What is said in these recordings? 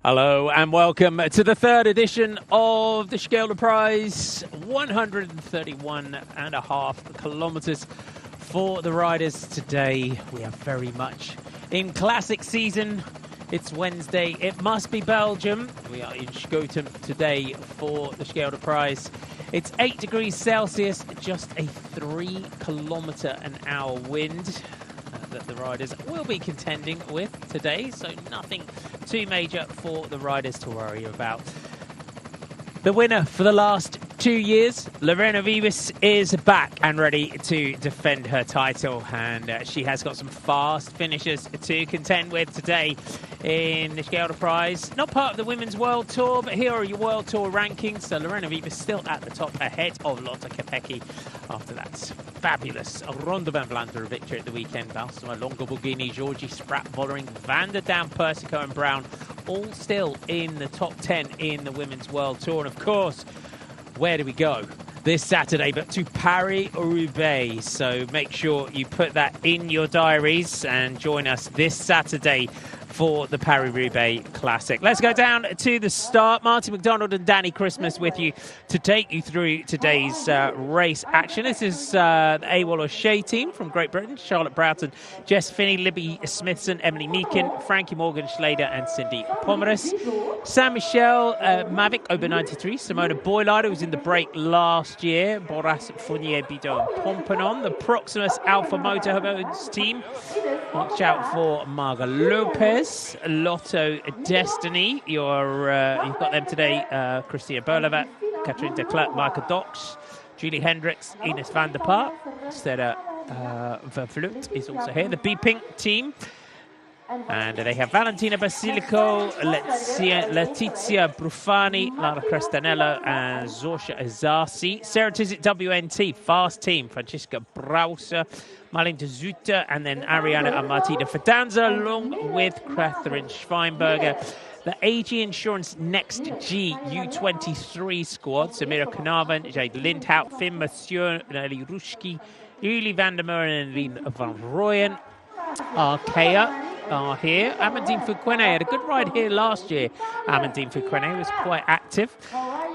Hello and welcome to the third edition of the Scheldeprijs. 131.5 kilometres for the riders today. We are very much in classic season. It's Wednesday. It must be Belgium. We are in Schoten today for the Scheldeprijs. It's 8 degrees Celsius, just a 3 kilometre an hour wind that the riders will be contending with today, so nothing too major for the riders to worry about. The winner for the last 2 years, Lorena Wiebes, is back and ready to defend her title, and she has got some fast finishers to contend with today in the Scheldeprijs. Not part of the Women's World Tour, but here are your World Tour rankings. So Lorena Wiebes still at the top, ahead of Lotte Kopecky after that fabulous Ronde van Vlaanderen victory at the weekend. Balsamo, Longo Borghini, Georgie Spratt, Vollering, Van der Dam, Persico and Brown all still in the top 10 in the Women's World Tour. And of course, where do we go this Saturday but to Paris-Roubaix? So make sure you put that in your diaries and join us this Saturday for the Paris-Roubaix Classic. Let's go down to the start. Martin McDonald and Danny Christmas with you to take you through today's race action. This is the AWOL O'Shea team from Great Britain. Charlotte Broughton, Jess Finney, Libby Smithson, Emily Meakin, Frankie Morgan Schlader and Cindy Pomeris. Saint-Michel, Mavic, over 93. Simona Boylider was in the break last year. Boras, Fournier, Bidon, Pompanon. The Proximus Alpha Motorhomes team. Watch out for Marga Lopez. Lotto Destiny, you've got them today. Christina Berlovat, Katrine de Klerk, Michael Dox, Julie Hendricks, Ines van der Paar, Stella Vervloot is also here. The B-Pink team, and they have Valentina Basilico, Letizia Brufani, Lara Crestanello, and Zorsha Azasi. Sarah Tizzit WNT, fast team, Francesca Brauser, Marlene de Zutter, and then Ariana and Martina Fidanza, along with Catherine Schweinberger. The AG Insurance Next G U23 squad, Samira Kanavan, Jade Lindhout, Finn Monsieur, Nelly Rushki, Julie van der Meuren, and Lien van Rooyen. Arkea are here. Amandine Fuquene had a good ride here last year. Amandine Fuquene was quite active.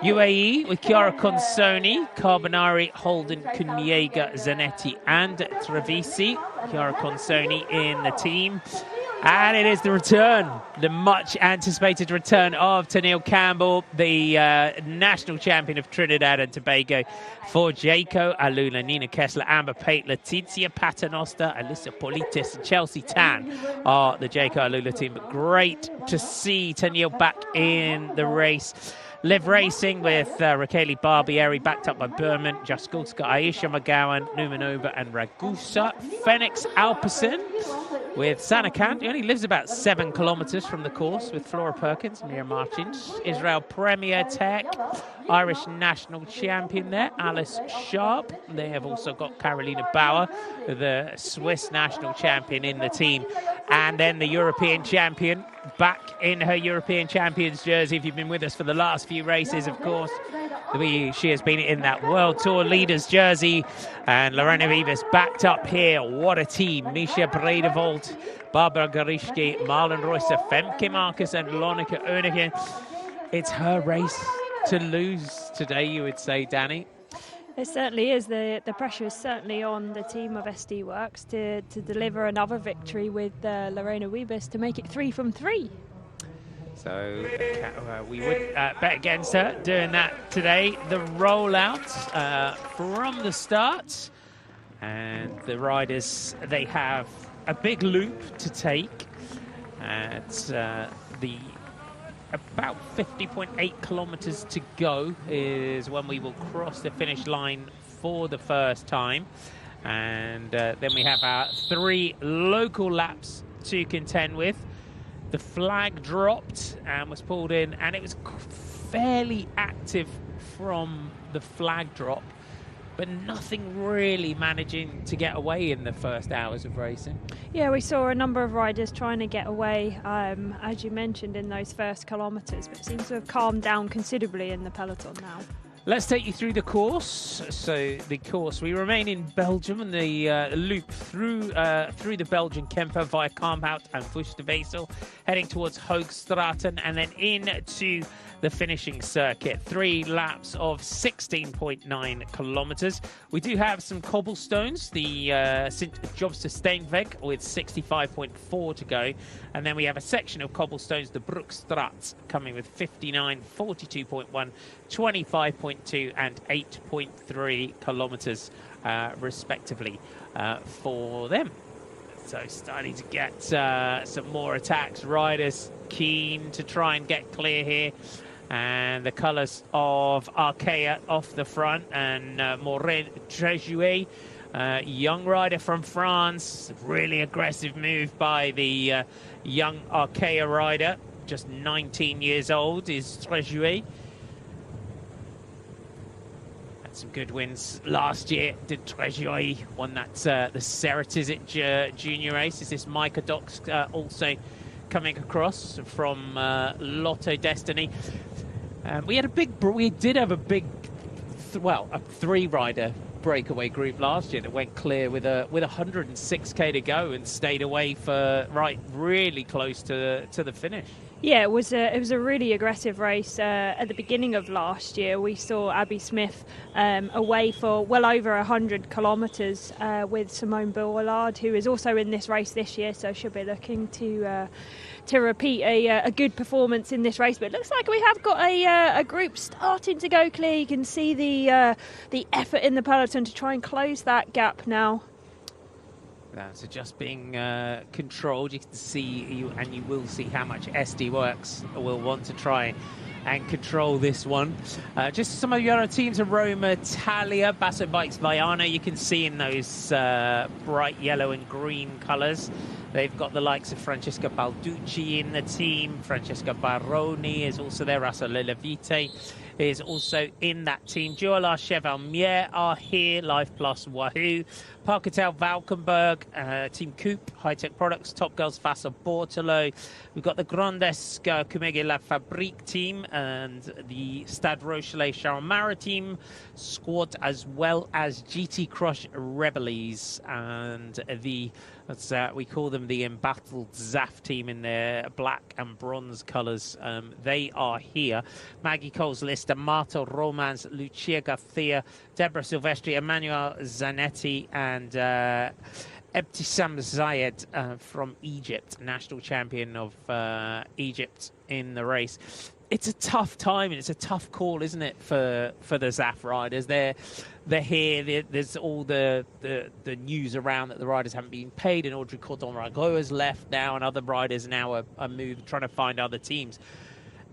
UAE with Chiara Consoni, Carbonari, Holden, Cuniega, Zanetti and Trevisi. Chiara Consoni in the team. And it is the return, the much anticipated return of Tennille Campbell, the national champion of Trinidad and Tobago, for Jaco Alula, Nina Kessler, Amber Pate, Letizia Paternoster, Alyssa Politis, and Chelsea Tan are the Jaco Alula team. But great to see Tennille back in the race. Live Racing with Raquel Barbieri, backed up by Berman, Jaskulska, Aisha McGowan, Numanova and Ragusa. Phoenix Alpecin with Sanakant. He only lives about 7 kilometres from the course with Flora Perkins, Mira Martins. Israel Premier Tech, Irish national champion there, Alice Sharp. They have also got Carolina Bauer, the Swiss national champion in the team. And then the European champion, back in her European Champions jersey. If you've been with us for the last few races, of course, she has been in that World Tour Leaders jersey. And Lorena Wiebes backed up here. What a team. Misha Bredevold, Barbara Garishki, Marlon Reusser, Femke Marcus and Lonika Oenighen. It's her race to lose today, you would say, Danny. It certainly is. The pressure is certainly on the team of SD Works to deliver another victory with Lorena Wiebes to make it 3 from 3. So we would bet against her doing that today. The rollout from the start, and the riders, they have a big loop to take at the about 50.8 kilometres to go is when we will cross the finish line for the first time. And then we have our 3 local laps to contend with. The flag dropped and was pulled in, and it was fairly active from the flag drop, but nothing really managing to get away in the first hours of racing. Yeah, we saw a number of riders trying to get away, as you mentioned, in those first kilometres, but it seems to have calmed down considerably in the peloton now. Let's take you through the course. So the course, we remain in Belgium and the loop through the Belgian Kemper via Kalmhout and Fusterwesel, heading towards Hoogstraten and then into the finishing circuit. 3 laps of 16.9 kilometers. We do have some cobblestones, the Sint Jobster Steenweg with 65.4 to go. And then we have a section of cobblestones, the Broekstraat, coming with 59, 42.1, 25.2 and 8.3 kilometers respectively for them. So starting to get some more attacks. Riders keen to try and get clear here. And the colours of Arkea off the front, and Maureen Tréjouet, young rider from France. Really aggressive move by the young Arkea rider, just 19 years old is Tréjouet. Had some good wins last year. Did Tréjouet won that the Ceratizit junior race? Is this Micah Dox also coming across from Lotto Destiny? We did have a big, a 3-rider breakaway group last year that went clear with 106k to go and stayed away for really close to the finish. Yeah, it was a really aggressive race at the beginning of last year. We saw Abby Smith away for well over 100 kilometres with Simone Boulard, who is also in this race this year, so she'll be looking to repeat a good performance in this race. But it looks like we have got a group starting to go clear. You can see the effort in the peloton to try and close that gap now. So just being controlled. You can see, you will see how much SD Works will want to try and control this one. Just some of the other teams: Aroma, Talia, Basso Bikes, Viana. You can see in those bright yellow and green colours. They've got the likes of Francesca Balducci in the team. Francesca Baroni is also there. Rasa Lelavite is also in that team. Jola Chevalmier are here. Life Plus Wahoo. Parketel Valkenburg, Team Coop, High Tech Products, Top Girls Fassa Bortolo. We've got the Grandes Kumege La Fabrique team and the Stade Rochelet Charles Maritime squad, as well as GT Crush Rebelles and the we call them the embattled ZAF team in their black and bronze colours. They are here. Maggie Cole's list, Amato Romans, Lucia Garcia, Deborah Silvestri, Emmanuel Zanetti, and Ebtisam Zayed from Egypt, national champion of Egypt in the race. It's a tough time and it's a tough call, isn't it, for the ZAF riders? They're here. There's all the news around that the riders haven't been paid, and Audrey Cordon-Rago has left now, and other riders now are moved, trying to find other teams.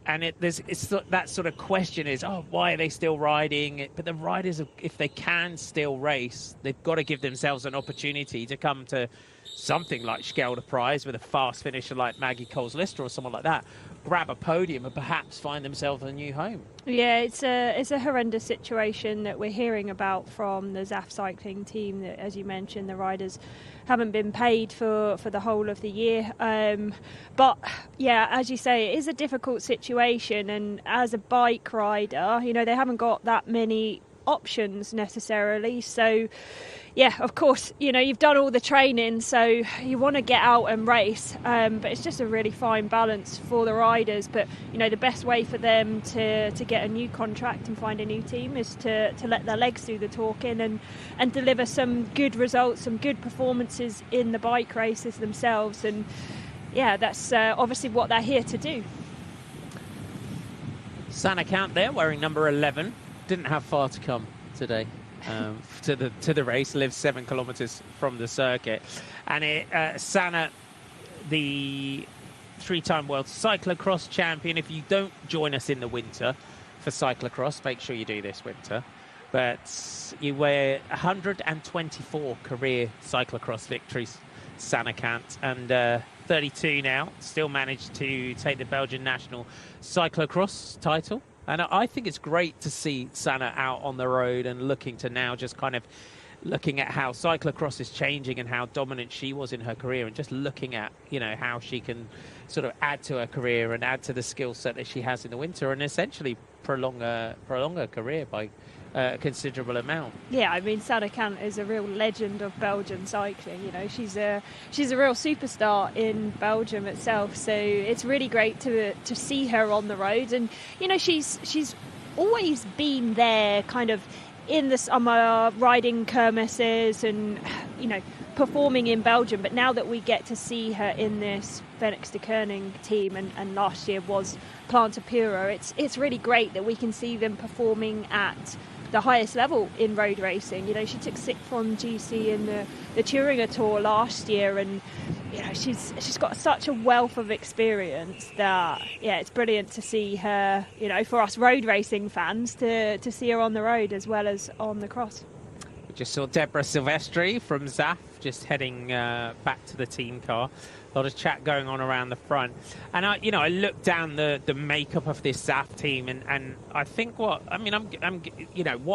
And it's that sort of question is, why are they still riding? But the riders, if they can still race, they've got to give themselves an opportunity to come to something like Scheldeprijs with a fast finisher like Maggie Coles Lister or someone like that, grab a podium and perhaps find themselves a new home. Yeah, it's a horrendous situation that we're hearing about from the ZAF cycling team. That, as you mentioned, the riders haven't been paid for the whole of the year. But yeah, as you say, it is a difficult situation, and as a bike rider, they haven't got that many options necessarily. So yeah, of course, you've done all the training, so you want to get out and race, but it's just a really fine balance for the riders. But the best way for them to get a new contract and find a new team is to let their legs do the talking and deliver some good results, some good performances in the bike races themselves. And yeah, that's obviously what they're here to do. Sana Count there, wearing number 11. Didn't have far to come today to the race. Lives 7 kilometers from the circuit, and Sana, the 3-time world cyclocross champion. If you don't join us in the winter for cyclocross, make sure you do this winter. But you wear 124 career cyclocross victories, Sana Kant, and 32 now. Still managed to take the Belgian national cyclocross title. And I think it's great to see Sana out on the road and looking to now just kind of looking at how cyclocross is changing and how dominant she was in her career, and just looking at, you know, how she can sort of add to her career and add to the skill set that she has in the winter, and essentially prolong her career by a considerable amount. Yeah, I mean, Sanne Cant is a real legend of Belgian cycling. You know, she's a real superstar in Belgium itself. So it's really great to see her on the road, and you know, she's always been there, kind of in the summer, riding kermesses and, you know, performing in Belgium. But now that we get to see her in this Phoenix de Koning team, and last year was Planta Pura, it's really great that we can see them performing at the highest level in road racing. You know, she took sixth from GC in the Thüringer Tour last year, and you know, she's got such a wealth of experience that, yeah, it's brilliant to see her, you know, for us road racing fans to see her on the road as well as on the cross. We just saw Deborah Silvestri from ZAF just heading back to the team car. A lot of chat going on around the front, and I looked down the makeup of this ZAF team, and I think what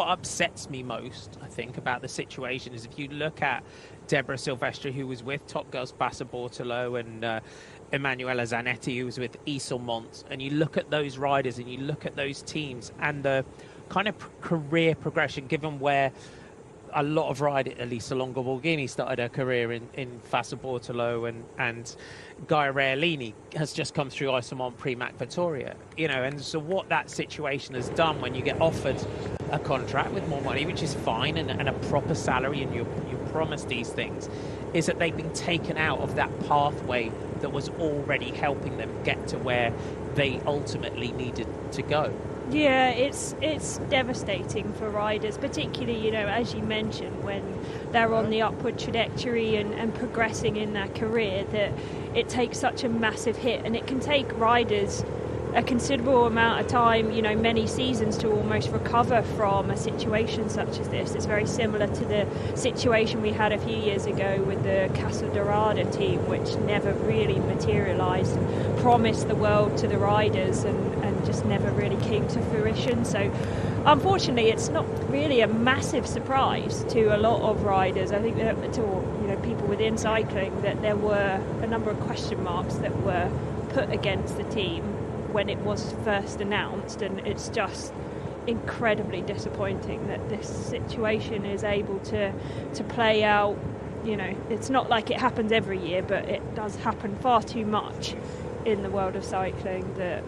upsets me most, I think, about the situation is if you look at Deborah Silvestri, who was with Top Girls Bassa Bortolo, and Emanuela Zanetti, who was with Iselmont, and you look at those riders and you look at those teams and the kind of career progression, given where a lot of riders, at least Longa Borghini started her career in Fassa Bortolo, and Gaia Realini has just come through Iselmont Premac Vittoria, you know, and so what that situation has done when you get offered a contract with more money, which is fine, and a proper salary, and you promise these things, is that they've been taken out of that pathway that was already helping them get to where they ultimately needed to go. Yeah, it's devastating for riders, particularly, you know, as you mentioned, when they're on the upward trajectory and progressing in their career, that it takes such a massive hit, and it can take riders a considerable amount of time, you know, many seasons, to almost recover from a situation such as this. It's very similar to the situation we had a few years ago with the Casa Dorada team, which never really materialised, promised the world to the riders, and just never really came to fruition. So unfortunately, it's not really a massive surprise to a lot of riders. I think that to, you know, people within cycling, that there were a number of question marks that were put against the team when it was first announced, and it's just incredibly disappointing that this situation is able to play out. You know, it's not like it happens every year, but it does happen far too much in the world of cycling that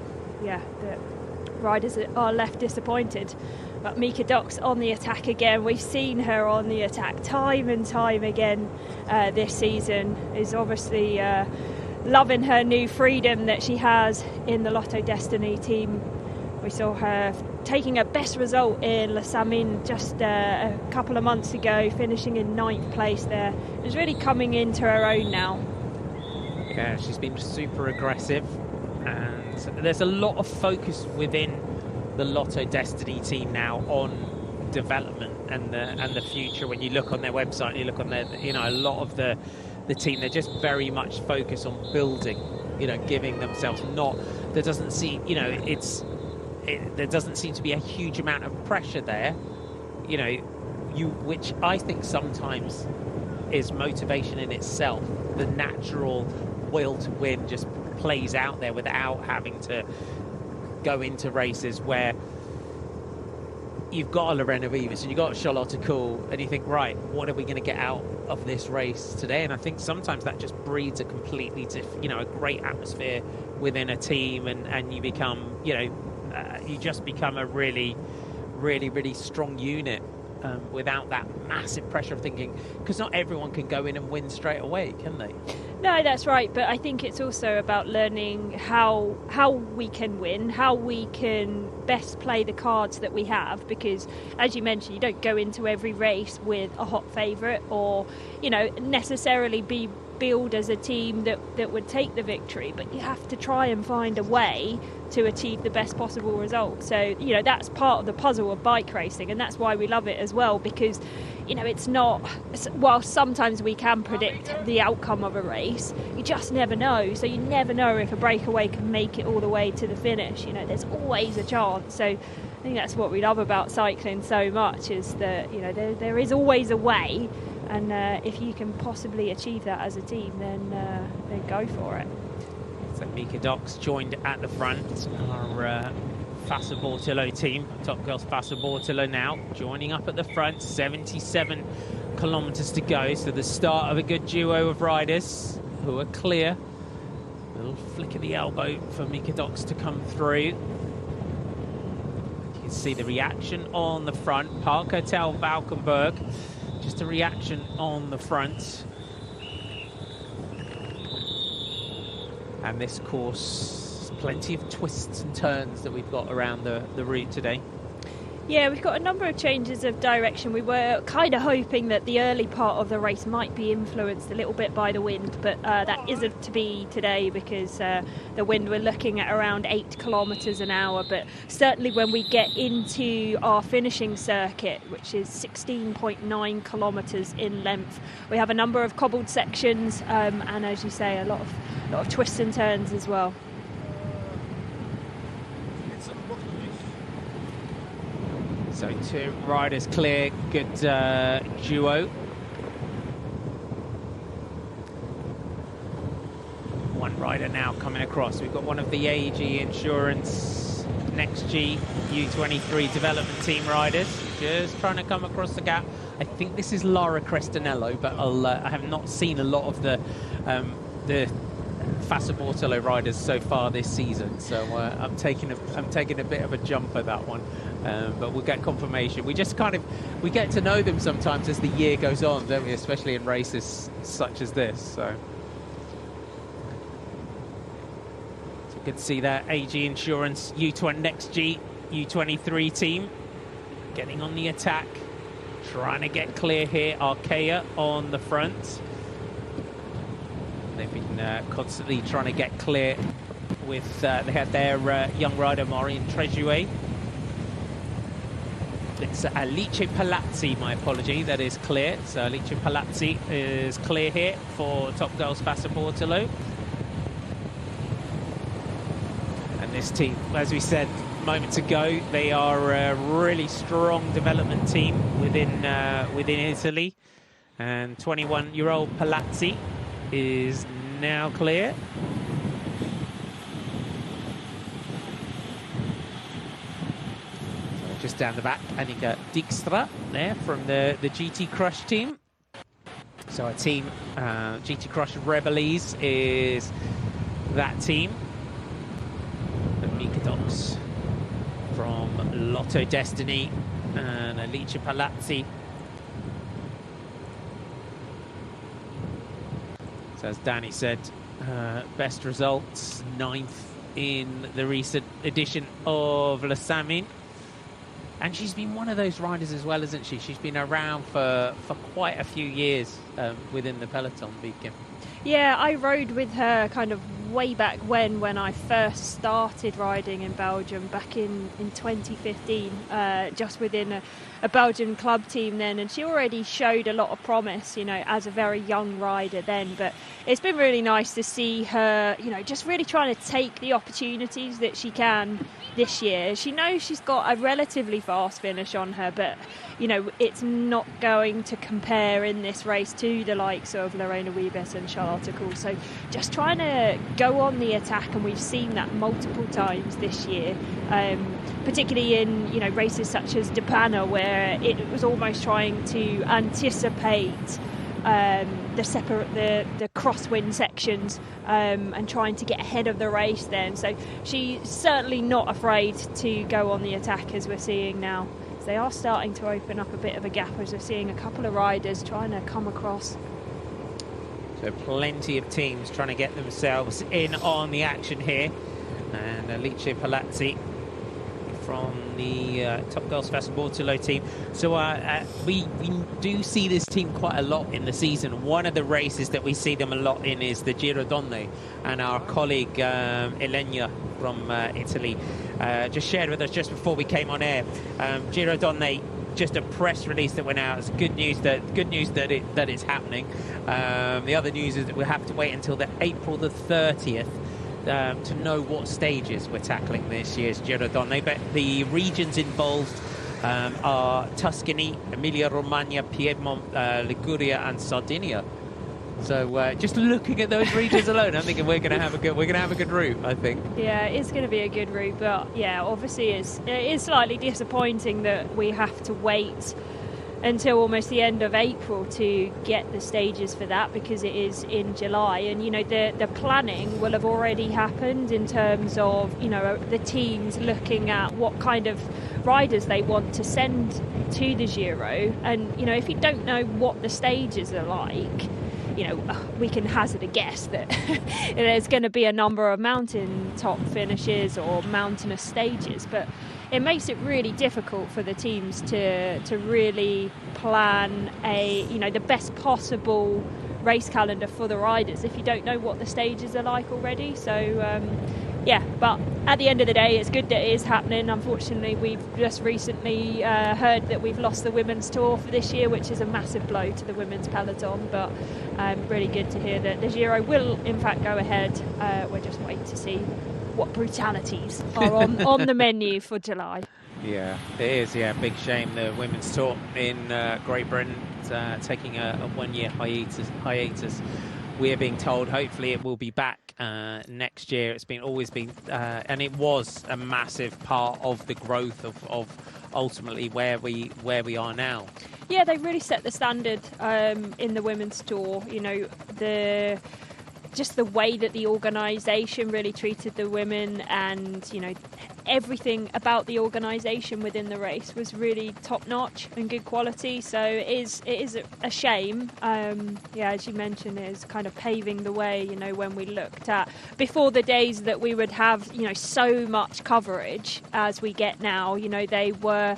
riders are left disappointed. But Mika Dock's on the attack again. We've seen her on the attack time and time again this season. Is obviously loving her new freedom that she has in the Lotto Destiny team. We saw her taking her best result in Les Samines just a couple of months ago, finishing in 9th place there. She's really coming into her own now. Yeah, she's been super aggressive, and there's a lot of focus within the Lotto Destiny team now on development and the future. When you look on their website, you look on their, you know, a lot of the team, they're just very much focused on building, you know, giving themselves, there doesn't seem to be a huge amount of pressure there, you know, which I think sometimes is motivation in itself. The natural will to win just plays out there without having to go into races where you've got a Lorena Vivas and you've got Charlotte Kool, and you think, right, what are we going to get out of this race today? And I think sometimes that just breeds a completely a great atmosphere within a team, and you become, you just become a really, really, really strong unit without that massive pressure of thinking, because not everyone can go in and win straight away, can they? No, that's right, but I think it's also about learning how we can win, how we can best play the cards that we have, because as you mentioned, you don't go into every race with a hot favourite or, necessarily build as a team that would take the victory, but you have to try and find a way to achieve the best possible result. So, that's part of the puzzle of bike racing, and that's why we love it as well, because it's not, while sometimes we can predict the outcome of a race, you just never know. So you never know if a breakaway can make it all the way to the finish. There's always a chance. So think that's what we love about cycling so much, is that, you know, there is always a way, and if you can possibly achieve that as a team, then go for it. So Mika Dox joined at the front, our Fassa Bortolo team, Top Girls Fassa Bortolo now joining up at the front. 77 kilometres to go, so the start of a good duo of riders who are clear. A little flick of the elbow for Mika Dox to come through. You can see the reaction on the front. Park Hotel Valkenburg, just a reaction on the front. And this course, plenty of twists and turns that we've got around the route today. Yeah, we've got a number of changes of direction. We were kind of hoping that the early part of the race might be influenced a little bit by the wind, but that isn't to be today, because the wind, we're looking at around 8 kilometres an hour. But certainly when we get into our finishing circuit, which is 16.9 kilometres in length, we have a number of cobbled sections, and as you say, a lot of twists and turns as well. So 2 riders clear, good duo. One rider now coming across. We've got one of the AG Insurance Next G U23 development team riders just trying to come across the gap. I think this is Lara Crestinello, but I have not seen a lot of the Fassa Bortolo riders so far this season, so I'm taking a bit of a jump at that one, but we'll get confirmation. We just we get to know them sometimes as the year goes on, don't we? Especially in races such as this. So you can see that AG Insurance U20 Next G U23 team getting on the attack, trying to get clear here. Arkea on the front. They've been constantly trying to get clear with, they had their young rider Marion Trejuet. It's Alice Palazzi, my apology, that is clear. So Alice Palazzi is clear here for Top Girls Fassa Bortolo. And this team, as we said moments ago, they are a really strong development team within Italy. And 21-year-old Palazzi is now clear. So just down the back, Annika Dijkstra there from the GT Crush team. So our team, GT Crush Rebelles, is that team. And Mika Dox from Lotto Destiny and Alice Palazzi. So as Danny said, best results, 9th in the recent edition of Les Samines. And she's been one of those riders as well, isn't she? She's been around for quite a few years within the peloton, Beacon. Yeah, I rode with her kind of way back when I first started riding in Belgium back in 2015, just within a Belgian club team then, and she already showed a lot of promise, you know, as a very young rider then. But it's been really nice to see her, you know, just really trying to take the opportunities that she can this year. She knows she's got a relatively fast finish on her, but, you know, it's not going to compare in this race to the likes of Lorena Wiebes and Charlotte Kool. So just trying to go on the attack, and we've seen that multiple times this year, particularly in, you know, races such as Depana, where it was almost trying to anticipate the crosswind sections and trying to get ahead of the race then. So she's certainly not afraid to go on the attack, as we're seeing now. They are starting to open up a bit of a gap, as we're seeing a couple of riders trying to come across. So plenty of teams trying to get themselves in on the action here. And Alice Palazzi from the Top Girls Fassa Bortolo team. So we do see this team quite a lot in the season. One of the races that we see them a lot in is the Giro Donne, and our colleague Elena from Italy just shared with us just before we came on air. Giro Donne, just a press release that went out. It's good news that it's happening. The other news is that we'll have to wait until the April the 30th to know what stages we're tackling this year's Giro Donne. But the regions involved are Tuscany, Emilia-Romagna, Piedmont, Liguria, and Sardinia. So just looking at those regions alone, I'm thinking we're going to have a good route. I think. Yeah, it's going to be a good route, but yeah, obviously it is slightly disappointing that we have to wait until almost the end of April to get the stages for that, because it is in July, and the planning will have already happened in terms of the teams looking at what kind of riders they want to send to the Giro, and if you don't know what the stages are like, we can hazard a guess that there's going to be a number of mountain top finishes or mountainous stages, but it makes it really difficult for the teams to really plan the best possible race calendar for the riders if you don't know what the stages are like already. So but at the end of the day, it's good that it is happening. Unfortunately, we've just recently heard that we've lost the women's tour for this year, which is a massive blow to the women's peloton, but really good to hear that the Giro will in fact go ahead. We're just waiting to see what brutalities are on the menu for July. Yeah, it is. Yeah, big shame the women's tour in Great Britain taking a 1 year hiatus. We're being told hopefully it will be back next year. It's always been, and it was a massive part of the growth of ultimately where we are now. Yeah, they really set the standard in the women's tour. Just the way that the organisation really treated the women, and everything about the organisation within the race was really top notch and good quality. So it is a shame. As you mentioned, it is kind of paving the way. When we looked at before the days that we would have so much coverage as we get now. They were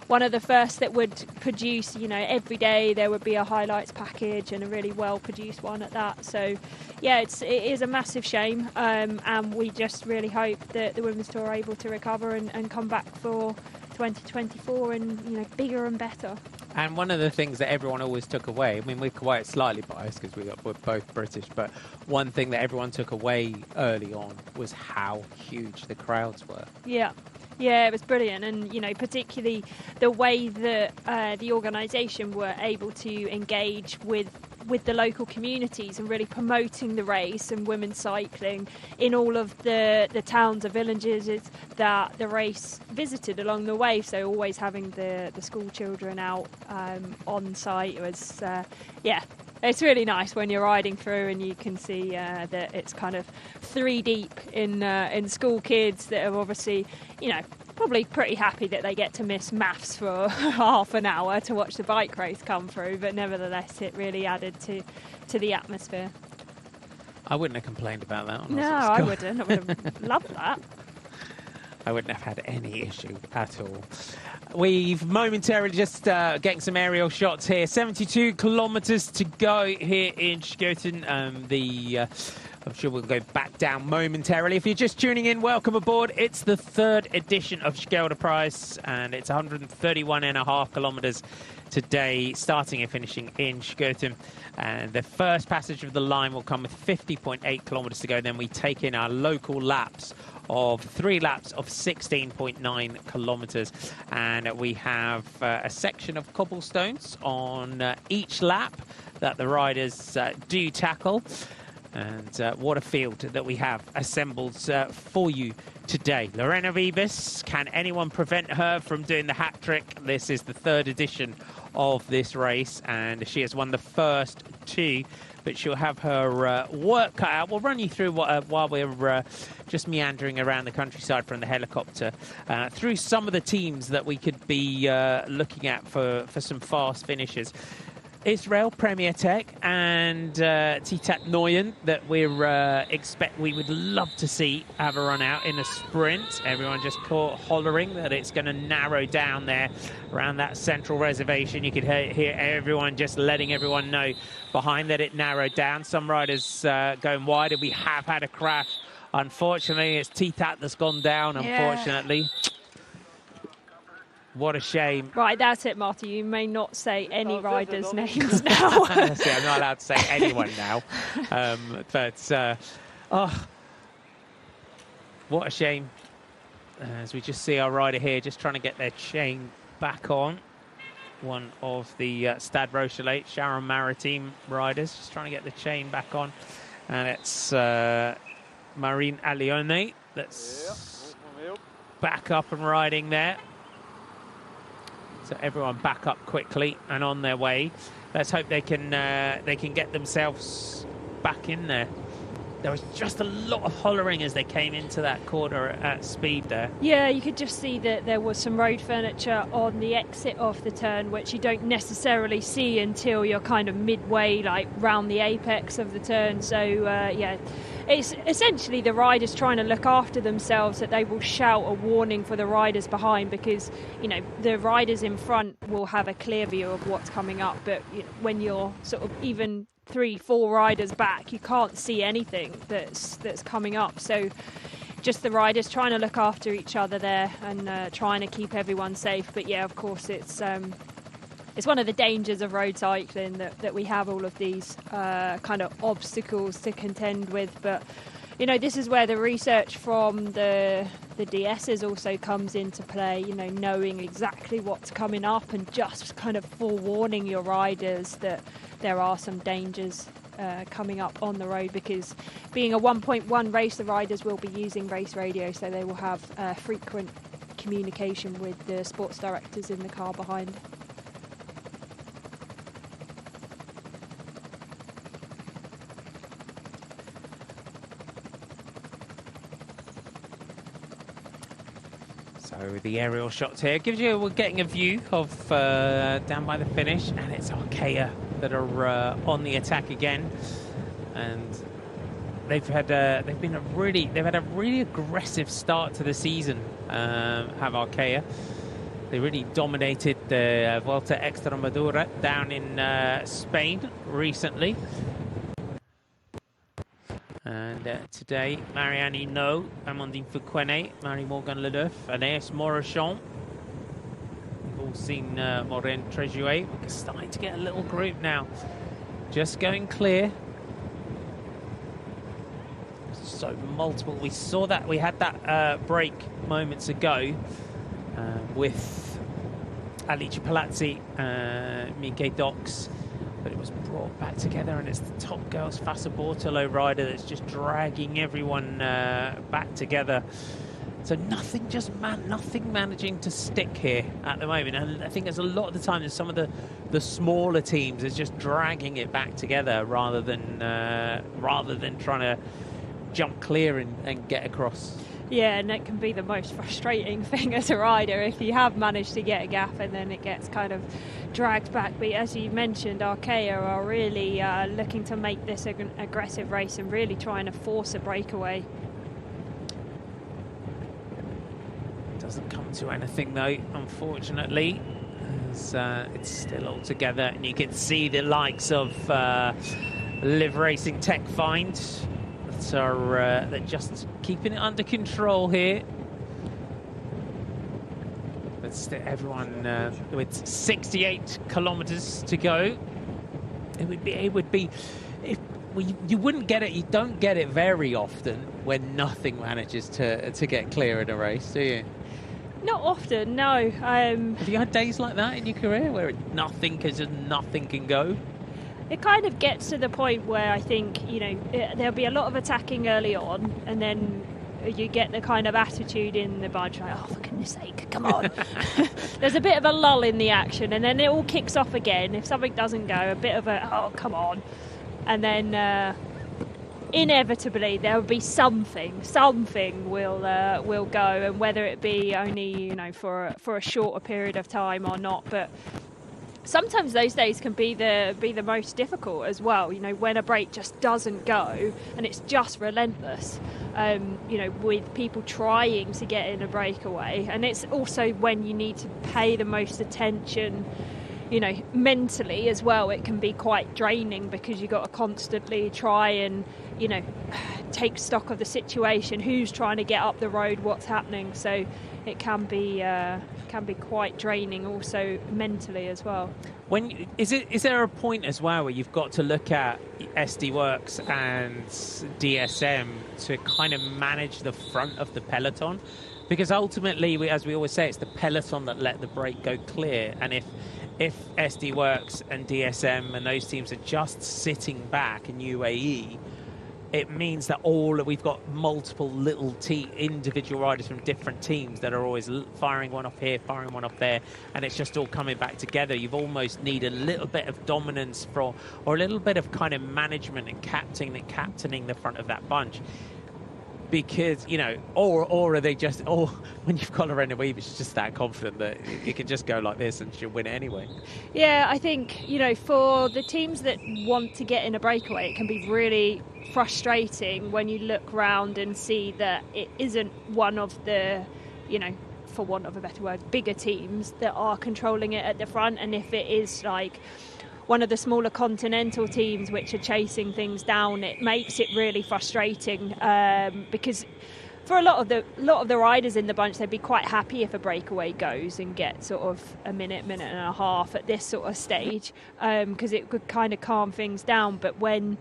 one of the first that would produce, every day there would be a highlights package, and a really well produced one at that. So yeah, it is a massive shame, and we just really hope that the women's tour are able to recover and come back for 2024 and bigger and better. And one of the things that everyone always took away, I mean, we're quite slightly biased because we're both British, but one thing that everyone took away early on was how huge the crowds were. Yeah, it was brilliant, and particularly the way that the organisation were able to engage with the local communities and really promoting the race and women's cycling in all of the towns and villages that the race visited along the way. So always having the school children out on site was it's really nice when you're riding through and you can see that it's kind of 3 deep in school kids that are obviously, probably pretty happy that they get to miss maths for half an hour to watch the bike race come through. But nevertheless, it really added to the atmosphere. I wouldn't have complained about that. No, I wouldn't. I would have loved that. I wouldn't have had any issue at all. We've momentarily just getting some aerial shots here. 72 kilometres to go here in Scheldeprijs. I'm sure we'll go back down momentarily. If you're just tuning in, welcome aboard. It's the 3rd edition of Scheldeprijs, and it's 131.5 kilometres today, starting and finishing in Scheldeprijs. And the first passage of the line will come with 50.8 kilometres to go. Then we take in our local laps of 3 laps of 16.9 kilometres, and we have a section of cobblestones on each lap that the riders do tackle. And what a field that we have assembled for you today. Lorena Wiebes, can anyone prevent her from doing the hat trick? This is the 3rd edition of this race, and she has won the first 2, but she'll have her work cut out. We'll run you through while we're just meandering around the countryside from the helicopter through some of the teams that we could be looking at for some fast finishes. Israel, Premier Tech, and Titat Noyen that we would love to see have a run out in a sprint. Everyone just hollering that it's going to narrow down there around that central reservation. You could hear everyone just letting everyone know behind that it narrowed down. Some riders going wide, and we have had a crash. Unfortunately, it's Titat that's gone down, unfortunately. Yeah. What a shame. Right, that's it, Marty. You may not say any riders' names now. I'm not allowed to say anyone now. What a shame. As we just see our rider here just trying to get their chain back on. One of the Stade Rochelet, Sharon Maritime riders, just trying to get the chain back on. And it's Marine Alione that's back up and riding there. So everyone back up quickly and on their way. Let's hope they can get themselves back in there. There was just a lot of hollering as they came into that corner at speed there. Yeah, you could just see that there was some road furniture on the exit of the turn, which you don't necessarily see until you're kind of midway, like round the apex of the turn. So, yeah, it's essentially the riders trying to look after themselves, that they will shout a warning for the riders behind, because, you know, the riders in front will have a clear view of what's coming up. But you know, when you're sort of even 3-4 riders back, you can't see anything that's coming up. So just the riders trying to look after each other there and trying to keep everyone safe. But yeah, of course, it's one of the dangers of road cycling that we have all of these kind of obstacles to contend with. But you know, this is where the research from the DSs also comes into play, you know, knowing exactly what's coming up and just kind of forewarning your riders that there are some dangers coming up on the road, because being a 1.1 race, the riders will be using race radio, so they will have frequent communication with the sports directors in the car behind. So the aerial shots here gives you, we're getting a view of down by the finish, and it's Arkea that are on the attack again, and they've had a really aggressive start to the season. Have Arkea. They really dominated the Volta Extremadura down in Spain recently. And today, Marianne Hinault, Amandine Fouquenet, Marie-Morgan Ledeuf, Anaïs Morachon. We've all seen Maureen Trejuet. We're starting to get a little group now. Just going clear. So multiple. We saw that. We had that break moments ago with Alice Palazzi, Miguel Dox. But it was brought back together, and it's the top girls Fassa Bortolo rider that's just dragging everyone back together. So nothing managing to stick here at the moment. And I think there's a lot of the time that some of the smaller teams is just dragging it back together rather than trying to jump clear and get across. Yeah, and it can be the most frustrating thing as a rider if you have managed to get a gap and then it gets kind of dragged back. But as you mentioned, Arkea are really looking to make this an aggressive race and really trying to force a breakaway. Doesn't come to anything though, unfortunately. It's still all together, and you can see the likes of Live Racing Tech Find. So they're just keeping it under control here. But still, everyone with 68 kilometers to go. It would be if you wouldn't get it. You don't get it very often when nothing manages to get clear in a race, do you? Not often, no. Have you had days like that in your career where nothing can go? It kind of gets to the point where I think, you know, there'll be a lot of attacking early on, and then you get the kind of attitude in the bunch, like, oh, for goodness sake, come on. There's a bit of a lull in the action, and then it all kicks off again. If something doesn't go, a bit of a, oh, come on. And then inevitably there'll be something will go, and whether it be only, you know, for a shorter period of time or not. But sometimes those days can be the most difficult as well, you know, when a break just doesn't go and it's just relentless, you know, with people trying to get in a breakaway. And it's also when you need to pay the most attention mentally as well, it can be quite draining because you've got to constantly try and, take stock of the situation, who's trying to get up the road, what's happening. So it can be quite draining also mentally as well. Is there a point as well where you've got to look at SD Works and DSM to kind of manage the front of the peloton? Because ultimately, as we always say, it's the peloton that let the break go clear. And if SD Works and DSM and those teams are just sitting back in UAE, it means that we've got multiple little individual riders from different teams that are always firing one off here, firing one off there, and it's just all coming back together. You've almost need a little bit of dominance or a little bit of kind of management and captaining the front of that bunch. Because, or are they just, when you've got Lorena Wiebe, she's just that confident that it can just go like this and she'll win it anyway. Yeah, I think, for the teams that want to get in a breakaway, it can be really frustrating when you look round and see that it isn't one of the, for want of a better word, bigger teams that are controlling it at the front. And if it is like one of the smaller continental teams which are chasing things down, it makes it really frustrating because for a lot of the riders in the bunch, they'd be quite happy if a breakaway goes and get sort of a minute and a half at this sort of stage because it could kind of calm things down. But when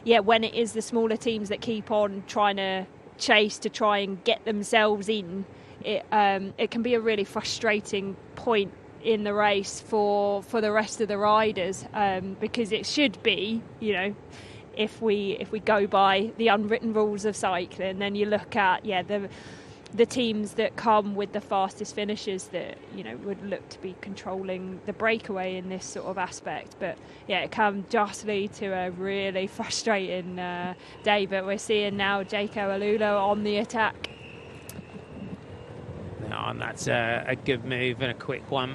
it is the smaller teams that keep on trying to chase to try and get themselves in, it can be a really frustrating point in the race for the rest of the riders because it should be, if we go by the unwritten rules of cycling, then you look at the teams that come with the fastest finishes that would look to be controlling the breakaway in this sort of aspect. But it can just lead to a really frustrating day. But we're seeing now Jaco Alulo on the attack. And that's a good move and a quick one.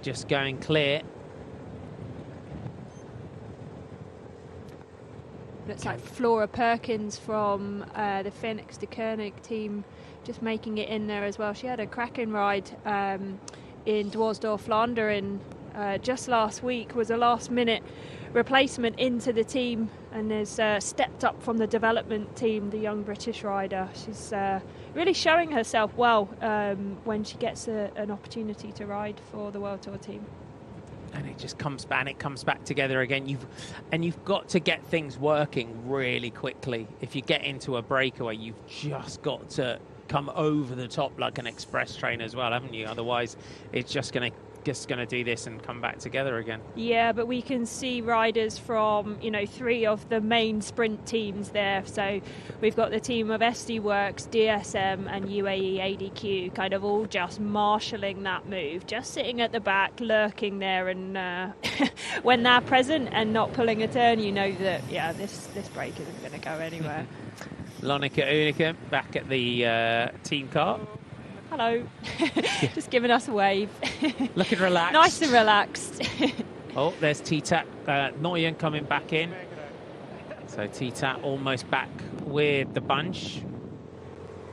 Just going clear. Looks like Flora Perkins from the Phoenix de Koenig team just making it in there as well. She had a cracking ride in Dwarsdorf Vlaanderen just last week, was a last minute replacement into the team and has stepped up from the development team, the young British rider. She's really showing herself well when she gets an opportunity to ride for the World Tour team. And it just comes back, and it comes back together again. You've got to get things working really quickly. If you get into a breakaway, you've just got to come over the top like an express train as well, haven't you? Otherwise, it's just going to do this and come back together again. Yeah, but we can see riders from three of the main sprint teams there. So we've got the team of SD Works, DSM and UAE ADQ kind of all just marshalling that move, just sitting at the back, lurking there, and when they're present and not pulling a turn, that this break isn't going to go anywhere. Lonika Unica back at the team car. Hello. Just giving us a wave. Looking relaxed. Nice and relaxed. Oh, there's T-Tat Nguyen coming back in. So T-Tat almost back with the bunch.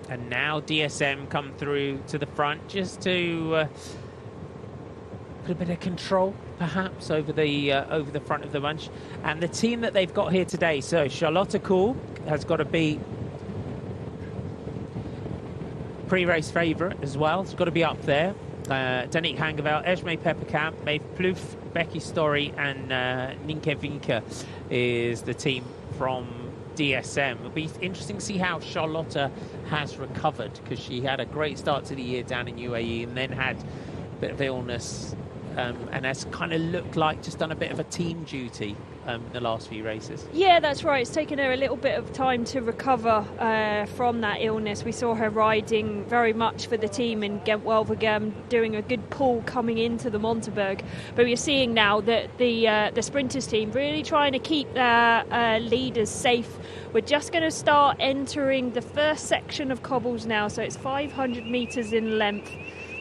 And now DSM come through to the front just to put a bit of control, perhaps, over the front of the bunch. And the team that they've got here today, so Charlotte Kool has got to be pre-race favourite as well. It's got to be up there. Danique Hangevel, Esme Pepperkamp, Maeve Plouffe, Becky Story and Nienke Vinke is the team from DSM. It'll be interesting to see how Charlotte has recovered, because she had a great start to the year down in UAE and then had a bit of illness and has kind of looked like just done a bit of a team duty in the last few races. Yeah, that's right. It's taken her a little bit of time to recover from that illness. We saw her riding very much for the team in Gent-Wevelgem, doing a good pull coming into the Monteberg. But we're seeing now that the sprinters team really trying to keep their leaders safe. We're just going to start entering the first section of cobbles now, so it's 500 metres in length.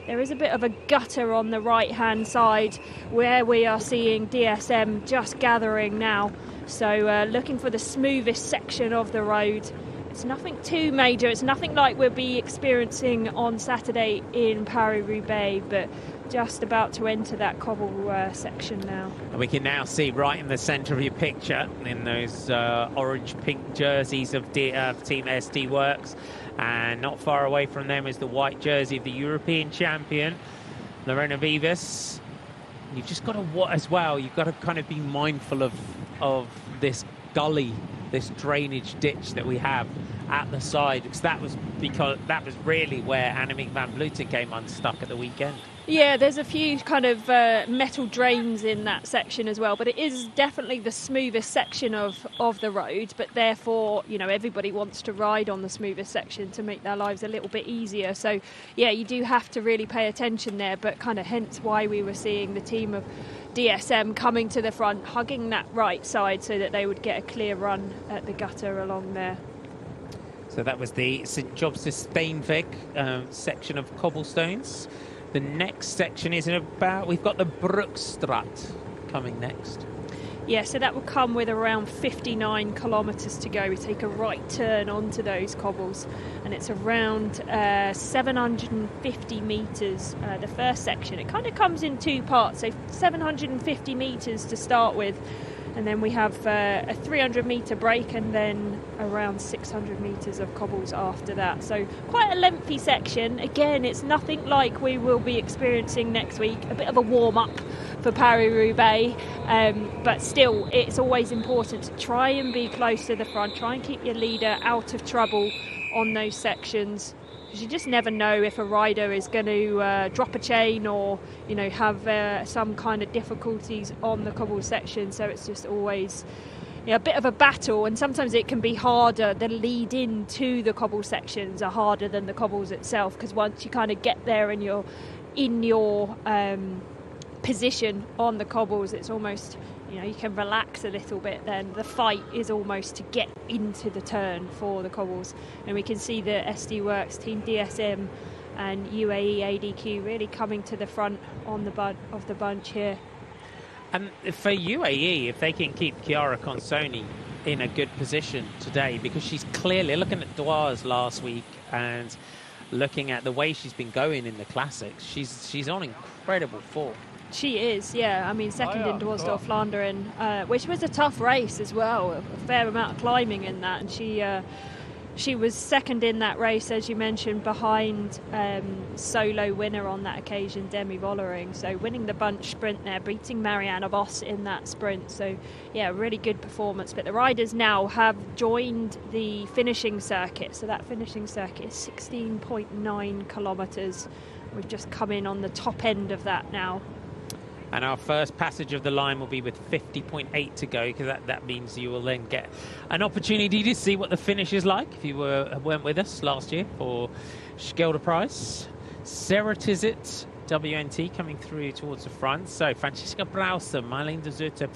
There is a bit of a gutter on the right-hand side where we are seeing DSM just gathering now. So looking for the smoothest section of the road. It's nothing too major. It's nothing like we'll be experiencing on Saturday in Paris-Roubaix, but just about to enter that cobble section now. And we can now see right in the centre of your picture, in those orange-pink jerseys of Team SD Works, and not far away from them is the white jersey of the European champion, Lorena Vivas. You've just got to, as well, you've got to kind of be mindful of this gully, this drainage ditch that we have at the side, because that was really where Annemiek van Vleuten came unstuck at the weekend. Yeah, there's a few kind of metal drains in that section as well, but it is definitely the smoothest section of the road, but therefore, you know, everybody wants to ride on the smoothest section to make their lives a little bit easier. So, yeah, you do have to really pay attention there, but kind of hence why we were seeing the team of DSM coming to the front, hugging that right side so that they would get a clear run at the gutter along there. So that was the St Jobs's Steenweg section of cobblestones. The next section is we've got the Broekstraat coming next. Yeah, so that will come with around 59 kilometres to go. We take a right turn onto those cobbles, and it's around 750 metres, the first section. It kind of comes in two parts, so 750 metres to start with, and then we have a 300 metre break, and then around 600 metres of cobbles after that. So quite a lengthy section. Again, it's nothing like we will be experiencing next week. A bit of a warm-up for Paris-Roubaix, but still, it's always important to try and be close to the front, try and keep your leader out of trouble on those sections, because you just never know if a rider is going to drop a chain or, you know, have some kind of difficulties on the cobble section. So it's just always, you know, a bit of a battle, and sometimes it can be harder. The lead into the cobble sections are harder than the cobbles itself, because once you kind of get there and you're in your position on the cobbles, it's almost, you know, you can relax a little bit. Then the fight is almost to get into the turn for the cobbles, and we can see the SD Works, Team DSM and UAE ADQ really coming to the front on the bunch here. And for UAE, if they can keep Chiara Consoni in a good position today, because she's clearly looking at Dwars last week and looking at the way she's been going in the classics, she's on incredible form. She is, yeah. I mean, second in Dwarsdorf Flandern, which was a tough race as well. A fair amount of climbing in that, and she was second in that race, as you mentioned, behind solo winner on that occasion, Demi Vollering. So winning the bunch sprint there, beating Marianne Vos in that sprint. So yeah, really good performance. But the riders now have joined the finishing circuit. So that finishing circuit is 16.9 kilometres. We've just come in on the top end of that now. And our first passage of the line will be with 50.8 to go, because that means you will then get an opportunity to see what the finish is like if you weren't with us last year for Scheldeprijs. Sarah Tizet, WNT, coming through towards the front. So Francisca Brauser, Marlene de Zutter,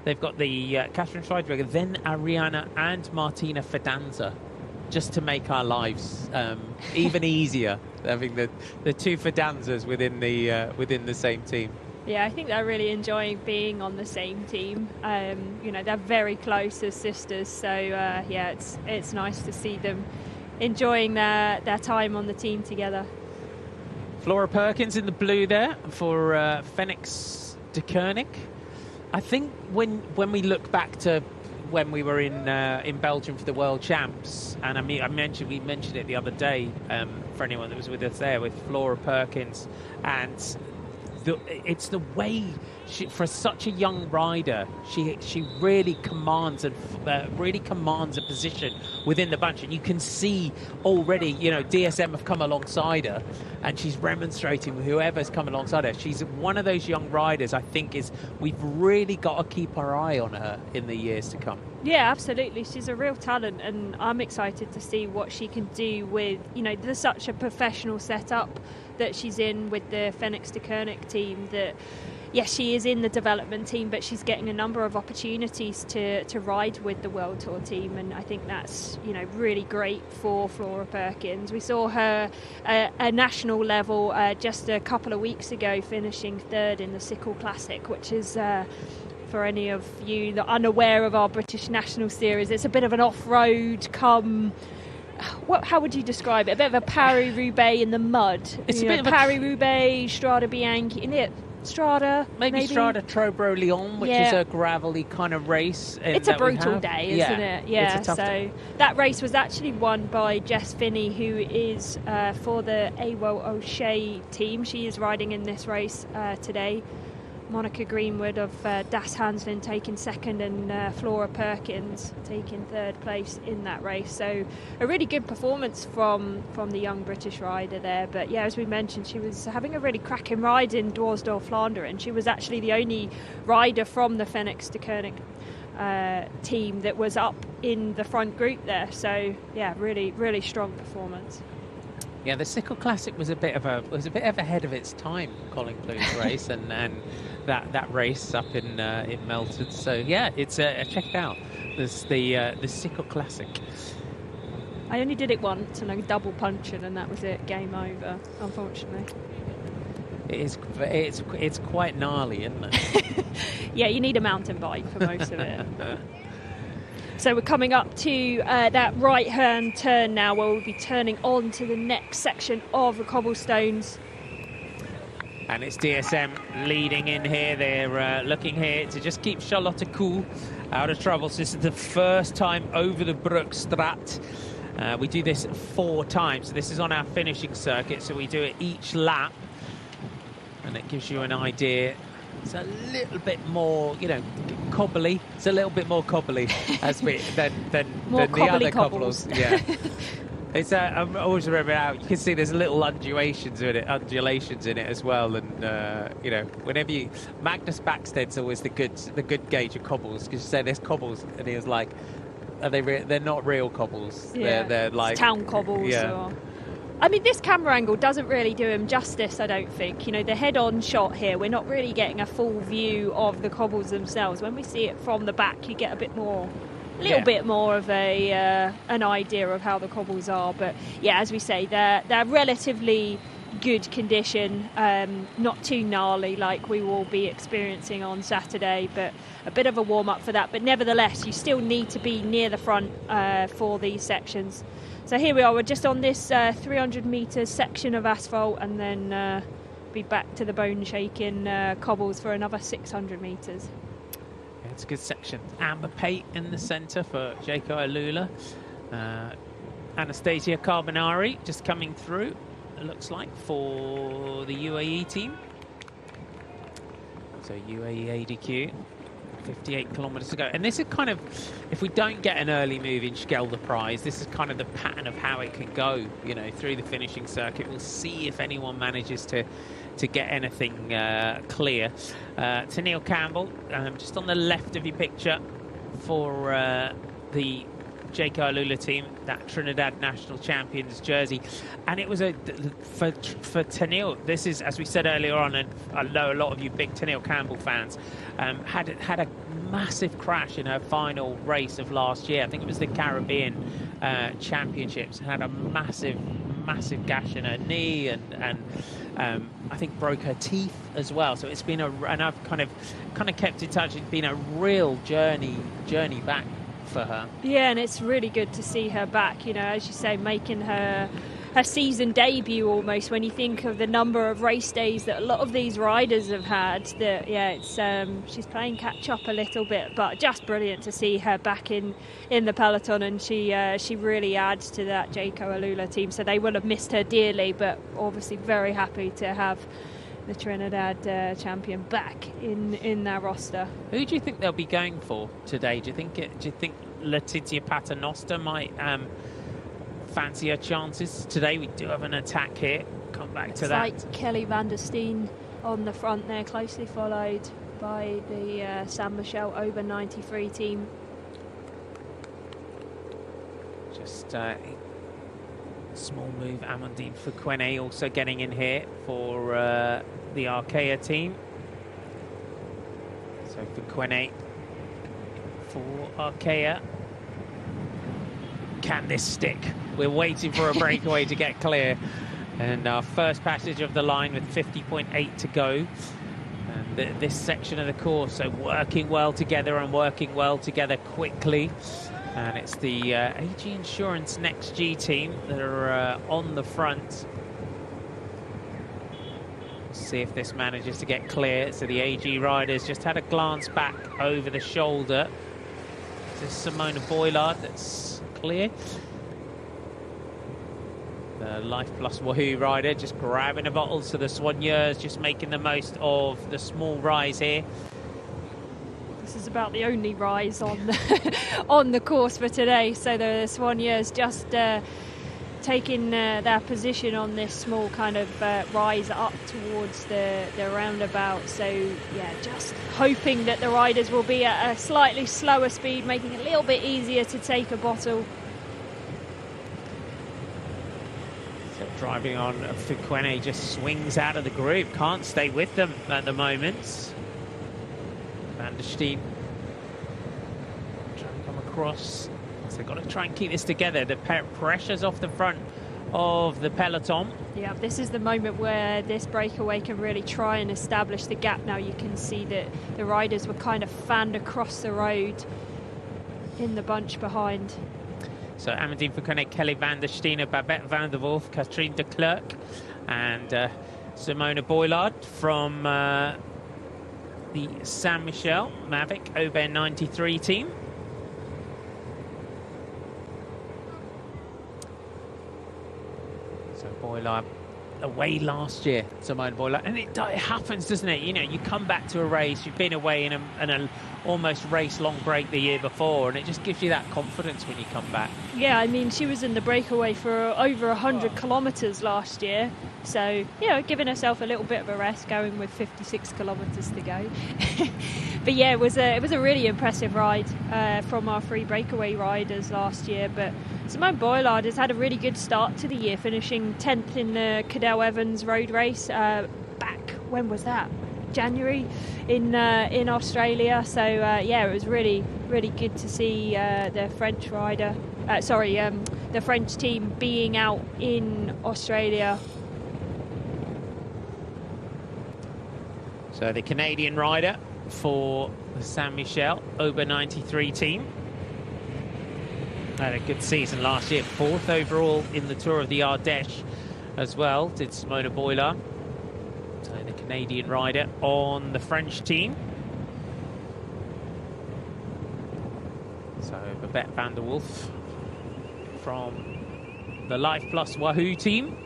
they've got the Catherine Schweidberger, then Ariana and Martina Fidanza, just to make our lives even easier, having the two Fidanzas within the same team. Yeah, I think they're really enjoying being on the same team. You know, they're very close as sisters, so yeah, it's nice to see them enjoying their time on the team together. Flora Perkins in the blue there for Phoenix de Koning. I think when we look back to when we were in Belgium for the World Champs, and we mentioned it the other day for anyone that was with us there, with Flora Perkins, and it's the way for such a young rider, she really commands a position within the bunch, and you can see already, you know, DSM have come alongside her, and she's remonstrating with whoever's come alongside her. She's one of those young riders, I think, we've really got to keep our eye on her in the years to come. Yeah, absolutely. She's a real talent, and I'm excited to see what she can do with, you know, there's such a professional setup that she's in with the Phoenix de Koning team, that yes, she is in the development team, but she's getting a number of opportunities to ride with the World Tour team, and I think that's, you know, really great for Flora Perkins. We saw her a national level just a couple of weeks ago, finishing third in the Sickle Classic, which is for any of you that are unaware of our British National Series, it's a bit of an off-road come how would you describe it? A bit of a Paris-Roubaix in the mud. It's a bit of Paris-Roubaix, Strada Bianchi, isn't it? Strada, maybe Strada Trobro-Lyon, which is a gravelly kind of race. It's a brutal day, isn't it? Yeah. So that race was actually won by Jess Finney, who is for the Awo O'Shea team. She is riding in this race today. Monica Greenwood of Das Hanslin taking second, and Flora Perkins taking third place in that race. So a really good performance from the young British rider there. But yeah, as we mentioned, she was having a really cracking ride in Dwarsdorf Flandern. She was actually the only rider from the Phoenix de Koning team that was up in the front group there. So yeah, really, really strong performance. Yeah, the Sickle Classic was a bit ahead of its time, Colin Clue's race, and that race up in Melton. So yeah, it's check it out. There's the Sickle Classic. I only did it once, and I double punctured, and that was it. Game over, unfortunately. It's quite gnarly, isn't it? Yeah, you need a mountain bike for most of it. So we're coming up to that right-hand turn now, where we'll be turning on to the next section of the cobblestones. And it's DSM leading in here. They're looking here to just keep Charlotte cool, out of trouble. So this is the first time over the Brookstrat. We do this 4 times. So this is on our finishing circuit, so we do it each lap. And it gives you an idea. It's a little bit more, cobbly. It's a little bit more cobbly than the other cobbles. Yeah. It's I always remember how you can see there's little undulations in it as well, and whenever Magnus Backsted's always the good gauge of cobbles, because you say there's cobbles and he was like, are they they're not real cobbles? Yeah. They're like it's town cobbles. Yeah. I mean, this camera angle doesn't really do him justice, I don't think. The head-on shot here, we're not really getting a full view of the cobbles themselves. When we see it from the back, you get a bit more of an idea of how the cobbles are. But yeah, as we say, they're relatively good condition, not too gnarly like we will be experiencing on Saturday, but a bit of a warm-up for that. But nevertheless, you still need to be near the front for these sections. So here we are, we're just on this 300 metre section of asphalt, and then be back to the bone-shaking cobbles for another 600 metres. Yeah, it's a good section. Amber Pate in the centre for Jaco Alula. Anastasia Carbonari just coming through, it looks like, for the UAE team. So UAE ADQ. 58 kilometres to go, and this is kind of, if we don't get an early move in Scheldeprijs, this is kind of the pattern of how it can go, through the finishing circuit. We'll see if anyone manages to get anything clear. Tennille Campbell, just on the left of your picture for the Jaco Alula team, that Trinidad National Champions jersey. And it was for Tennille, this is, as we said earlier on, and I know a lot of you big Tennille Campbell fans, had a massive crash in her final race of last year. I think it was the Caribbean Championships. Had a massive massive gash in her knee, and I think broke her teeth as well. So it's been and I've kind of kept in touch. It's been a real journey back for her. Yeah, and it's really good to see her back, as you say, making her season debut almost, when you think of the number of race days that a lot of these riders have had. That it's she's playing catch up a little bit, but just brilliant to see her back in the peloton, and she really adds to that Jaco Alula team. So they will have missed her dearly, but obviously very happy to have the Trinidad champion back in their roster. Who do you think they'll be going for today? Do you think Letizia Paternoster might fancy her chances today? We do have an attack here. Come back to that. Like Kelly van der Steen on the front there, closely followed by the San Michel over 93 team. Just small move. Amandine Fuquene also getting in here for the Arkea team. So Fuquene for Arkea. Can this stick? We're waiting for a breakaway to get clear. And our first passage of the line with 50.8 to go. And this section of the course, so working well together and working well together quickly. And it's the AG Insurance Next G team that are on the front. See if this manages to get clear. So the AG riders just had a glance back over the shoulder. This is Simona Boylard that's clear. The Life Plus Wahoo rider just grabbing a bottle. So the Soigneurs just making the most of the small rise here. This is about the only rise on the, on the course for today. So the Soigneurs just taking their position on this small kind of rise up towards the roundabout. So yeah, just hoping that the riders will be at a slightly slower speed, making it a little bit easier to take a bottle. So driving on, Fuquene just swings out of the group, can't stay with them at the moment. Van der Steen trying to come across. So they've got to try and keep this together. The pressure's off the front of the peloton. Yeah, this is the moment where this breakaway can really try and establish the gap. Now you can see that the riders were kind of fanned across the road in the bunch behind. So Amandine Fuquene, Kelly Van der Steen, Babette van der Wolf, Katrien de Klerk and Simona Boylard from the Saint Michel Mavic Aubert 93 team. So Boylard away last year, Simona Boylard, and it happens, doesn't it? You know, you come back to a race, you've been away in an almost race-long break the year before, and it just gives you that confidence when you come back. Yeah, I mean, she was in the breakaway for over 100 kilometres last year, so, you know, giving herself a little bit of a rest, going with 56 kilometres to go. But yeah, it was a really impressive ride from our three breakaway riders last year. But Simona Boylard has had a really good start to the year, finishing 10th in the Cadel Evans road race back, when was that? January in Australia. So yeah, it was really good to see the French rider, the French team being out in Australia. So the Canadian rider for the Saint Michel Aubert 93 team had a good season last year, 4th overall in the Tour of the Ardèche as well, did Simona Boylard. So the Canadian rider on the French team. So Babette van der Wolf from the Life Plus Wahoo team,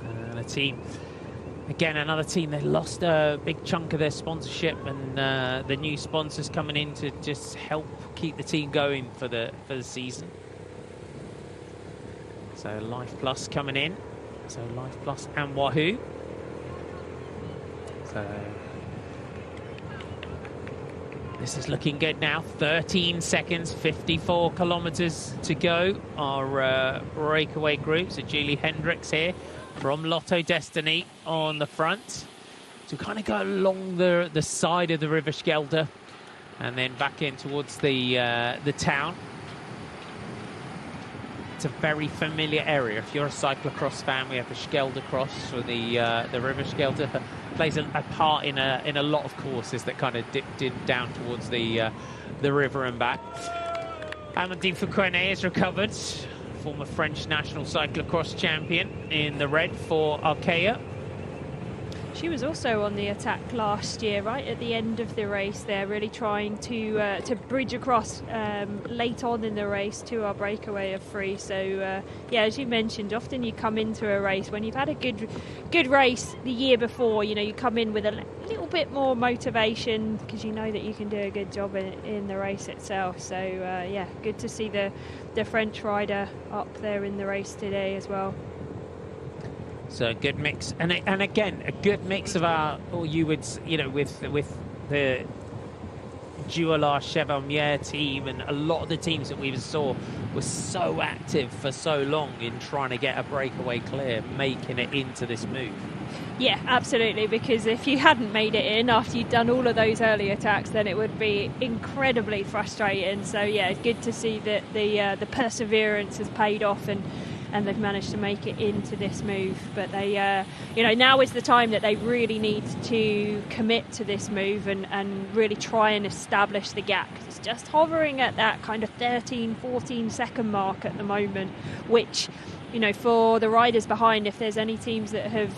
and a team, again, another team, they lost a big chunk of their sponsorship, and the new sponsors coming in to just help keep the team going for the season. So Life Plus coming in, so Life Plus and Wahoo. So this is looking good now. 13 seconds, 54 kilometers to go. Our breakaway group. So Julie Hendricks here from Lotto Destiny on the front. So kind of go along the side of the River Schelde and then back in towards the town. It's a very familiar area. If you're a cyclocross fan, we have the Scheldeprijs for the River Schelde. Plays a part in a lot of courses that kind of dipped in down towards the river and back. Amandine Fuquene has recovered, former French national cyclocross champion in the red for Arkea. She was also on the attack last year, right at the end of the race there, really trying to bridge across late on in the race to our breakaway of 3. So, yeah, as you mentioned, often you come into a race when you've had a good race the year before, you know, you come in with a little bit more motivation because you know that you can do a good job in the race itself. So, yeah, good to see the French rider up there in the race today as well. So a good mix, and again a good mix of our, or you would, you know, with the Juilard Chevalier team, and a lot of the teams that we saw were so active for so long in trying to get a breakaway clear, making it into this move. Yeah, absolutely, because if you hadn't made it in after you'd done all of those early attacks, then it would be incredibly frustrating. So yeah, good to see that the perseverance has paid off, and and they've managed to make it into this move. But they, now is the time that they really need to commit to this move and really try and establish the gap. It's just hovering at that kind of 13, 14 second mark at the moment, which, for the riders behind, if there's any teams that have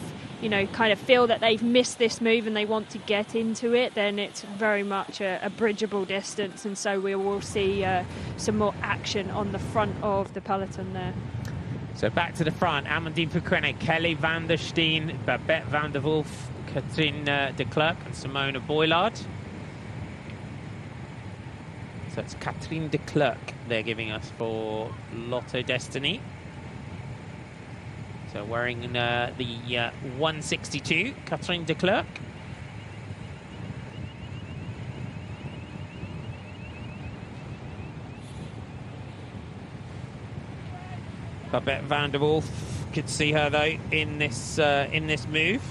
kind of feel that they've missed this move and they want to get into it, then it's very much a bridgeable distance, and so we will see some more action on the front of the peloton there. So back to the front, Amandine Fukuene, Kelly van der Steen, Babette van der Wolf, Katrien de Klerk and Simona Boilard. So it's Katrien de Klerk they're giving us for Lotto Destiny. So wearing the 162, Katrien de Klerk. Babette van der Wolf, could see her though in this move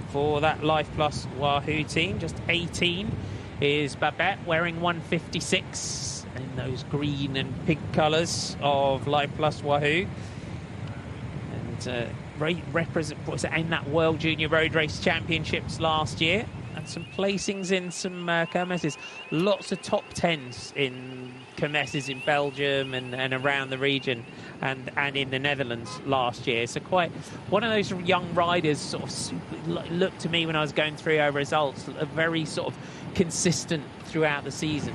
for that Life Plus Wahoo team. Just 18 is Babette, wearing 156 in those green and pink colours of Life Plus Wahoo. Was in that World Junior Road Race Championships last year, and some placings in some kermesses. Lots of top 10s in kermesses in Belgium and around the region and in the Netherlands last year. So quite one of those young riders, sort of looked to me when I was going through our results, very sort of consistent throughout the season.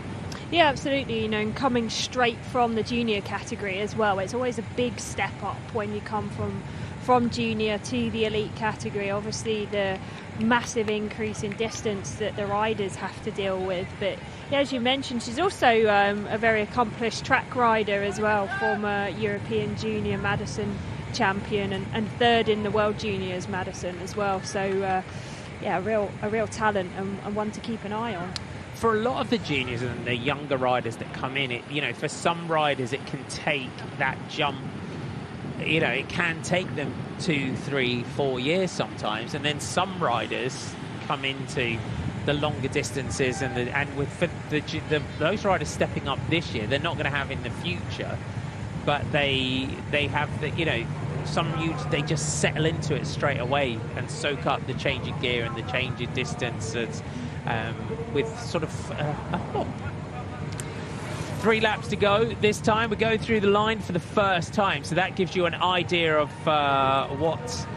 Yeah, absolutely. And coming straight from the junior category as well, it's always a big step up when you come from junior to the elite category. Obviously, the massive increase in distance that the riders have to deal with. But yeah, as you mentioned, she's also a very accomplished track rider as well, former European Junior Madison champion and third in the World Juniors Madison as well. So a real talent and one to keep an eye on. For a lot of the juniors and the younger riders that come in, for some riders it can take that jump. It can take them 2, 3, 4 years sometimes, and then some riders come into the longer distances and with those riders stepping up this year, they're not going to have in the future, but they have they just settle into it straight away and soak up the change in gear and the change in distance with sort of 3 laps to go this time. We go through the line for the first time, so that gives you an idea of what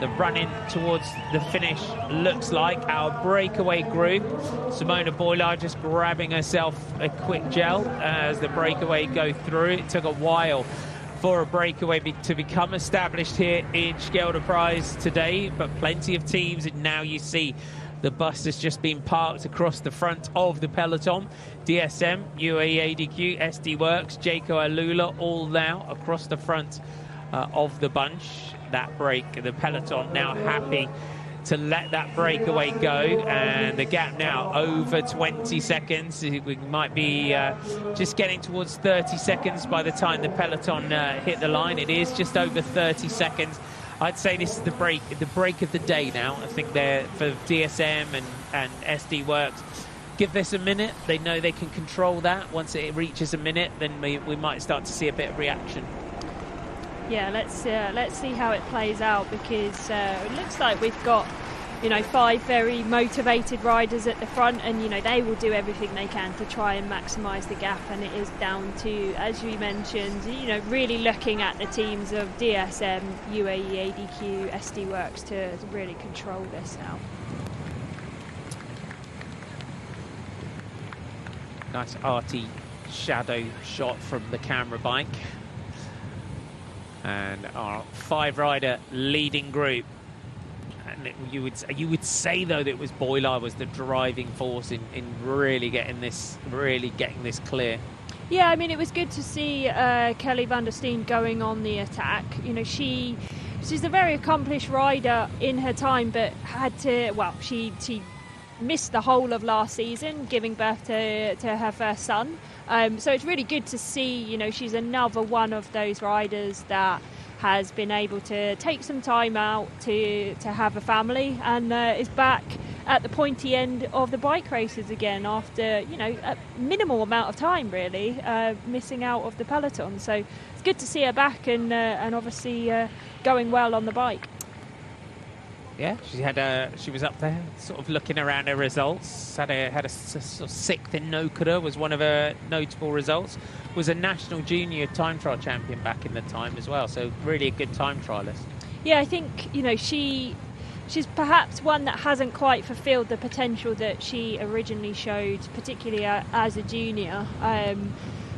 the run-in towards the finish looks like. Our breakaway group, Simona Boilard just grabbing herself a quick gel as the breakaway go through. It took a while for a breakaway to become established here in Scheldeprijs today, but plenty of teams, and now you see the bus has just been parked across the front of the peloton. DSM, UAE ADQ, SD Works, Jayco Alula, all now across the front of the bunch. That break, the peloton now happy to let that breakaway go, and the gap now over 20 seconds. We might be just getting towards 30 seconds by the time the peloton hit the line. It is just over 30 seconds. I'd say this is the break of the day now. I think they're for DSM and SD Works. Give this a minute. They know they can control that. Once it reaches a minute, then we might start to see a bit of reaction. Yeah, let's see how it plays out, because it looks like we've got 5 very motivated riders at the front, and they will do everything they can to try and maximise the gap. And it is down to, as you mentioned, really looking at the teams of DSM, UAE ADQ, SD Works to really control this now. Nice arty shadow shot from the camera bike, and our 5-rider leading group. And you would say though that it was Boilard was the driving force in really getting this clear. Yeah, I mean, it was good to see Kelly van der Steen going on the attack. She's a very accomplished rider in her time, but she missed the whole of last season, giving birth to her first son. So it's really good to see, she's another one of those riders that has been able to take some time out to have a family and is back at the pointy end of the bike races again after, you know, a minimal amount of time really, missing out of the peloton. So it's good to see her back and obviously going well on the bike. Yeah, she was up there, sort of looking around her results. Had a sort of sixth in Nokura was one of her notable results. Was a national junior time trial champion back in the time as well. So really a good time trialist. Yeah, I think, you know, she's perhaps one that hasn't quite fulfilled the potential that she originally showed, particularly as a junior.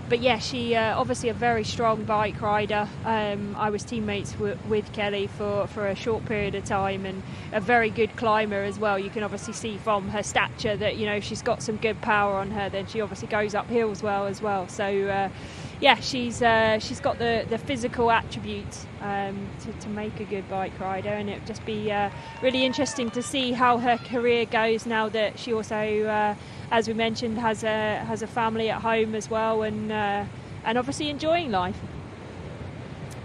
But yeah, she obviously a very strong bike rider. I was teammates with Kelly for a short period of time, and a very good climber as well. You can obviously see from her stature that, you know, she's got some good power on her. Then she obviously goes up hills well as well. So yeah, she's got the physical attributes to make a good bike rider, and it'd just be really interesting to see how her career goes now that she also, as we mentioned, has a family at home as well, and obviously enjoying life.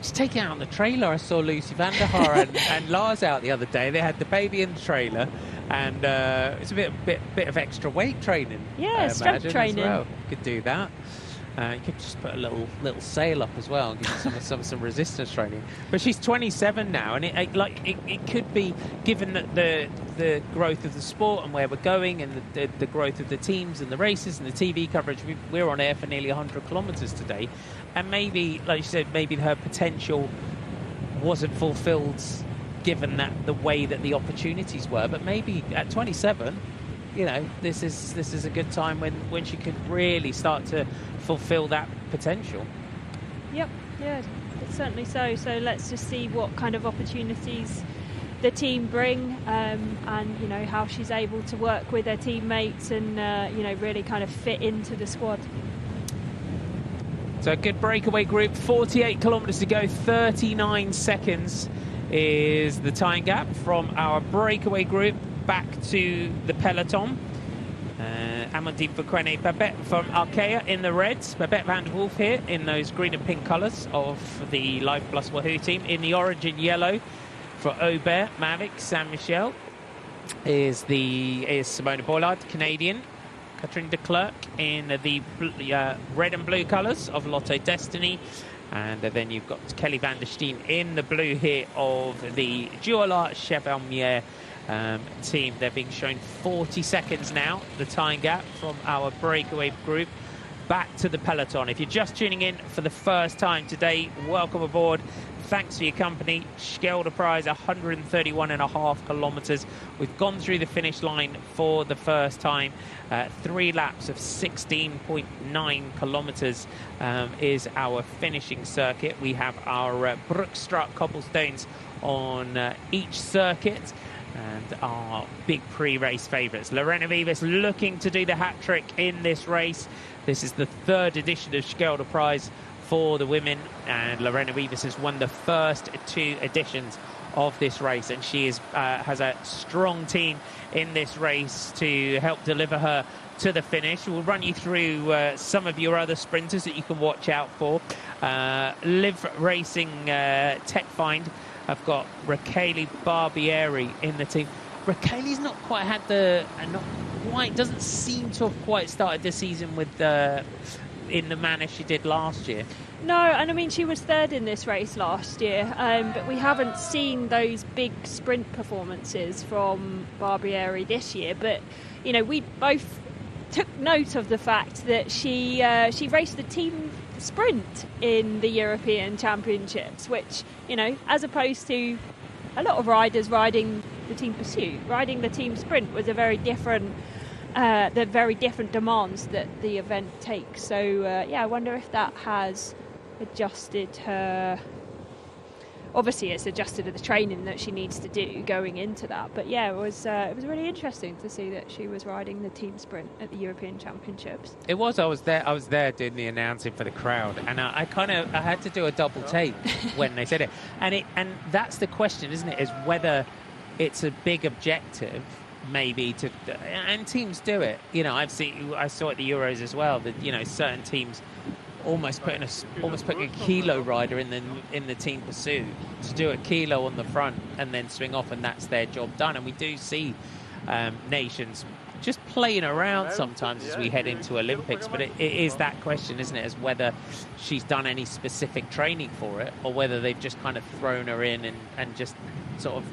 She's taking out on the trailer. I saw Lucy van der Haar and Lars out the other day. They had the baby in the trailer, and it's a bit of extra weight training. Yeah, strength training. As well. Could do that. You could just put a little sail up as well and give some resistance training. But she's 27 now, and it could be, given that the growth of the sport and where we're going, and the growth of the teams and the races and the TV coverage. We're on air for nearly 100 kilometres today, and maybe, like you said, maybe her potential wasn't fulfilled given that the way that the opportunities were. But maybe at 27. You know, this is a good time when she could really start to fulfill that potential. Yep, yeah, certainly so. So let's just see what kind of opportunities the team bring, and you know, how she's able to work with her teammates and you know, really kind of fit into the squad. So a good breakaway group, 48 kilometres to go, 39 seconds is the time gap from our breakaway group back to the peloton. Amandine Verquene, Babette from Arkea in the reds, Babette van der Wolf here in those green and pink colours of the Life Plus Wahoo team. In the orange and yellow for Aubert, Mavic, Saint Michel is Simona Bollard, Canadian. Catherine de Klerk in the red and blue colours of Lotto Destiny. And then you've got Kelly van der Steen in the blue here of the Dual Chevalmier team. They're being shown 40 seconds now, the time gap from our breakaway group back to the peloton. If you're just tuning in for the first time today, welcome aboard. Thanks for your company. Scheldeprijs, 131.5 kilometres. We've gone through the finish line for the first time. 3 laps of 16.9 kilometres is our finishing circuit. We have our Brookstraat cobblestones on each circuit. And our big pre-race favourites. Lorena Wiebes looking to do the hat-trick in this race. This is the 3rd edition of Scheldeprijs for the women, and Lorena Wiebes has won the first 2 editions of this race, and she has a strong team in this race to help deliver her to the finish. We'll run you through some of your other sprinters that you can watch out for. Live Racing Tech Find. I've got Raquel Barbieri in the team. Raquel's not quite had doesn't seem to have quite started the season with in the manner she did last year. No, and I mean, she was 3rd in this race last year, but we haven't seen those big sprint performances from Barbieri this year. But, you know, we both took note of the fact that she raced the team sprint in the European Championships, which, you know, as opposed to a lot of riders riding the team pursuit, riding the team sprint was a very different demands that the event takes. So yeah, I wonder if that has adjusted her. Obviously, it's adjusted to the training that she needs to do going into that. But yeah, it was really interesting to see that she was riding the team sprint at the European Championships. It was. I was there doing the announcing for the crowd, and I had to do a double take when they said it. And that's the question, isn't it? Is whether it's a big objective, maybe and teams do it. You know, I saw at the Euros as well that, you know, certain teams almost putting a kilo rider in the team pursuit to do a kilo on the front and then swing off, and that's their job done. And we do see nations just playing around sometimes as we head into Olympics. But it is that question, isn't it, as whether she's done any specific training for it or whether they've just kind of thrown her in and just sort of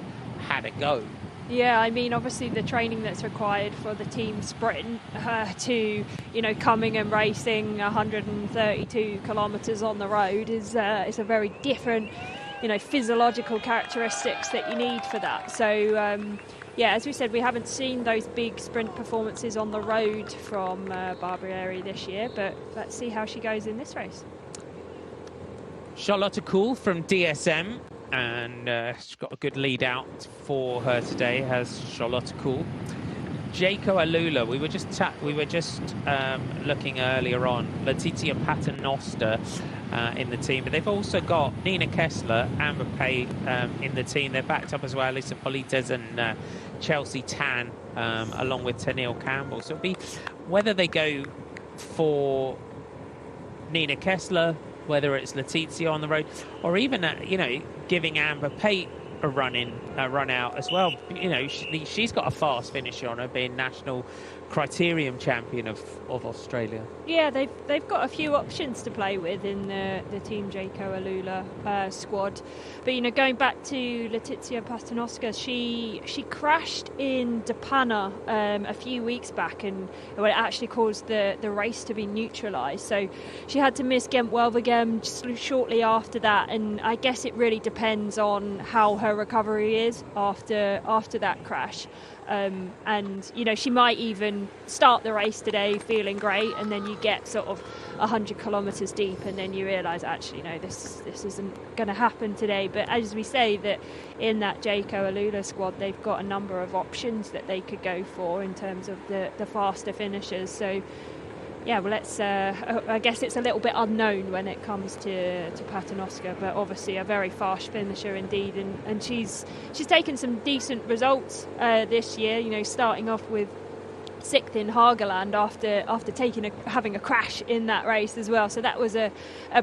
had a go. Yeah, I mean, obviously the training that's required for the team sprint to, coming and racing 132 kilometres on the road is a very different, physiological characteristics that you need for that. So, as we said, we haven't seen those big sprint performances on the road from Barbieri this year, but let's see how she goes in this race. Charlotte Kool from DSM, and she's got a good lead out for her today, has Charlotte Kool. Jaco Alula, we were just looking earlier on, Letizia Paternoster in the team, but they've also got Nina Kessler, Amber Pay in the team. They're backed up as well, Lisa Polites and Chelsea Tan, along with Tennille Campbell. So it'll be whether they go for Nina Kessler, whether it's Letizia on the road, or even giving Amber Pate a run out as well. She's got a fast finisher on her, being national criterium champion of Australia. Yeah, they've got a few options to play with in the Team Jaco Alula squad. But going back to Letizia Paternoster, she crashed in Depana a few weeks back, and it actually caused the race to be neutralised. So she had to miss Ghent-Wevelgem just shortly after that, and I guess it really depends on how her recovery is after that crash. And she might even start the race today feeling great, and then you get sort of 100 kilometres deep and then you realise actually no, this isn't going to happen today. But as we say, that in that Jaco Alula squad, they've got a number of options that they could go for in terms of the faster finishers. So yeah, well, I guess it's a little bit unknown when it comes to Paternoster, but obviously a very fast finisher indeed, and she's taken some decent results this year. Starting off with 6th in Haagerland after having a crash in that race as well. So that was a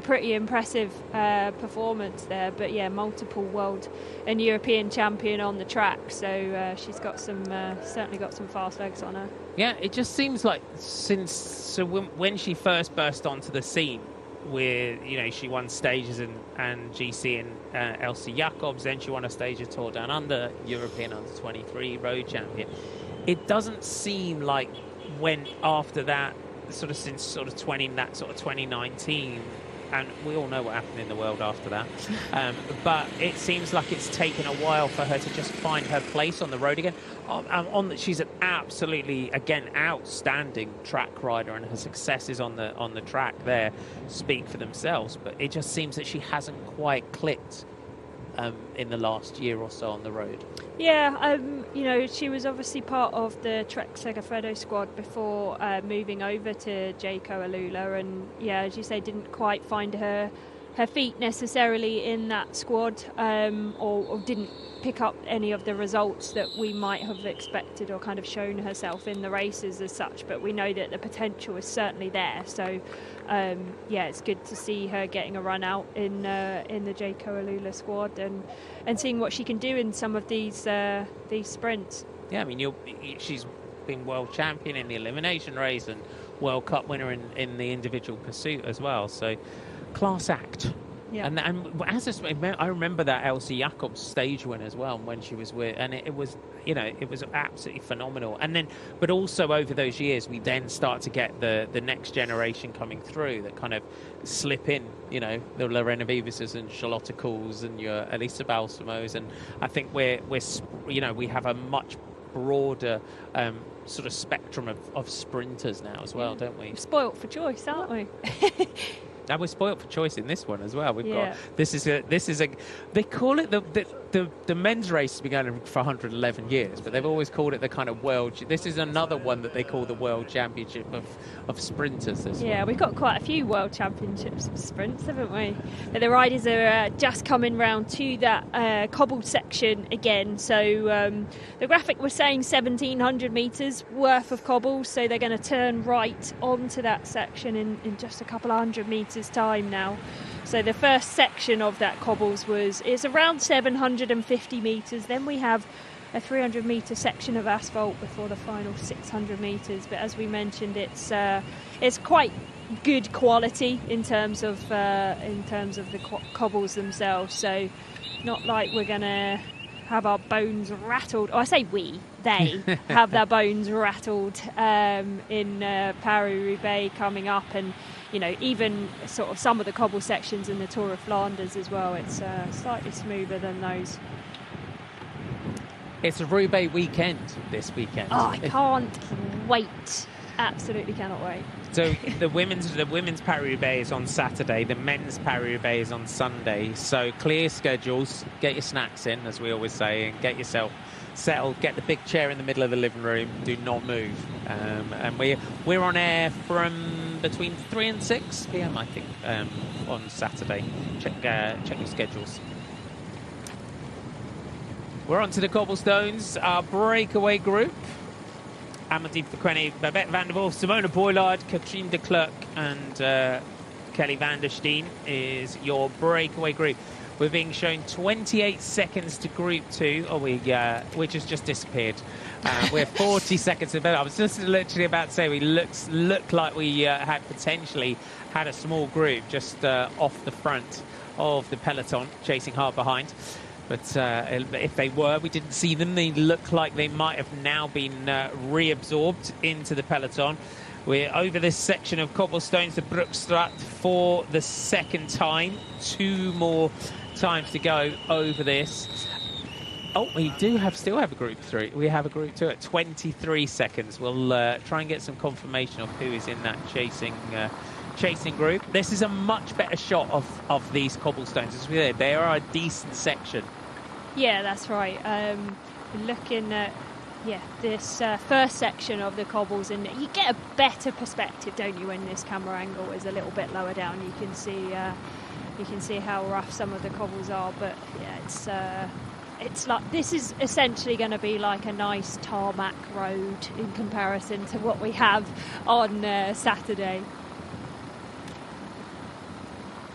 pretty impressive performance there. But yeah, multiple world and European champion on the track. So she's got certainly got some fast legs on her. Yeah, it just seems like when she first burst onto the scene, with she won stages and GC and Elsie Jacobs, then she won a stage of Tour Down Under, European Under 23 road champion. It doesn't seem like when after that, since 2019, and we all know what happened in the world after that, but it seems like it's taken a while for her to just find her place on the road again. She's an absolutely, again, outstanding track rider, and her successes on the track there speak for themselves, but it just seems that she hasn't quite clicked in the last year or so on the road. Yeah, she was obviously part of the Trek Segafredo squad before moving over to Jaco Alula, and yeah, as you say, didn't quite find her feet necessarily in that squad, or didn't pick up any of the results that we might have expected or kind of shown herself in the races as such. But we know that the potential is certainly there. So it's good to see her getting a run out in the Jaco Alula squad and seeing what she can do in some of these sprints. Yeah, I mean, she's been world champion in the elimination race and World Cup winner in the individual pursuit as well. So class act. Yeah. And I remember that Elsie Jacobs stage win as well when she was with, and it was absolutely phenomenal. And then, but also over those years, we then start to get the next generation coming through that kind of slip in, the Lorena Vivases and Charlotte Kools and your Elisa Balsamos, and I think we have a much broader sort of spectrum of sprinters now as well, don't we? We're spoilt for choice, aren't we? And we're spoilt for choice in this one as well. We've got this is a they call it the men's race has been going for 111 years, but they've always called it the kind of world. This is another one that they call the World Championship of sprinters. We've got quite a few World Championships of sprints, haven't we? But the riders are just coming round to that cobbled section again. So the graphic was saying 1,700 metres worth of cobbles, so they're going to turn right onto that section in just a couple of hundred metres time now. So the first section of that cobbles is around 750 metres. Then we have a 300-metre section of asphalt before the final 600 metres. But as we mentioned, it's quite good quality in terms of the cobbles themselves. So not like we're going to have our bones rattled. Oh, I say they have their bones rattled in Paris-Roubaix coming up, and even sort of some of the cobble sections in the Tour of Flanders as well. It's slightly smoother than those. It's a Roubaix weekend this weekend. Oh, I can't wait. Absolutely cannot wait. So the women's Paris-Roubaix is on Saturday. The men's Paris-Roubaix is on Sunday. So clear schedules. Get your snacks in, as we always say, and get yourself settled. Get the big chair in the middle of the living room. Do not move. And we're on air from between 3 and 6 p.m. I think on Saturday. Check your schedules. We're on to the cobblestones. Our breakaway group. Amandine Verquenne, Babette van der Wolf, Simona Boylard, Katrien de Klerk and Kelly van der Steen is your breakaway group. We're being shown 28 seconds to Group 2. Oh, we just disappeared. We're 40 seconds to bed. I was just literally about to say we look like we had potentially had a small group just off the front of the peloton, chasing hard behind. But if they were, we didn't see them. They look like they might have now been reabsorbed into the peloton. We're over this section of cobblestones, the Broekstraat, for the second time. 2 more times to go over this. Oh, we still have a Group 3. We have a Group 2 at 23 seconds. We'll try and get some confirmation of who is in that chasing group. This is a much better shot of these cobblestones. As we say, they are a decent section. Yeah, that's right. Looking at this first section of the cobbles, and you get a better perspective, don't you, when this camera angle is a little bit lower down. You can see how rough some of the cobbles are. But yeah, it's like this is essentially going to be like a nice tarmac road in comparison to what we have on Saturday.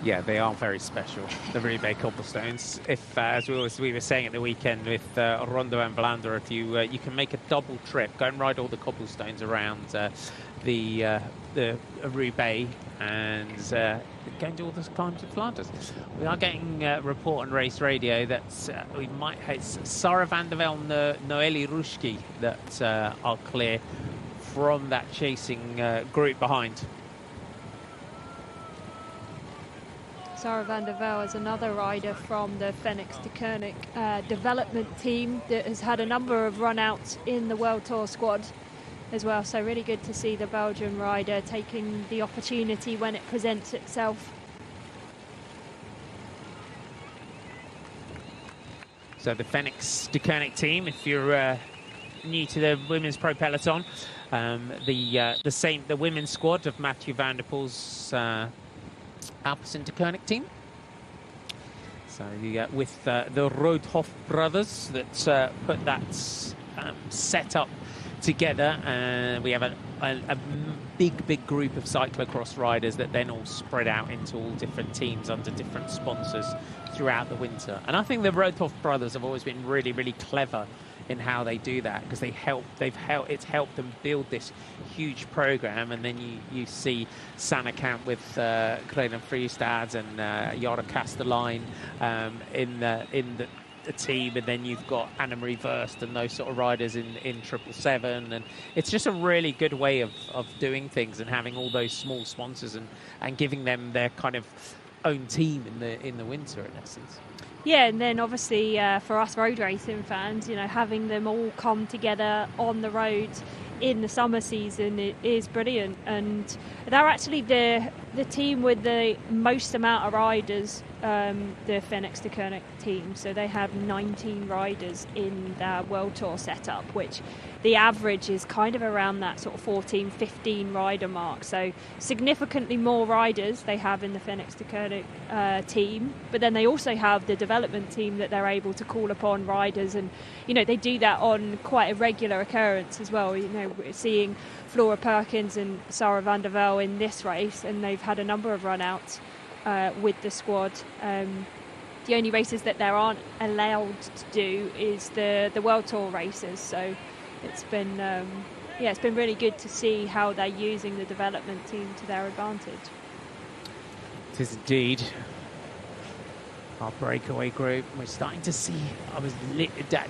Yeah, they are very special, the Roubaix cobblestones. If, as we were saying at the weekend with Rondo and Vlaanderen, if you can make a double trip, go and ride all the cobblestones around the Roubaix and go and do all the climbs of Flanders. We are getting a report on Race Radio that it's Sarah van der Velde, Noelle Ruschke that are clear from that chasing group behind. Sarah van der Velde is another rider from the Phoenix de Koning development team that has had a number of run-outs in the World Tour squad as well. So really good to see the Belgian rider taking the opportunity when it presents itself. So the Phoenix de Koning team, if you're new to the women's pro peloton, the women's squad of Mathieu van der Poel's Alpecin de Koning team. So you get with the Roodhoff brothers that put that set up together, and we have a big group of cyclocross riders that then all spread out into all different teams under different sponsors throughout the winter. And I think the Roodhoff brothers have always been really clever in how they do that, because it's helped them build this huge program. And then you see Sannekamp with Crelan Friestad and Jara Kastelein in the team, and then you've got Anna-Marie Verst and those sort of riders in 777, and it's just a really good way of doing things and having all those small sponsors and giving them their kind of own team in the winter, in essence. Yeah, and then obviously for us road racing fans, having them all come together on the road in the summer season is brilliant. And they're actually the team with the most amount of riders, the Phoenix de Koning team. So they have 19 riders in their World Tour setup, which the average is kind of around that sort of 14, 15 rider mark. So significantly more riders they have in the Phoenix de Koning team. But then they also have the development team that they're able to call upon riders. And, they do that on quite a regular occurrence as well. We're seeing Flora Perkins and Sarah van der Velde in this race, and they've had a number of run-outs with the squad. the only races that they aren't allowed to do is the World Tour races. So it's been it's been really good to see how they're using the development team to their advantage. It is indeed. Our breakaway group, we're starting to see,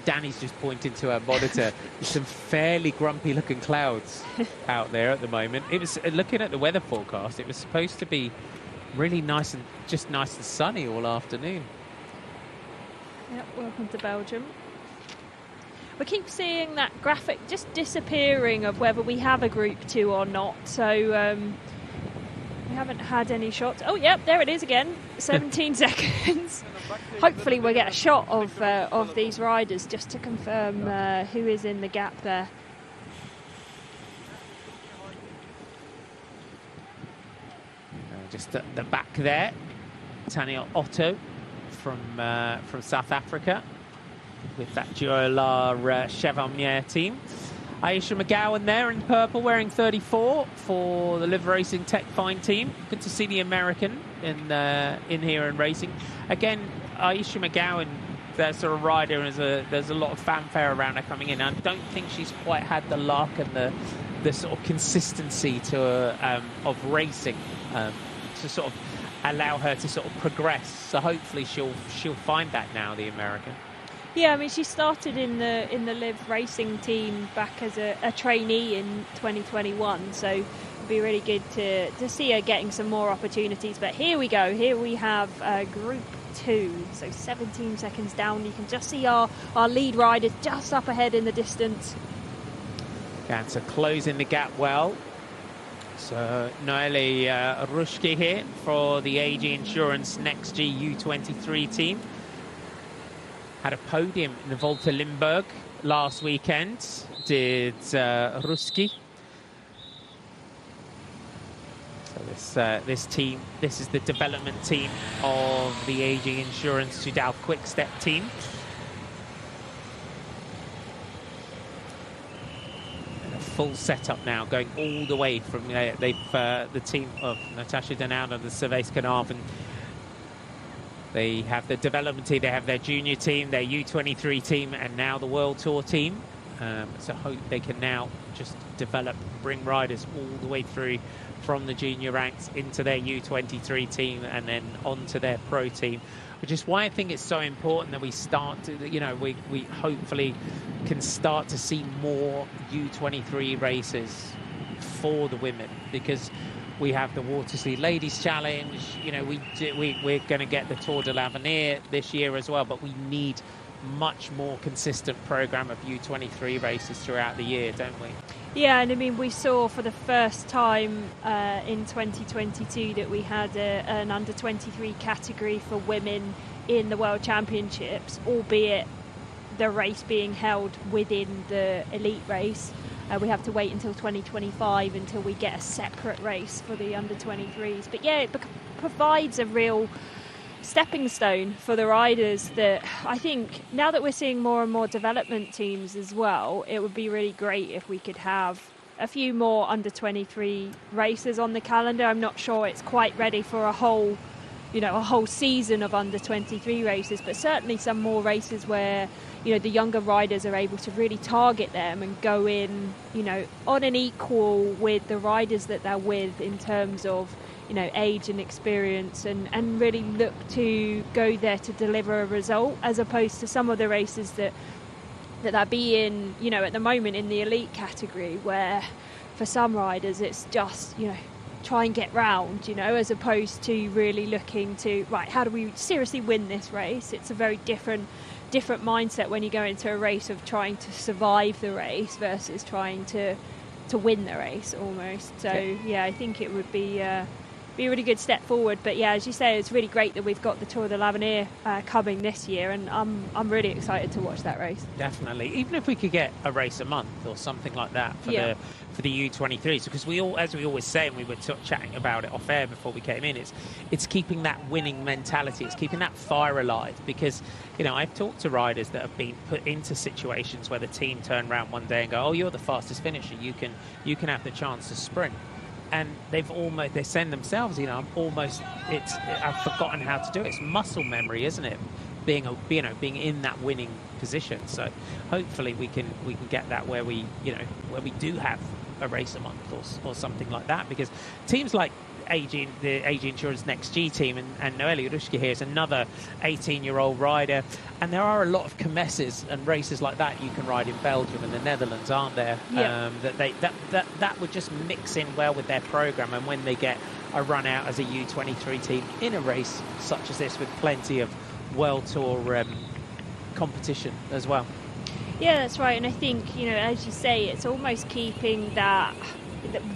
Danny's just pointing to her monitor, some fairly grumpy looking clouds out there at the moment. It was, looking at the weather forecast, it was supposed to be really nice and sunny all afternoon. Yep, welcome to Belgium. We keep seeing that graphic just disappearing of whether we have a Group 2 or not. So we haven't had any shots. Oh, yep, there it is again. 17 seconds. Hopefully we'll get a shot of these riders just to confirm who is in the gap there. Just at the back there, Tanya Otto from South Africa with that Jola Chevalier team. Aisha McGowan there in purple, wearing 34 for the Live Racing Tech Fine team. Good to see the American in here and racing. Again, Aisha McGowan, that sort of rider, and there's a lot of fanfare around her coming in. I don't think she's quite had the luck and the sort of consistency of racing to sort of allow her to sort of progress. So hopefully she'll find that now, the American. Yeah, I mean, she started in the Live Racing team back as a trainee in 2021, so it'd be really good to see her getting some more opportunities. But here we go. Here we have Group 2, so 17 seconds down. You can just see our lead riders just up ahead in the distance. Ganser closing the gap well. So Noelle Rushki here for the AG Insurance Next G U23 team. Had a podium in the Volta Limburg last weekend, did Ruski. So this team, this is the development team of the AG Insurance Sudal Quickstep team. And a full setup now, going all the way from the team of Natasha Denauer and the Cervez Carnarvon. They have the development team, they have their junior team, their U23 team, and now the World Tour team. So hope they can now just develop, bring riders all the way through from the junior ranks into their U23 team and then onto their pro team, which is why I think it's so important that we start to, we hopefully can start to see more U23 races for the women, because we have the Watersley Ladies Challenge. We're going to get the Tour de l'Avenir this year as well, but we need much more consistent program of U23 races throughout the year, don't we? Yeah, and I mean, we saw for the first time in 2022 that we had an under-23 category for women in the World Championships, albeit the race being held within the elite race. We have to wait until 2025 until we get a separate race for the under-23s. But yeah, it provides a real stepping stone for the riders that I think now that we're seeing more and more development teams as well, it would be really great if we could have a few more under-23 races on the calendar. I'm not sure it's quite ready for a whole season of under-23 races, but certainly some more races where the younger riders are able to really target them and go in, on an equal with the riders that they're with in terms of, age and experience, and really look to go there to deliver a result, as opposed to some of the races that be in, at the moment in the elite category, where for some riders it's just, try and get round, as opposed to really looking to, right, how do we seriously win this race? It's a very different mindset when you go into a race of trying to survive the race versus trying to win the race almost. So yeah, I think it would be a really good step forward. But yeah, as you say, it's really great that we've got the Tour de l'Avenir coming this year, and I'm really excited to watch that race. Definitely, even if we could get a race a month or something like that for the U23s, because as we always say, and we were chatting about it off air before we came in, it's keeping that winning mentality, it's keeping that fire alive. Because I've talked to riders that have been put into situations where the team turn around one day and go, oh, you're the fastest finisher, you can have the chance to sprint. and they send themselves, I've forgotten how to do it. It's muscle memory, isn't it? Being in that winning position. So hopefully we can get that where we do have a race a month or something like that, because teams like the AG Insurance Next G team and Noelle Ruski here is another 18-year-old rider, and there are a lot of comesses and races like that you can ride in Belgium and the Netherlands, aren't there? Yeah. That would just mix in well with their program, and when they get a run out as a U23 team in a race such as this with plenty of World Tour competition as well. Yeah, that's right. And I think, as you say, it's almost keeping that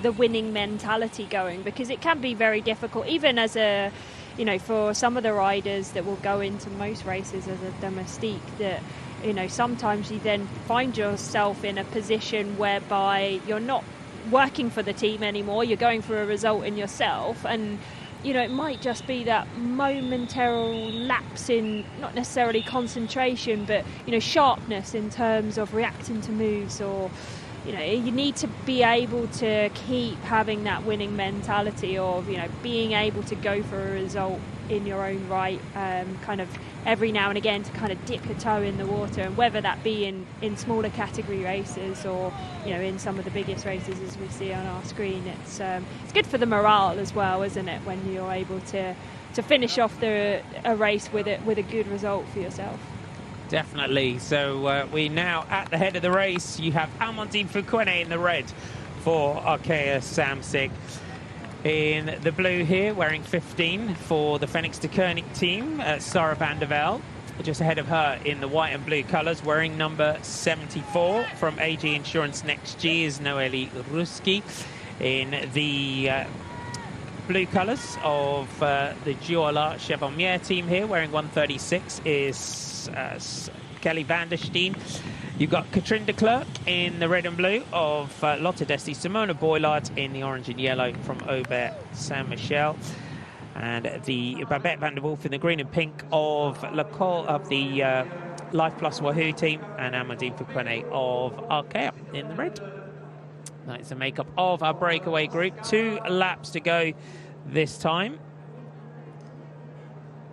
the winning mentality going, because it can be very difficult, even as for some of the riders that will go into most races as a domestique, that sometimes you then find yourself in a position whereby you're not working for the team anymore, you're going for a result in yourself, and it might just be that momentary lapse in not necessarily concentration, but sharpness in terms of reacting to moves, or you need to be able to keep having that winning mentality of being able to go for a result in your own right, kind of every now and again to kind of dip your toe in the water, and whether that be in smaller category races or in some of the biggest races as we see on our screen. It's good for the morale as well, isn't it, when you're able to finish off a race with a good result for yourself. Definitely. So we now at the head of the race. You have Amandine Fukuene in the red for Arkea Samsic. In the blue here, wearing 15 for the Phoenix de Koning team, Sarah van der Velde. Just ahead of her in the white and blue colours, wearing number 74 from AG Insurance Next G is Noelle Ruski. In the blue colours of the Juola Chevalier team here, wearing 136 is Kelly van der Steen. You've got Katrine de Klerk in the red and blue of Lotte Desti, Simona Boylard in the orange and yellow from Aubert Saint-Michel, and the Babette van der Wolf in the green and pink of the Life Plus Wahoo team, and Amandine Fukuene of Arkea in the red. That's the makeup of our breakaway group. 2 laps to go this time.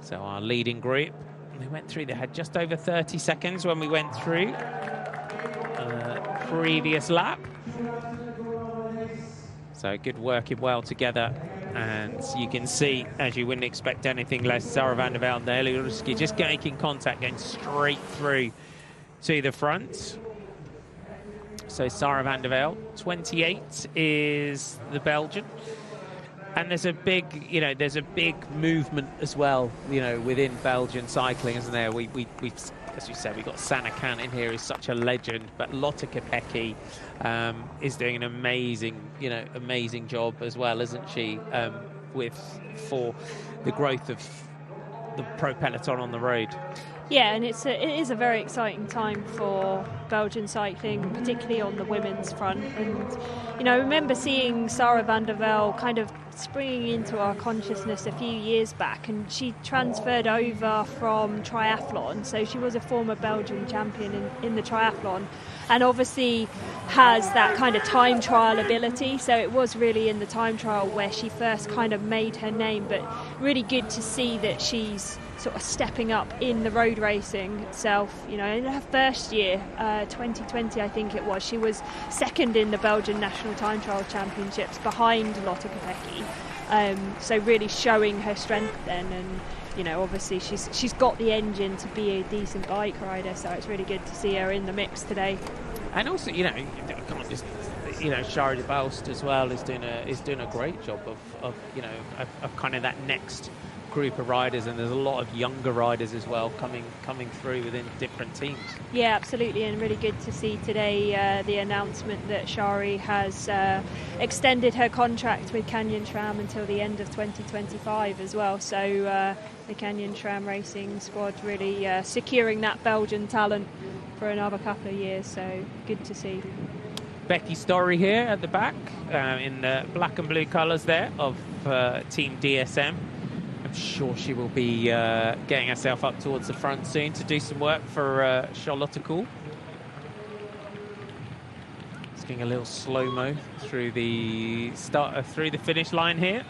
So our leading group, we went through, they had just over 30 seconds when we went through previous lap. So good working well together, and you can see, as you wouldn't expect anything less, Sarah van der Velde and Noelle Ruski just making contact, going straight through to the front. So Sarah van der Velde, 28 is the Belgian. And there's a big movement as well, within Belgian cycling, isn't there? We as you said, we've got Sanne Cant in here, who's such a legend, but Lotte Kopecky is doing an amazing job as well, isn't she? For the growth of the pro peloton on the road. Yeah, and it is a very exciting time for Belgian cycling, particularly on the women's front. And I remember seeing Sarah van der Velde kind of springing into our consciousness a few years back, and she transferred over from triathlon, so she was a former Belgian champion in the triathlon, and obviously has that kind of time trial ability. So it was really in the time trial where she first kind of made her name, but really good to see that she's sort of stepping up in the road racing itself. In her first year, 2020 I think it was, she was second in the Belgian National Time Trial Championships behind Lotte Kopecky. So really showing her strength then, and obviously she's got the engine to be a decent bike rider, so it's really good to see her in the mix today. And also, you can't just, Shari de Balst as well is doing a great job of kind of that next group of riders, and there's a lot of younger riders as well coming through within different teams. Yeah, absolutely, and really good to see today the announcement that Shari has extended her contract with Canyon Tram until the end of 2025 as well. So the Canyon Tram Racing squad really securing that Belgian talent for another couple of years, so good to see. Becky Story here at the back in the black and blue colours there of Team DSM. I'm sure she will be getting herself up towards the front soon to do some work for Charlotte Kool. It's Getting a little slow-mo through the through the finish line here.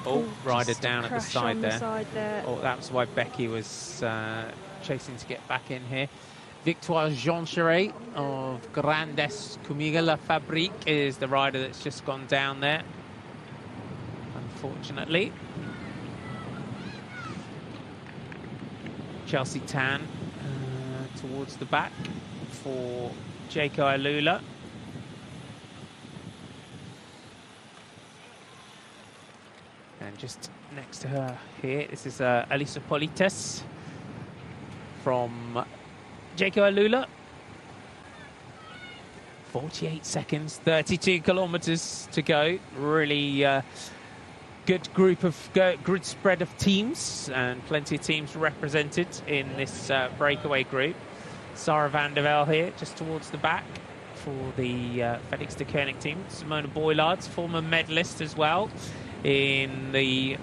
Oh, rider down at the side there. Oh, that's why Becky was chasing to get back in here. Victoire Jean Charest of Grandes Cumiga La Fabrique is the rider that's just gone down there, unfortunately. Chelsea Tan towards the back for Jaco Alula. And just next to her here, this is Elisa Polites from Jaco Alula. 48 seconds, 32 kilometers to go. Really good good spread of teams, and plenty of teams represented in this breakaway group. Sarah van der Velde here, just towards the back for the Felix de Koenig team. Simona Boilards, former medalist as well in the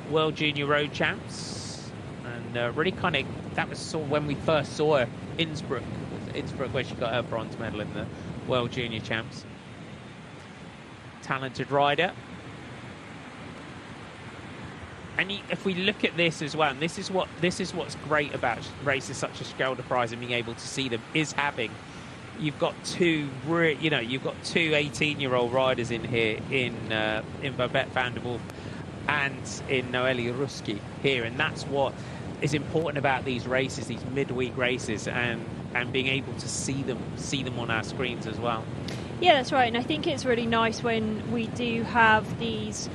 World Junior Road Champs, and really kind of, that was when we first saw her, Innsbruck where she got her bronze medal in the World Junior Champs. Talented rider. And if we look at this as well, and this is what's great about races such as Scheldeprijs and being able to see them, is having, you've got two 18-year-old riders in here, in Babette van der Wolf and in Noelia Ruski here, and that's what is important about these races, these midweek races, and being able to see them on our screens as well. Yeah, that's right, and I think it's really nice when we do have these,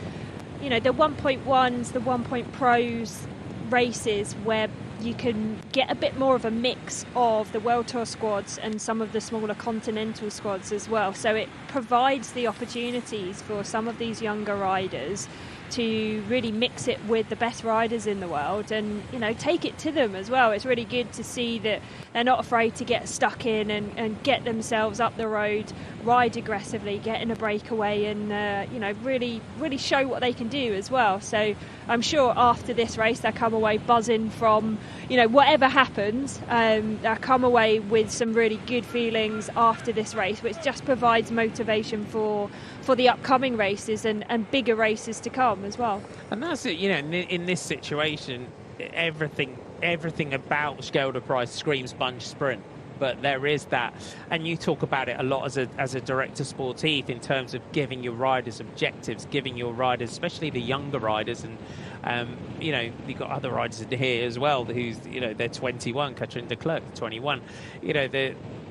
the 1.1s, the 1 pros races where you can get a bit more of a mix of the World Tour squads and some of the smaller continental squads as well. So it provides the opportunities for some of these younger riders to really mix it with the best riders in the world and, take it to them as well. It's really good to see that they're not afraid to get stuck in and get themselves up the road, ride aggressively, get in a breakaway and, really show what they can do as well. So I'm sure after this race they'll come away buzzing from, whatever happens, they'll come away with some really good feelings after this race, which just provides motivation for the upcoming races and bigger races to come as well. And that's it, in this situation, everything about Scheldeprijs screams bunch sprint, but there is that, and you talk about it a lot as a director sportif in terms of giving your riders objectives, giving your riders, especially the younger riders, and you've got other riders in here as well who's they're 21, Catherine de Klerk 21,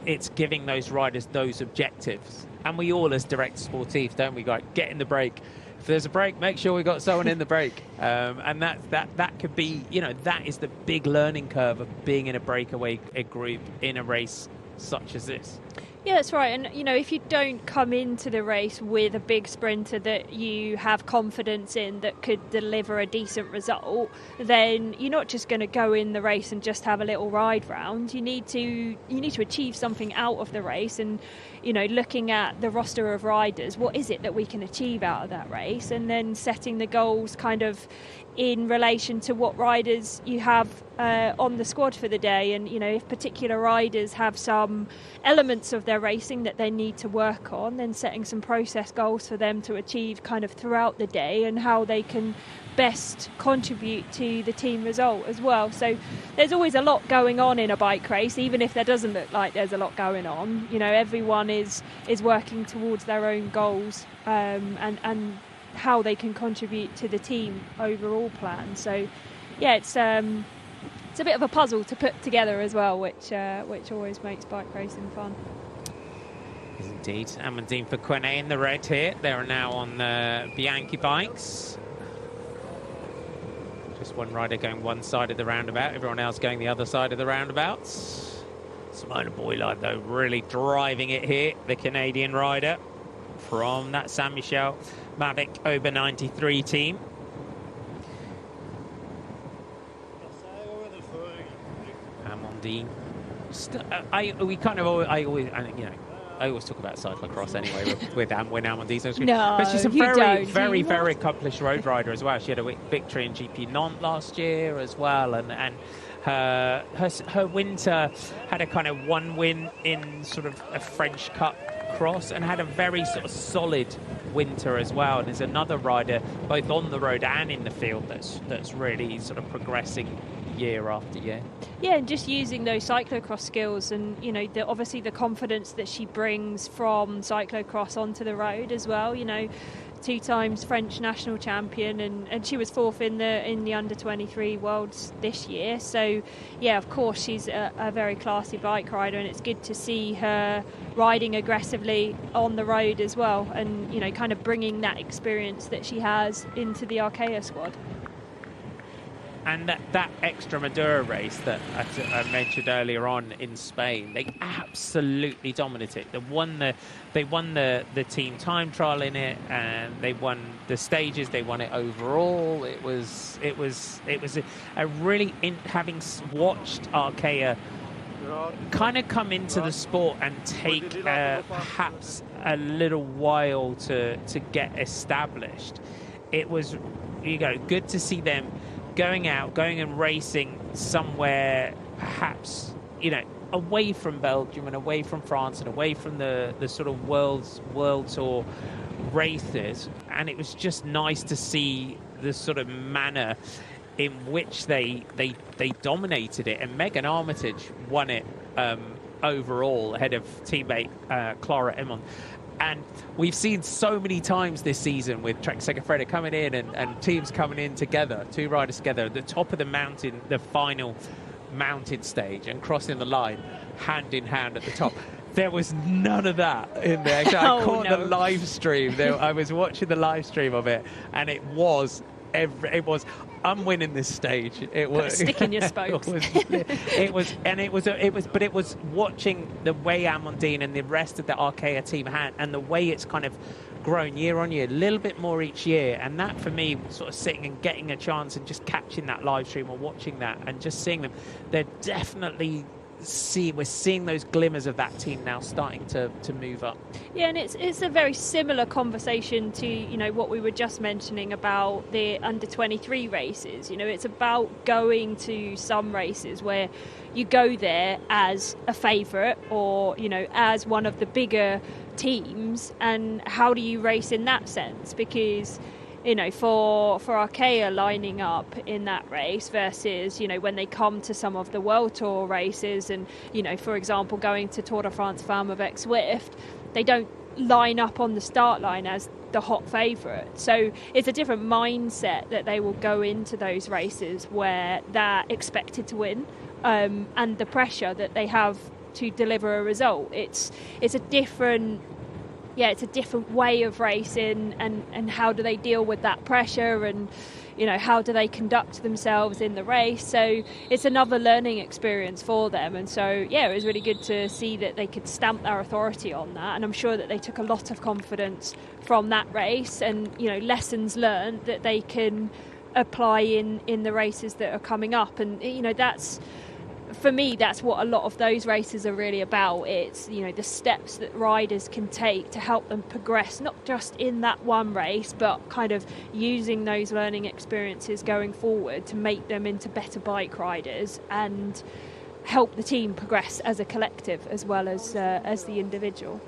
it's giving those riders those objectives. And we all, as direct sportifs, don't we, go, get in the break. If there's a break, make sure we got someone in the break. And that could be, that is the big learning curve of being in a breakaway group in a race such as this. Yeah, that's right. And, if you don't come into the race with a big sprinter that you have confidence in that could deliver a decent result, then you're not just going to go in the race and just have a little ride round. You need to achieve something out of the race and, looking at the roster of riders, what is it that we can achieve out of that race? And then setting the goals kind of in relation to what riders you have on the squad for the day, and if particular riders have some elements of their racing that they need to work on, then setting some process goals for them to achieve kind of throughout the day and how they can best contribute to the team result as well. So there's always a lot going on in a bike race, even if there doesn't look like there's a lot going on. Everyone is working towards their own goals and how they can contribute to the team overall plan. So yeah, it's a bit of a puzzle to put together as well, which always makes bike racing fun. Indeed. Amandine Fouquenet in the red here. They are now on the Bianchi bikes. Just one rider going one side of the roundabout, everyone else going the other side of the roundabouts. Simona Boilard, though, really driving it here, the Canadian rider from that Saint-Michel Mavic Ober 93 team. Amandine. I always talk about cyclocross anyway with when Amandine's on screen. No, but she's a very accomplished road rider as well. She had a victory in GP Nantes last year as well, and her winter had a kind of one win in sort of a French Cup cross, and had a very sort of solid winter as well. And there's another rider both on the road and in the field that's really sort of progressing year after year. Yeah, and just using those cyclocross skills, and obviously the confidence that she brings from cyclocross onto the road as well. 2 times French national champion, and she was 4th in the under 23 worlds this year. So yeah, of course she's a very classy bike rider, and it's good to see her riding aggressively on the road as well, and kind of bringing that experience that she has into the Arkea squad. And that Extremadura race that I mentioned earlier on in Spain, they absolutely dominated. They won the team time trial in it, and they won the stages. They won it overall. It was a really, having watched Arkea kind of come into the sport and take perhaps a little while to get established. It was good to see them going and racing somewhere perhaps away from Belgium and away from France and away from the sort of world tour races. And it was just nice to see the sort of manner in which they dominated it. And Megan Armitage won it overall ahead of teammate Clara Emond. And we've seen so many times this season with Trek Segafredo coming in and teams coming in together, 2 riders together at the top of the mountain, the final mountain stage, and crossing the line hand in hand at the top. There was none of that in there. So I caught the live stream. I was watching the live stream of it, and it was I'm winning this stage. It was stick in your spokes. it was watching the way Amandine and the rest of the Arkea team had, and the way it's kind of grown year on year, a little bit more each year. And that for me, sort of sitting and getting a chance and just catching that live stream or watching that and just seeing them, they're definitely we're seeing those glimmers of that team now starting to move up. Yeah, and it's a very similar conversation to what we were just mentioning about the under 23 races. It's about going to some races where you go there as a favourite or as one of the bigger teams, and how do you race in that sense? Because for Arkea lining up in that race versus, when they come to some of the World Tour races and, for example, going to Tour de France Femmes avec Zwift, they don't line up on the start line as the hot favourite. So it's a different mindset that they will go into those races where they're expected to win, and the pressure that they have to deliver a result. It's a different way of racing, and how do they deal with that pressure, and how do they conduct themselves in the race. So it's another learning experience for them, and so it was really good to see that they could stamp their authority on that, and I'm sure that they took a lot of confidence from that race, and lessons learned that they can apply in the races that are coming up. And that's, for me, that's what a lot of those races are really about. It's the steps that riders can take to help them progress, not just in that one race, but kind of using those learning experiences going forward to make them into better bike riders and help the team progress as a collective as well as the individual.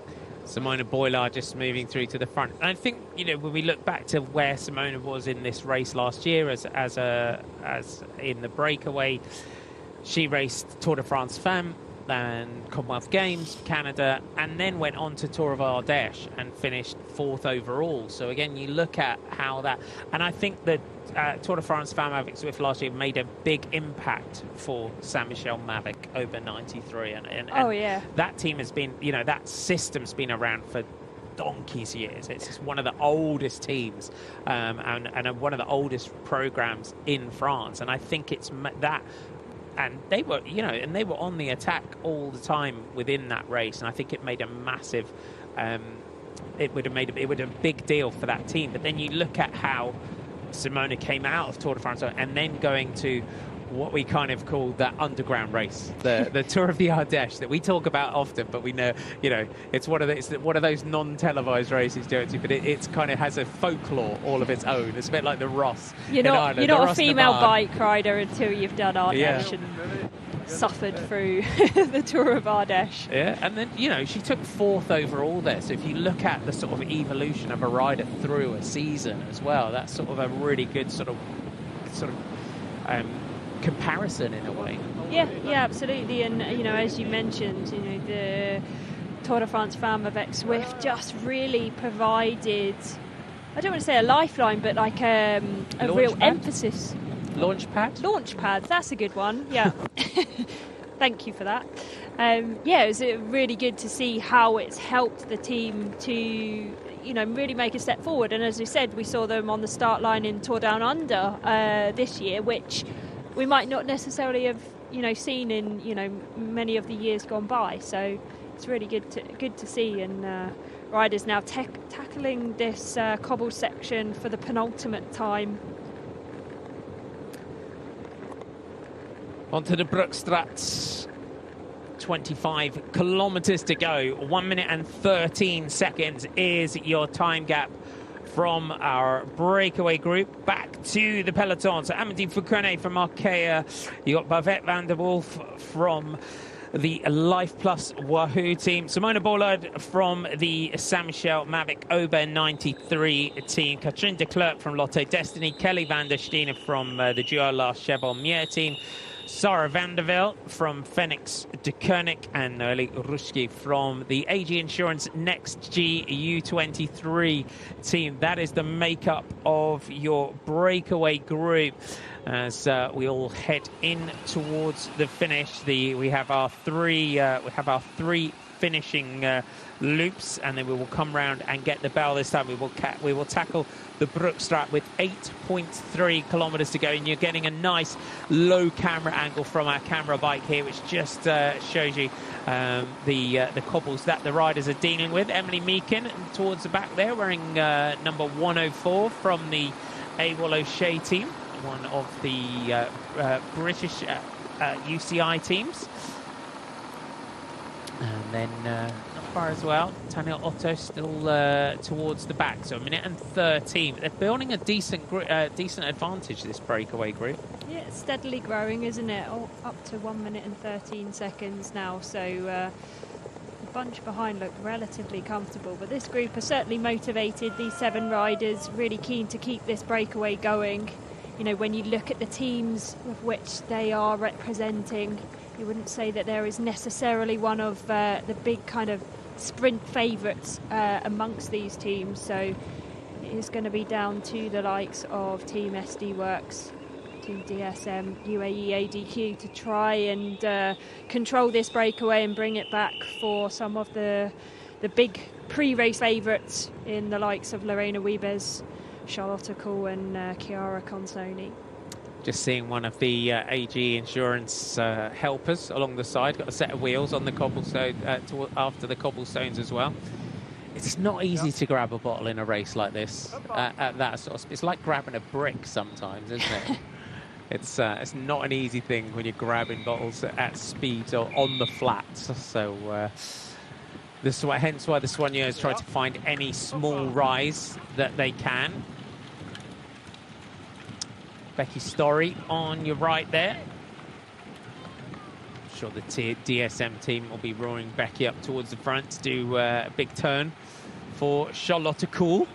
Simona Boilar just moving through to the front. And I think, when we look back to where Simona was in this race last year as in the breakaway, she raced Tour de France Femmes, then Commonwealth Games, Canada, and then went on to Tour of Ardèche and finished 4th overall. So again, you look at how that, and I think that Tour de France Femmes avec Zwift last year made a big impact for Saint-Michel Mavic over 93. And that team has been, that system's been around for donkey's years. It's one of the oldest teams and one of the oldest programs in France. And I think it's that. And they were, they were on the attack all the time within that race. And I think it made a massive, it would have a big deal for that team. But then you look at how Simona came out of Tour de France and then going to what we kind of call that underground race, the Tour of the Ardèche that we talk about often, but we know, it's one of those non-televised races, Jonesy, but it's kind of has a folklore all of its own. It's a bit like the Ross in Ireland. You're not a female bike rider until you've done Ardèche. Yeah. And suffered through the Tour of Ardèche. Yeah, and then, she took 4th overall there. So if you look at the sort of evolution of a rider through a season as well, that's sort of a really good sort of comparison in a way. Yeah, absolutely. And, as you mentioned, the Tour de France Femme avec Swift just really provided, I don't want to say a lifeline, but like a real emphasis. Launch pads, that's a good one. Yeah. Thank you for that. It was really good to see how it's helped the team to really make a step forward. And as we said, we saw them on the start line in Tour Down Under this year, which we might not necessarily have seen in many of the years gone by. So it's really good to see. And riders now tackling this cobble section for the penultimate time. Onto the Broekstraat, 25 kilometres to go. 1 minute and 13 seconds is your time gap from our breakaway group back to the peloton. So Amandine Foucault from Arkea. You got Bavette van der Wolf from the Life Plus Wahoo team. Simona Bollard from the Saint-Michel Mavic Ober 93 team. Katrine de Klerk from Lotto Destiny. Kelly van der Steen from the Duo Lars Chevron Mier team. Sarah Vanderveld from Phoenix de Koenig, and Noelle Ruski from the AG Insurance Next G U23 team. That is the makeup of your breakaway group. As we all head in towards the finish, we have our three finishing loops, and then we will come round and get the bell this time. We will tackle the Broekstraat with 8.3 kilometres to go, and you're getting a nice low camera angle from our camera bike here, which just shows you the cobbles that the riders are dealing with. Emily Meakin towards the back there, wearing number 104 from the Awol O'Shea team, one of the British UCI teams. And then not far as well, Tanya Otto still towards the back. So 1 minute and 13. They're building a decent advantage, this breakaway group. Yeah, it's steadily growing, isn't it? Up to 1 minute and 13 seconds now. So the bunch behind look relatively comfortable. But this group are certainly motivated. These 7 riders really keen to keep this breakaway going. When you look at the teams of which they are representing, you wouldn't say that there is necessarily one of the big kind of sprint favourites amongst these teams. So it is going to be down to the likes of Team SD Works, Team DSM, UAE ADQ to try and control this breakaway and bring it back for some of the big pre-race favourites in the likes of Lorena Wiebes, Charlotte Kool and Chiara Consoni. Just seeing one of the AG Insurance helpers along the side. Got a set of wheels on the cobblestone after the cobblestones as well. It's not easy to grab a bottle in a race like this. At that sort of, it's like grabbing a brick sometimes, isn't it? It's not an easy thing when you're grabbing bottles at speed or on the flats. So hence why the Soigneurs try to find any small rise that they can. Becky Story on your right there. I'm sure the DSM team will be roaring Becky up towards the front to do a big turn for Charlotte Kool.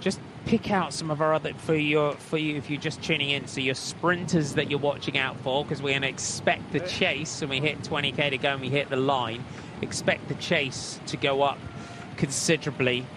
Just pick out some of our other for you if you're just tuning in. So your sprinters that you're watching out for, because we're going to expect the chase when we hit 20k to go and we hit the line. Expect the chase to go up considerably.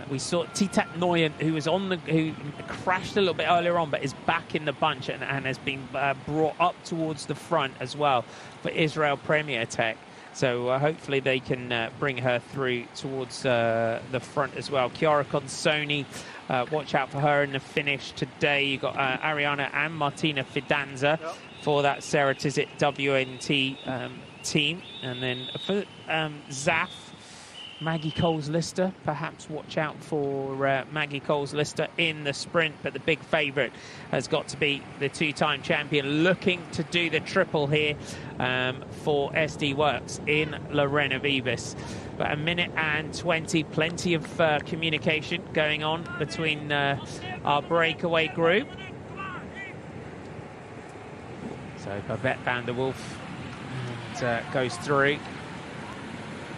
We saw Titat Noyen, who crashed a little bit earlier on, but is back in the bunch and has been brought up towards the front as well for Israel Premier Tech. So hopefully they can bring her through towards the front as well. Chiara Consoni, watch out for her in the finish today. You've got Ariana and Martina Fidanza for that Sarah Tizet WNT team. And then for Zaf, Maggie Coles-Lister. Perhaps watch out for Maggie Coles-Lister in the sprint, but the big favourite has got to be the two-time champion, looking to do the triple here for SD Worx in Lorena Vivas. But 1:20, plenty of communication going on between our breakaway group. So Babette van der Wolf goes through.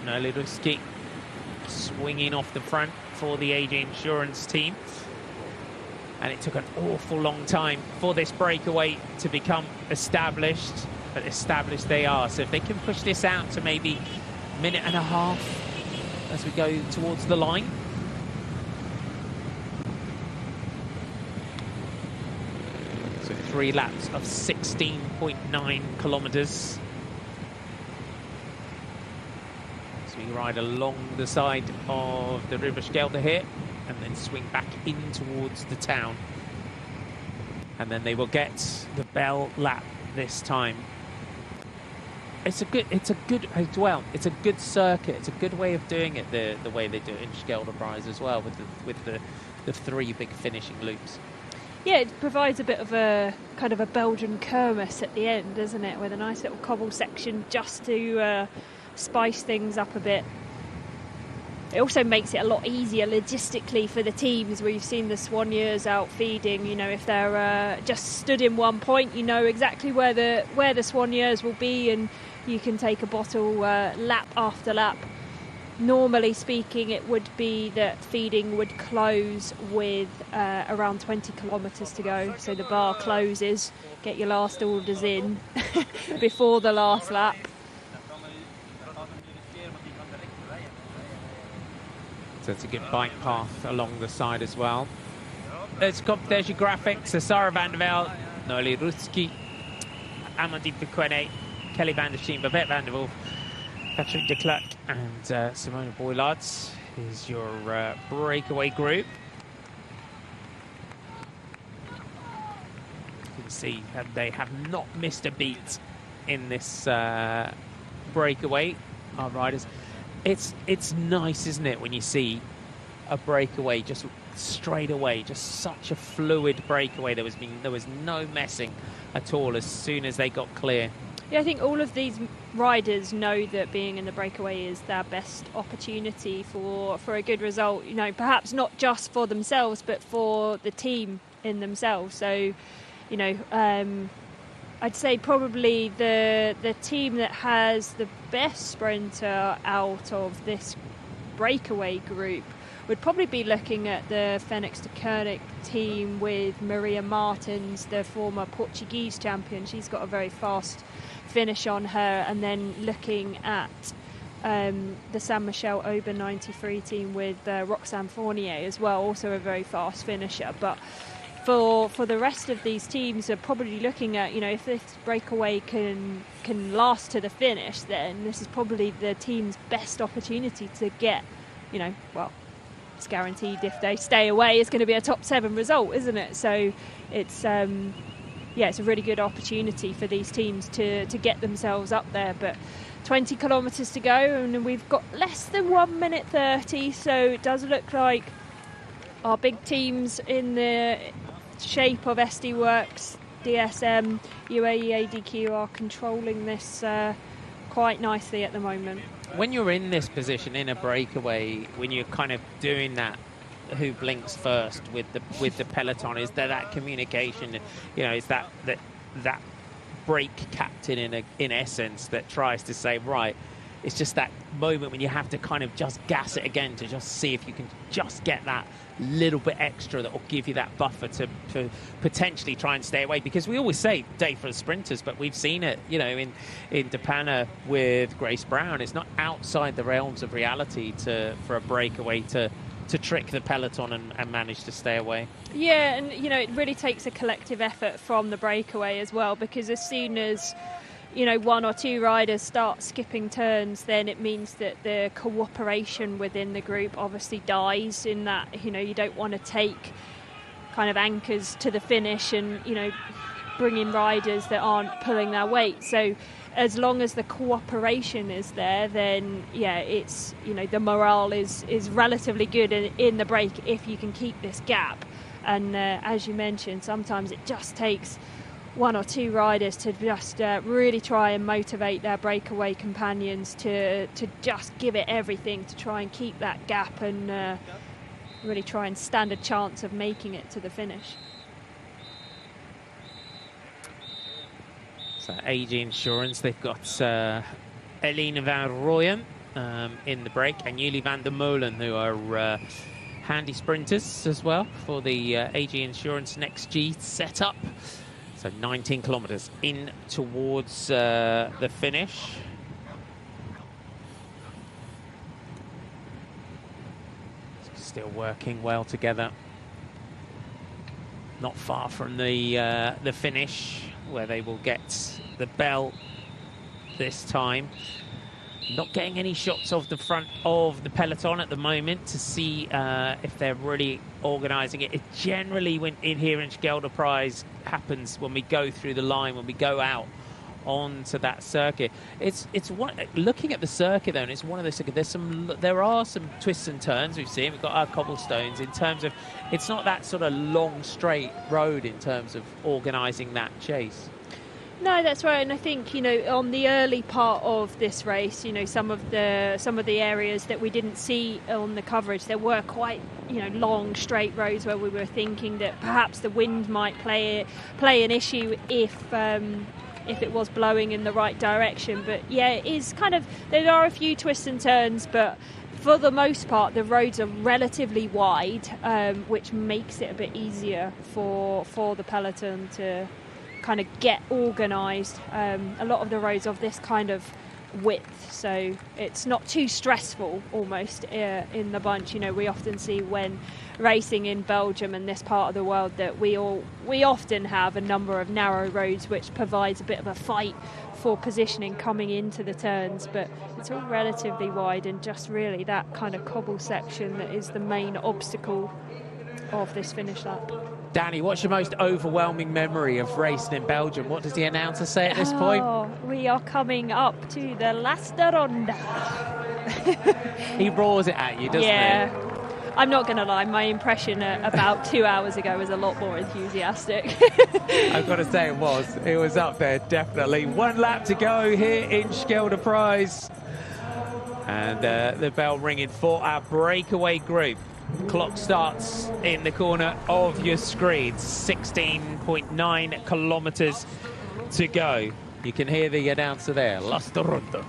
Noli Ruski swinging off the front for the AG Insurance team. And it took an awful long time for this breakaway to become established, but established they are. So if they can push this out to maybe 1.5 minutes as we go towards the line. So 3 laps of 16.9 kilometers. So we ride along the side of the River Schelde here and then swing back in towards the town. And then they will get the bell lap this time. It's a good circuit. It's a good way of doing it, the way they do it in Scheldeprijs as well, with the 3 big finishing loops. Yeah, it provides a bit of a kind of a Belgian kermis at the end, doesn't it? With a nice little cobble section just to spice things up a bit. It also makes it a lot easier logistically for the teams. We've seen the Soigneurs out feeding. You know, if they're just stood in one point, you know exactly where the Soigneurs will be, and you can take a bottle lap after lap. Normally speaking, it would be that feeding would close with around 20 kilometres to go. So the bar closes, get your last orders in before the last lap. So it's a good bike path along the side as well. There's your graphics. So Sarah van der Velde, Noli Ruski, Amandine Pequene, Kelly van der Steen, Babette van der Wolf, Patrick de Klerk and Simone Boylards is your breakaway group. You can see they have not missed a beat in this breakaway, our riders. It's nice, isn't it, when you see a breakaway just straight away, just such a fluid breakaway. There was no messing at all as soon as they got clear. Yeah, I think all of these riders know that being in the breakaway is their best opportunity for a good result. You know, perhaps not just for themselves, but for the team in themselves. So, you know, I'd say probably the team that has the best sprinter out of this breakaway group would probably be looking at the Fenix de Koenig team with Maria Martins, the former Portuguese champion. She's got a very fast finish on her, and then looking at the San Michel Ober 93 team with Roxane Fournier as well, also a very fast finisher. But for the rest of these teams are probably looking at, you know, if this breakaway can last to the finish, then this is probably the team's best opportunity to get, you know, well, it's guaranteed if they stay away, it's going to be a top 7 result, isn't it? So it's it's a really good opportunity for these teams to get themselves up there. But 20 kilometres to go, and we've got less than 1:30, so it does look like our big teams in the shape of SD Worx, DSM, UAE ADQ are controlling this quite nicely at the moment. When you're in this position in a breakaway, when you're kind of doing that, who blinks first with the peloton, is there that communication? You know, is that break captain in essence that tries to say, right, it's just that moment when you have to kind of just gas it again to just see if you can just get that little bit extra that will give you that buffer to potentially try and stay away. Because we always say day for the sprinters, but we've seen it, you know, in Depana with Grace Brown. It's not outside the realms of reality for a breakaway to trick the peloton and manage to stay away. Yeah, and you know, it really takes a collective effort from the breakaway as well, because as soon as, you know, 1 or 2 riders start skipping turns, then it means that the cooperation within the group obviously dies, in that, you know, you don't want to take kind of anchors to the finish and, you know, bring in riders that aren't pulling their weight. So as long as the cooperation is there, then yeah, it's, you know, the morale is relatively good in the break if you can keep this gap. And as you mentioned, sometimes it just takes one or two riders to just really try and motivate their breakaway companions to just give it everything to try and keep that gap and really try and stand a chance of making it to the finish. So AG Insurance, they've got Eline van Rooyen in the break, and Julie van der Molen, who are handy sprinters as well for the AG Insurance Next G setup. So 19 kilometers in towards the finish. Still working well together. Not far from the finish, where they will get the bell this time. Not getting any shots of the front of the peloton at the moment to see if they're really organising it. It generally, when in here in Scheldeprijs, happens when we go through the line, when we go out onto that circuit. It's one, looking at the circuit though, and it's one of those. There are some twists and turns we've seen. We've got our cobblestones in terms of, it's not that sort of long straight road in terms of organising that chase. No, that's right, and I think, you know, on the early part of this race, you know, some of the areas that we didn't see on the coverage, there were quite, you know, long straight roads where we were thinking that perhaps the wind might play an issue if it was blowing in the right direction. But yeah, it is kind of, there are a few twists and turns, but for the most part the roads are relatively wide, which makes it a bit easier for the peloton to kind of get organised. A lot of the roads of this kind of width, so it's not too stressful almost in the bunch. You know, we often see when racing in Belgium and this part of the world that we often have a number of narrow roads which provides a bit of a fight for positioning coming into the turns, but it's all relatively wide, and just really that kind of cobble section that is the main obstacle of this finish lap. Danny, what's your most overwhelming memory of racing in Belgium? What does the announcer say at this point? We are coming up to the last ronde. He roars it at you, doesn't he? Yeah. I'm not going to lie, my impression about 2 hours ago was a lot more enthusiastic. I've got to say it was up there, definitely. 1 lap to go here in Scheldeprijs. And the bell ringing for our breakaway group. Clock starts in the corner of your screen. 16.9 kilometers to go. You can hear the announcer there. Laatste ronde.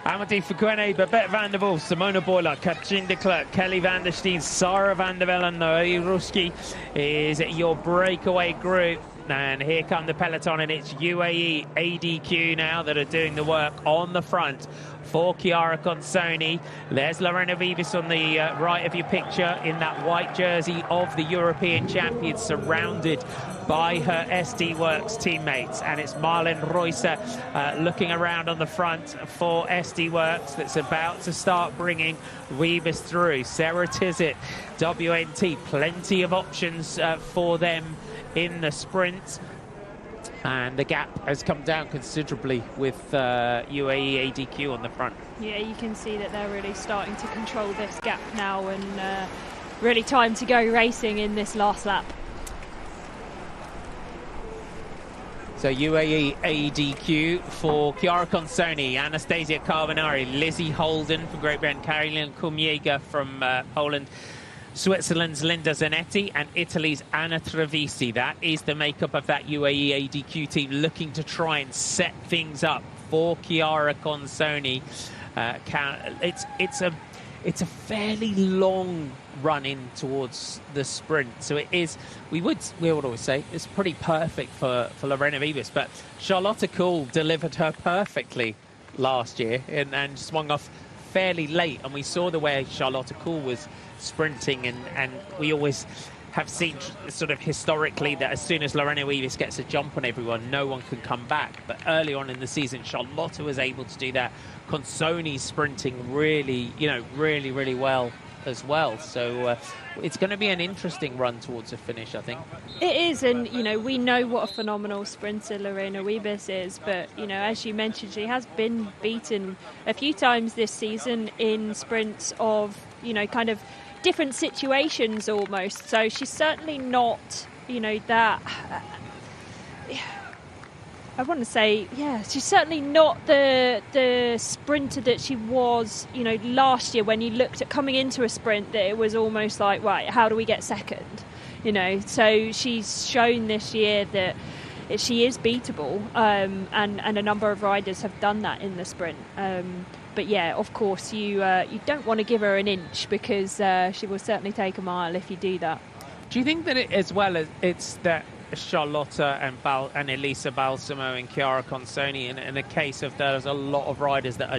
Amity Fukwene, Babette van der Wolf, Simona Boyler, Katrin de Klerk, Kelly van der Steen, Sarah van der Velde, Noé Ruski is your breakaway group. And here come the peloton, and it's UAE ADQ now that are doing the work on the front for Chiara Consoni. There's Lorena Vives on the right of your picture in that white jersey of the European champion, surrounded by her SD Works teammates. And it's Marlen Reusser looking around on the front for SD Works, that's about to start bringing Vives through. Sarah Tizet, WNT, plenty of options for them in the sprint, and the gap has come down considerably with UAE ADQ on the front. Yeah, you can see that they're really starting to control this gap now, and really time to go racing in this last lap. So UAE ADQ for Chiara Consoni, Anastasia Carbonari, Lizzie Holden from Great Britain, Karolina Kumjega from Poland, Switzerland's Linda Zanetti, and Italy's Anna Trevisi. That is the makeup of that UAE ADQ team, looking to try and set things up for Chiara Consoni. It's a fairly long run in towards the sprint, so it is. We would always say it's pretty perfect for Lorena Vives, but Charlotte Kool delivered her perfectly last year and swung off fairly late, and we saw the way Charlotte Kool was sprinting, and we always have seen sort of historically that as soon as Lorena Vives gets a jump on everyone, no one can come back. But early on in the season, Charlotte was able to do that. Consoni's sprinting really, really well as well. So it's going to be an interesting run towards a finish, I think. It is, and we know what a phenomenal sprinter Lorena Wiebes is, but as you mentioned, she has been beaten a few times this season in sprints of kind of different situations almost. So she's certainly not that. I want to say, she's certainly not the sprinter that she was, last year when you looked at coming into a sprint that it was almost like, right, how do we get second? So she's shown this year that she is beatable, and a number of riders have done that in the sprint. But yeah, of course, you don't want to give her an inch, because she will certainly take a mile if you do that. Do you think that it's that Charlotta and Elisa Balsamo and Chiara Consoni, in a case of there's a lot of riders that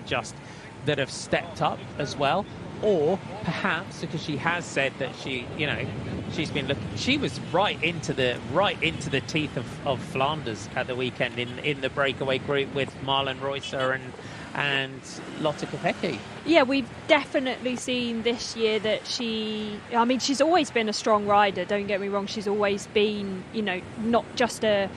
have stepped up as well, or perhaps because she has said that she's been looking, she was right into the teeth of Flanders at the weekend in the breakaway group with Marlon Reusser and Lotte Kopecky. Yeah, we've definitely seen this year that she's always been a strong rider, don't get me wrong. She's always been, not just a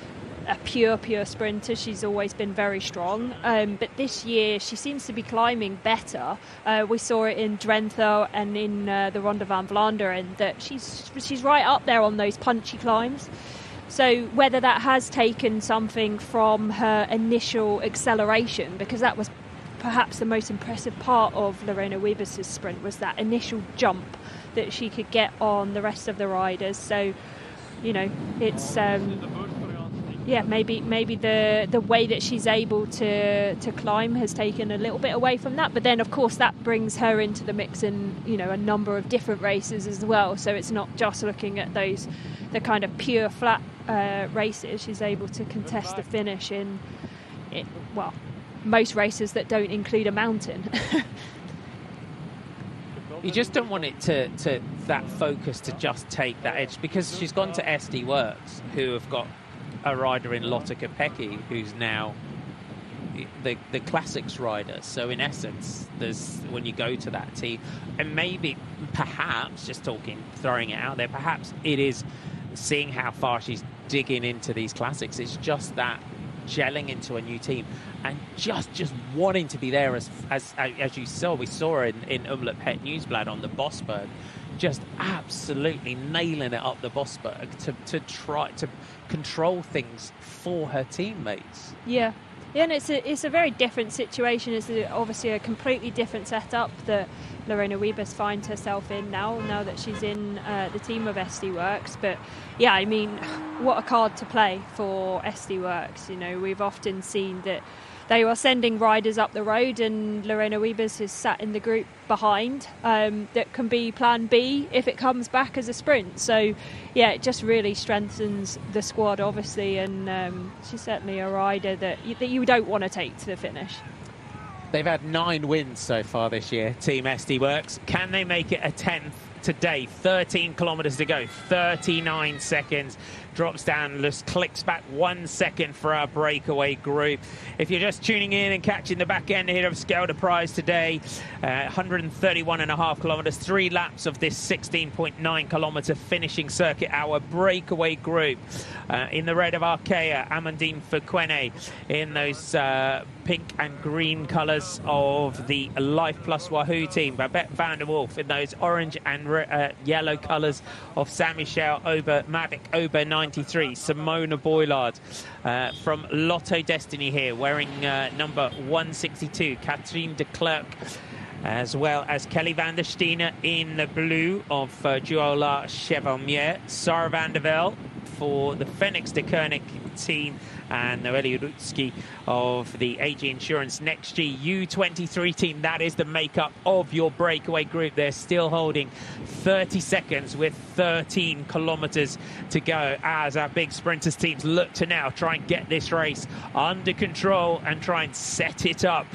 pure sprinter. She's always been very strong. But this year she seems to be climbing better. We saw it in Drenthe and in the Ronde van Vlaanderen, that she's right up there on those punchy climbs. So whether that has taken something from her initial acceleration, because that was perhaps the most impressive part of Lorena Wiebes' sprint, was that initial jump that she could get on the rest of the riders. So, it's maybe the way that she's able to climb has taken a little bit away from that. But then, of course, that brings her into the mix in a number of different races as well. So it's not just looking at the kind of pure flat races. She's able to contest the finish in most races that don't include a mountain. You just don't want it to that focus to just take that edge, because she's gone to SD Works, who have got a rider in Lotte Kopecky, who's now the classics rider. So in essence, there's, when you go to that team, and maybe perhaps throwing it out there, perhaps it is seeing how far she's digging into these classics. It's just that gelling into a new team and just wanting to be there as you saw. We saw in Umlaut Het Nieuwsblad on the Bosberg, just absolutely nailing it up the Bosberg to try to control things for her teammates. Yeah, and it's a very different situation. It's obviously a completely different setup that Lorena Wiebes finds herself in now that she's in the team of SD Works. But yeah, I mean, what a card to play for SD Works. We've often seen that they are sending riders up the road, and Lorena Wiebes is sat in the group behind. That can be plan B if it comes back as a sprint. So yeah, it just really strengthens the squad, obviously, and she's certainly a rider that you don't want to take to the finish. They've had 9 wins so far this year, Team SD Works. Can they make it a 10th today? 13 kilometres to go, 39 seconds. Drops down, just clicks back 1 second for our breakaway group. If you're just tuning in and catching the back end here of Scheldeprijs today, 131.5 kilometres, 3 laps of this 16.9 kilometre finishing circuit. Our breakaway group in the red of Arkea, Amandine Fukwene, in those pink and green colours of the Life Plus Wahoo team. Babette van der Wolf in those orange and yellow colours of Saint-Michel Mavic Ober 93. Simona Boilard from Lotto Destiny here, wearing number 162. Katrien de Klerk, as well as Kelly van der Stene in the blue of Duola Chevalmier. Sarah van der Velde for the Phoenix de Koenig team, and Noelle Rutsky of the AG Insurance Next G U23 team. That is the makeup of your breakaway group. They're still holding 30 seconds with 13 kilometres to go as our big sprinters teams look to now try and get this race under control and try and set it up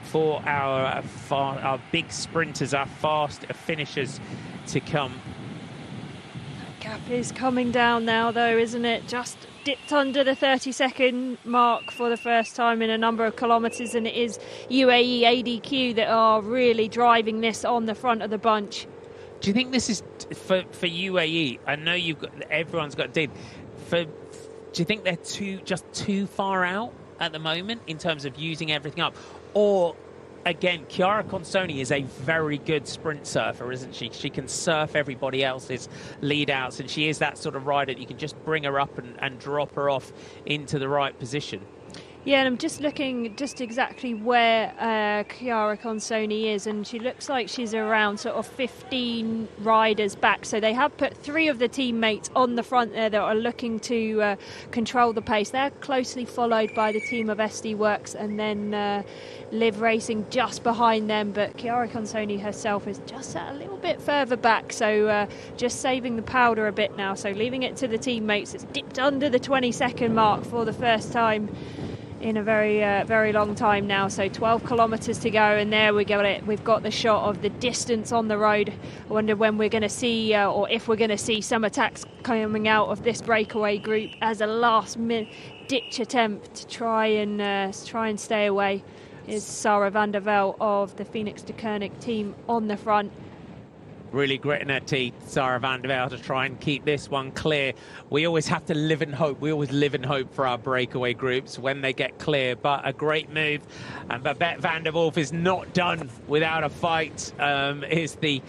for our big sprinters, our fast finishers to come. Gap is coming down now, though, isn't it? Just dipped under the 30-second mark for the first time in a number of kilometres, and it is UAE ADQ that are really driving this on the front of the bunch. Do you think this is for UAE? I know everyone's got data. Do you think they're just too far out at the moment in terms of using everything up? Or, again, Chiara Consoni is a very good sprint surfer, isn't she? She can surf everybody else's lead outs, and she is that sort of rider that you can just bring her up and drop her off into the right position. Yeah, and I'm just looking just exactly where Chiara Consoni is, and she looks like she's around sort of 15 riders back. So they have put 3 of the teammates on the front there that are looking to control the pace. They're closely followed by the team of SD Works, and then Liv Racing just behind them. But Chiara Consoni herself is just a little bit further back, so just saving the powder a bit now. So leaving it to the teammates. It's dipped under the 20-second mark for the first time in a very long time now. So 12 kilometres to go, and there we go. We've got the shot of the distance on the road. I wonder when we're going to see, or if we're going to see some attacks coming out of this breakaway group as a last-ditch attempt to try and stay away. Is Sarah van der Velde of the Phoenix de Koenig team on the front. Really gritting her teeth, Sarah van der Velde, to try and keep this one clear. We always have to live in hope. We always live in hope for our breakaway groups when they get clear. But a great move. And Babette van der Wolf is not done without a fight. Is the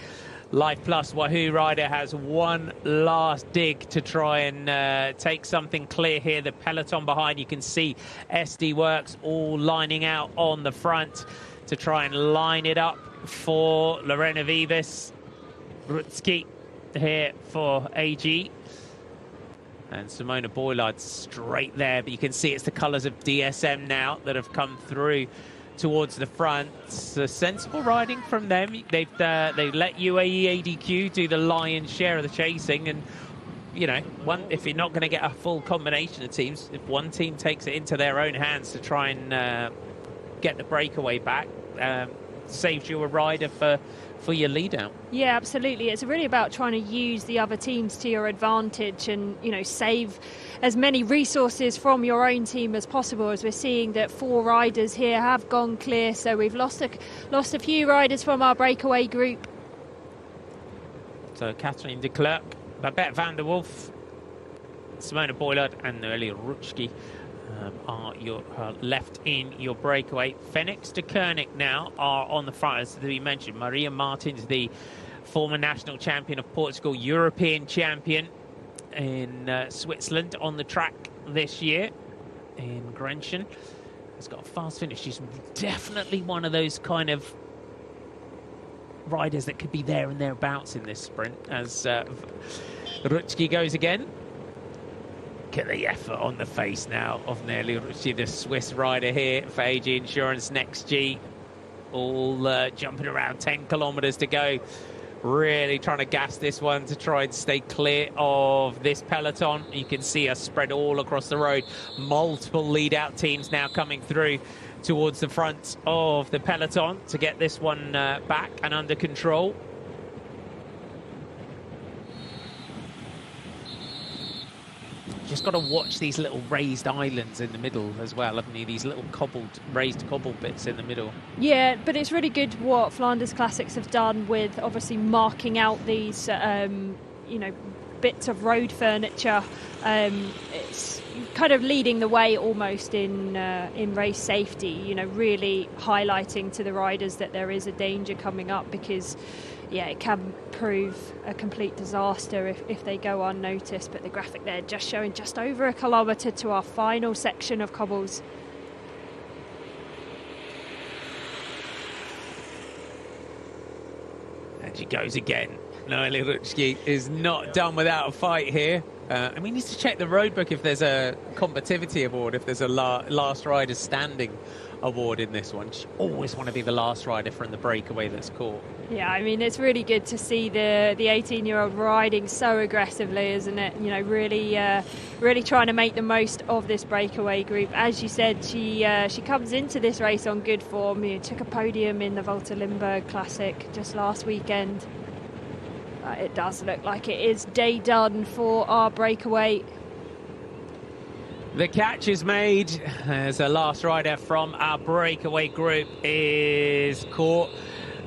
Life Plus Wahoo rider, has one last dig to try and take something clear here. The peloton behind, you can see SD Works all lining out on the front to try and line it up for Lorena Vivas. Rutsky here for AG, and Simona Boylard straight there, but you can see it's the colours of DSM now that have come through towards the front. It's a sensible riding from them. They've let UAE ADQ do the lion's share of the chasing, and you know, if you're not going to get a full combination of teams, if one team takes it into their own hands to try and get the breakaway back, saves you a rider for your lead out. Yeah, absolutely. It's really about trying to use the other teams to your advantage and, you know, save as many resources from your own team as possible, as we're seeing that 4 riders here have gone clear. So we've lost a few riders from our breakaway group. So Catherine de Klerk, Babette van der Wolf, Simona Boylard and Noelia Rutschke are left in your breakaway. Phoenix de Koenig now are on the front, as we mentioned. Maria Martins, the former national champion of Portugal, European champion in Switzerland on the track this year in Grenchen. Has got a fast finish. She's definitely one of those kind of riders that could be there and thereabouts in this sprint, as Rutschke goes again. Look at the effort on the face now of Nelly Rutschke, the Swiss rider here for AG Insurance Next G. All jumping around, 10 kilometres to go. Really trying to gas this one to try and stay clear of this peloton. You can see us spread all across the road. Multiple lead-out teams now coming through towards the front of the peloton to get this one back and under control. Just got to watch these little raised islands in the middle as well, haven't you? These little raised cobbled bits in the middle. Yeah, but it's really good what Flanders Classics have done with obviously marking out these, you know, bits of road furniture. It's kind of leading the way almost in race safety. You know, really highlighting to the riders that there is a danger coming up, because yeah, it can prove a complete disaster if they go unnoticed. But the graphic there just showing just over a kilometre to our final section of cobbles. And she goes again. Noelia Rutschke is not done without a fight here. I mean, needs to check the road book if there's a combativity award, if there's a last rider standing award in this one. You always want to be the last rider from the breakaway that's caught. Yeah, I mean, it's really good to see the 18-year-old riding so aggressively, isn't it? You know, really trying to make the most of this breakaway group. As you said, she comes into this race on good form. You took a podium in the Volta Limburg Classic just last weekend. It does look like it is day done for our breakaway. The catch is made as the last rider from our breakaway group is caught.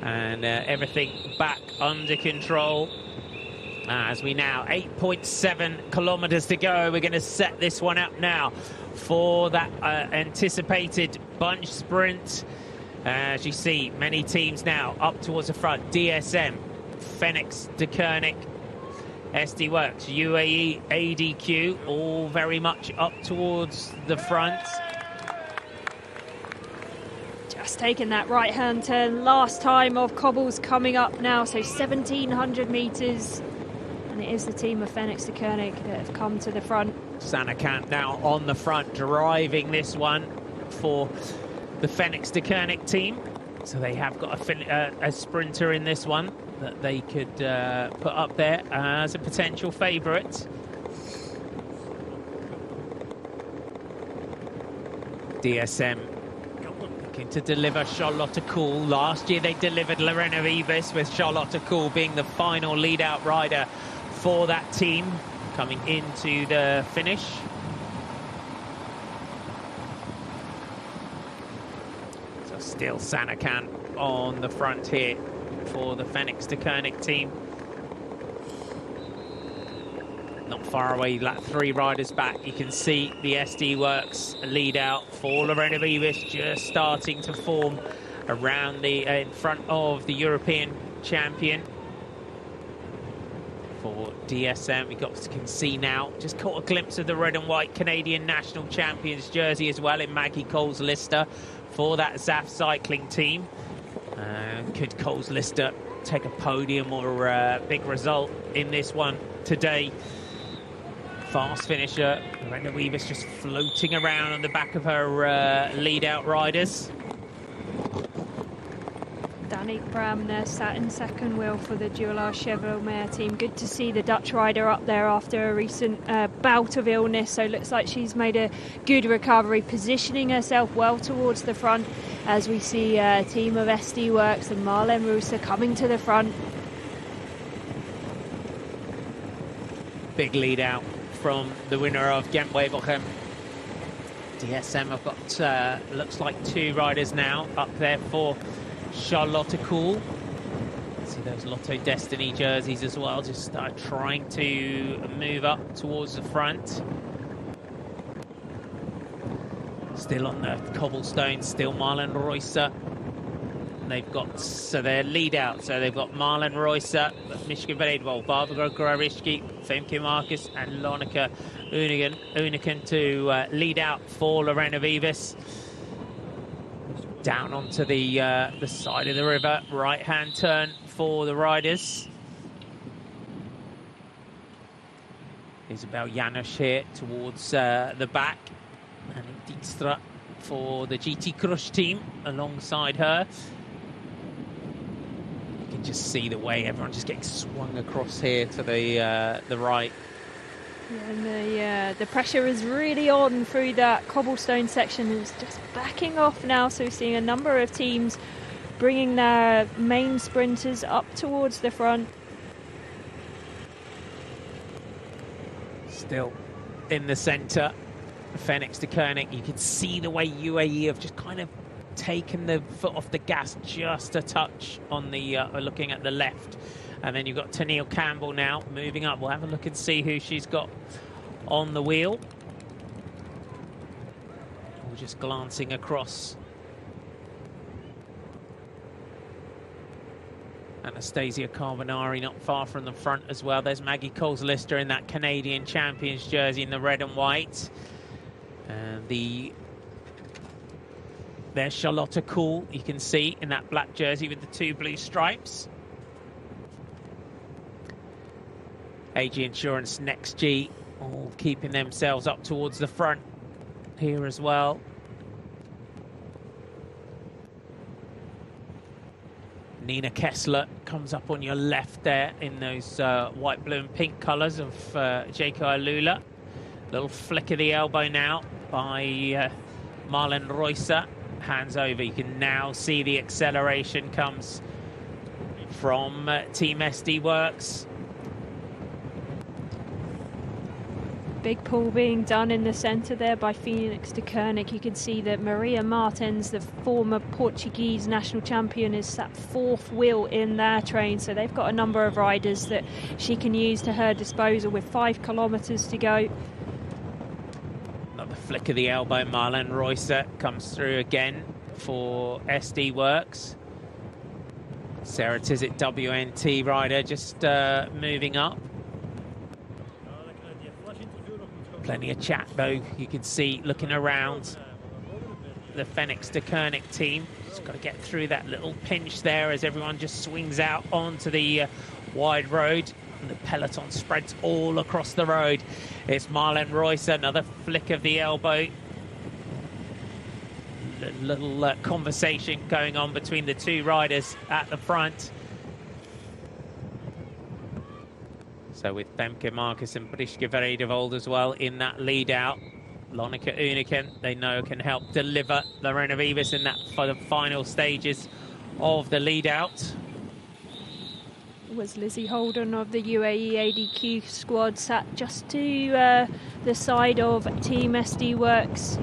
And everything back under control. As we now, 8.7 kilometers to go. We're going to set this one up now for that anticipated bunch sprint. As you see, many teams now up towards the front. DSM, Phoenix, De Koning, SD Works, UAE, ADQ, all very much up towards the front. Just taking that right-hand turn. Last time of cobbles coming up now, so 1,700 metres. And it is the team of Phoenix De Koning that have come to the front. Sanakant now on the front, driving this one for the Phoenix De Koning team. So they have got a sprinter in this one that they could put up there as a potential favourite. DSM looking to deliver Charlotte Kool. Last year they delivered Lorena Vivas, with Charlotte Kool being the final lead-out rider for that team coming into the finish. So still Sanakant on the front here for the Phoenix De Koning team. Not far away, like 3 riders back. You can see the SD Works lead out for Lorena Vivas, just starting to form around the in front of the European champion. For DSM, we can see now, just caught a glimpse of the red and white Canadian national champions jersey as well in Maggie Coles-Lister for that ZAF cycling team. Could Coles-Lister take a podium or a big result in this one today? Fast finisher, Lorena Vivas just floating around on the back of her lead-out riders. Danik Bram there sat in second wheel for the Jula Chevelmare team. Good to see the Dutch rider up there after a recent bout of illness. So looks like she's made a good recovery, positioning herself well towards the front as we see a team of SD Works and Marlene Rooster coming to the front. Big lead out from the winner of Gent-Wevelgem. DSM have got, looks like 2 riders now up there for Charlotte Kool. See those Lotto Destiny jerseys as well, just trying to move up towards the front. Still on the cobblestone, still Marlene Reuser. They've got, so their lead out, so they've got Marlene Reuser, Mishka Vedwal, Barbara Gorishki, Femke Marcus and Lonika Uniken to lead out for Lorena Vivas. Down onto the side of the river, right-hand turn for the riders. Isabel Janusz here towards the back. And Dijkstra for the GT Crush team alongside her. You can just see the way everyone's just getting swung across here to the right. Yeah, and the pressure is really on through that cobblestone section. It's just backing off now, so we're seeing a number of teams bringing their main sprinters up towards the front. Still in the centre, Phoenix De Koning. You can see the way UAE have just kind of taken the foot off the gas just a touch on the looking at the left. And then you've got Tennille Campbell now moving up. We'll have a look and see who she's got on the wheel. We're just glancing across. Anastasia Carbonari not far from the front as well. There's Maggie Coles-Lister in that Canadian Champions jersey in the red and white. And there's Charlotte Kool, you can see, in that black jersey with the 2 blue stripes. AG Insurance Next G all keeping themselves up towards the front here as well. Nina Kessler comes up on your left there in those white, blue and pink colours of Jaco Alula. Little flick of the elbow now by Marlene Reuser. Hands over. You can now see the acceleration comes from Team SD Works. Big pull being done in the centre there by Phoenix de Koenig. You can see that Maria Martins, the former Portuguese national champion, is that fourth wheel in their train. So they've got a number of riders that she can use to her disposal with 5 kilometres to go. Another flick of the elbow. Marlene Reusser comes through again for SD Works. Sarah Tizet, WNT rider, just moving up. Plenty of chat though, you can see looking around the Phoenix de Koenig team. Just got to get through that little pinch there as everyone just swings out onto the wide road. And the peloton spreads all across the road. It's Marlene Reusser, another flick of the elbow. Little conversation going on between the two riders at the front. So with Femke Marcus and Briske Veredevold as well in that lead out. Lonika Uniken, they know, can help deliver Lorena Vivas in that for the final stages of the lead out. Was Lizzie Holden of the UAE ADQ squad sat just to the side of Team SD Works.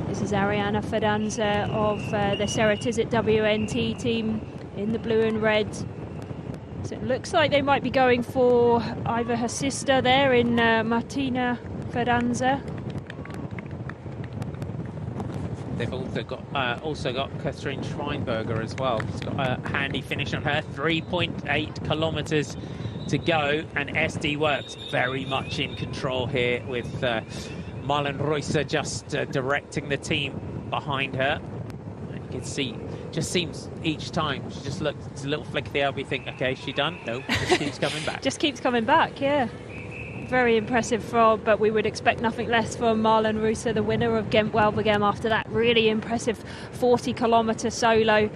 This is Ariana Fidanza of the Sarah Tizet WNT team in the blue and red. So it looks like they might be going for either her sister there in Martina Fidanza. They've also got Catherine Schreinberger as well. She's got a handy finish on her. 3.8 kilometres to go, and SD Works very much in control here with Marlene Reusser just directing the team behind her. And you can see, just seems each time she just looks, it's a little flick of the elbow, you think, okay, is she done? No, just keeps coming back. Just keeps coming back, yeah. Very impressive but we would expect nothing less from Marlene Reusser, the winner of Ghent-Wevelgem, after that really impressive 40-kilometre solo.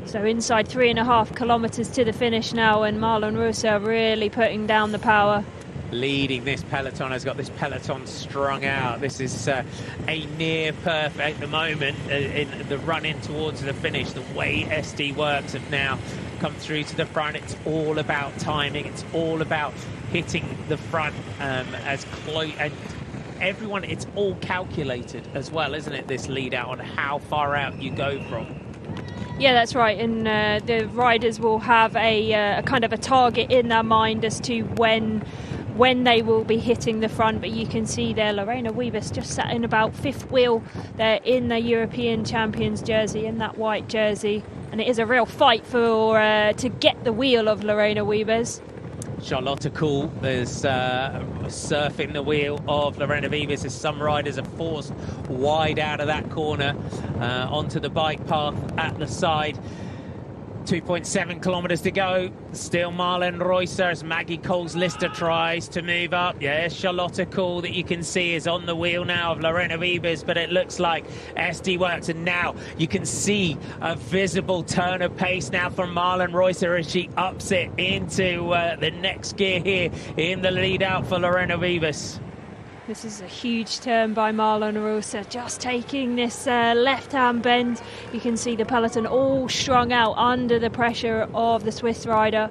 So inside 3.5 kilometres to the finish now, and Marlene Reusser really putting down the power. Leading this peloton, has got this peloton strung out. This is a near perfect at the moment in the run in towards the finish. The way SD Works have now come through to the front, it's all about timing. It's all about hitting the front as close, and everyone, it's all calculated as well, isn't it, this lead out on how far out you go from. Yeah, that's right, and the riders will have a kind of a target in their mind as to when they will be hitting the front. But you can see there Lorena Wiebes just sat in about 5th wheel there in the European Champions jersey, in that white jersey, and it is a real fight for to get the wheel of Lorena Wiebes. Charlotte Kool is surfing the wheel of Lorena Vivas as some riders are forced wide out of that corner onto the bike path at the side. 2.7 kilometres to go. Still Marlene Reusser as Maggie Coles-Lister tries to move up. Yes, Charlotte Kool that you can see is on the wheel now of Lorena Vivas, but it looks like SD Works, and now you can see a visible turn of pace now from Marlene Reusser as she ups it into the next gear here in the lead out for Lorena Vivas. This is a huge turn by Marlene Reusser, just taking this left-hand bend. You can see the peloton strung out under the pressure of the Swiss rider.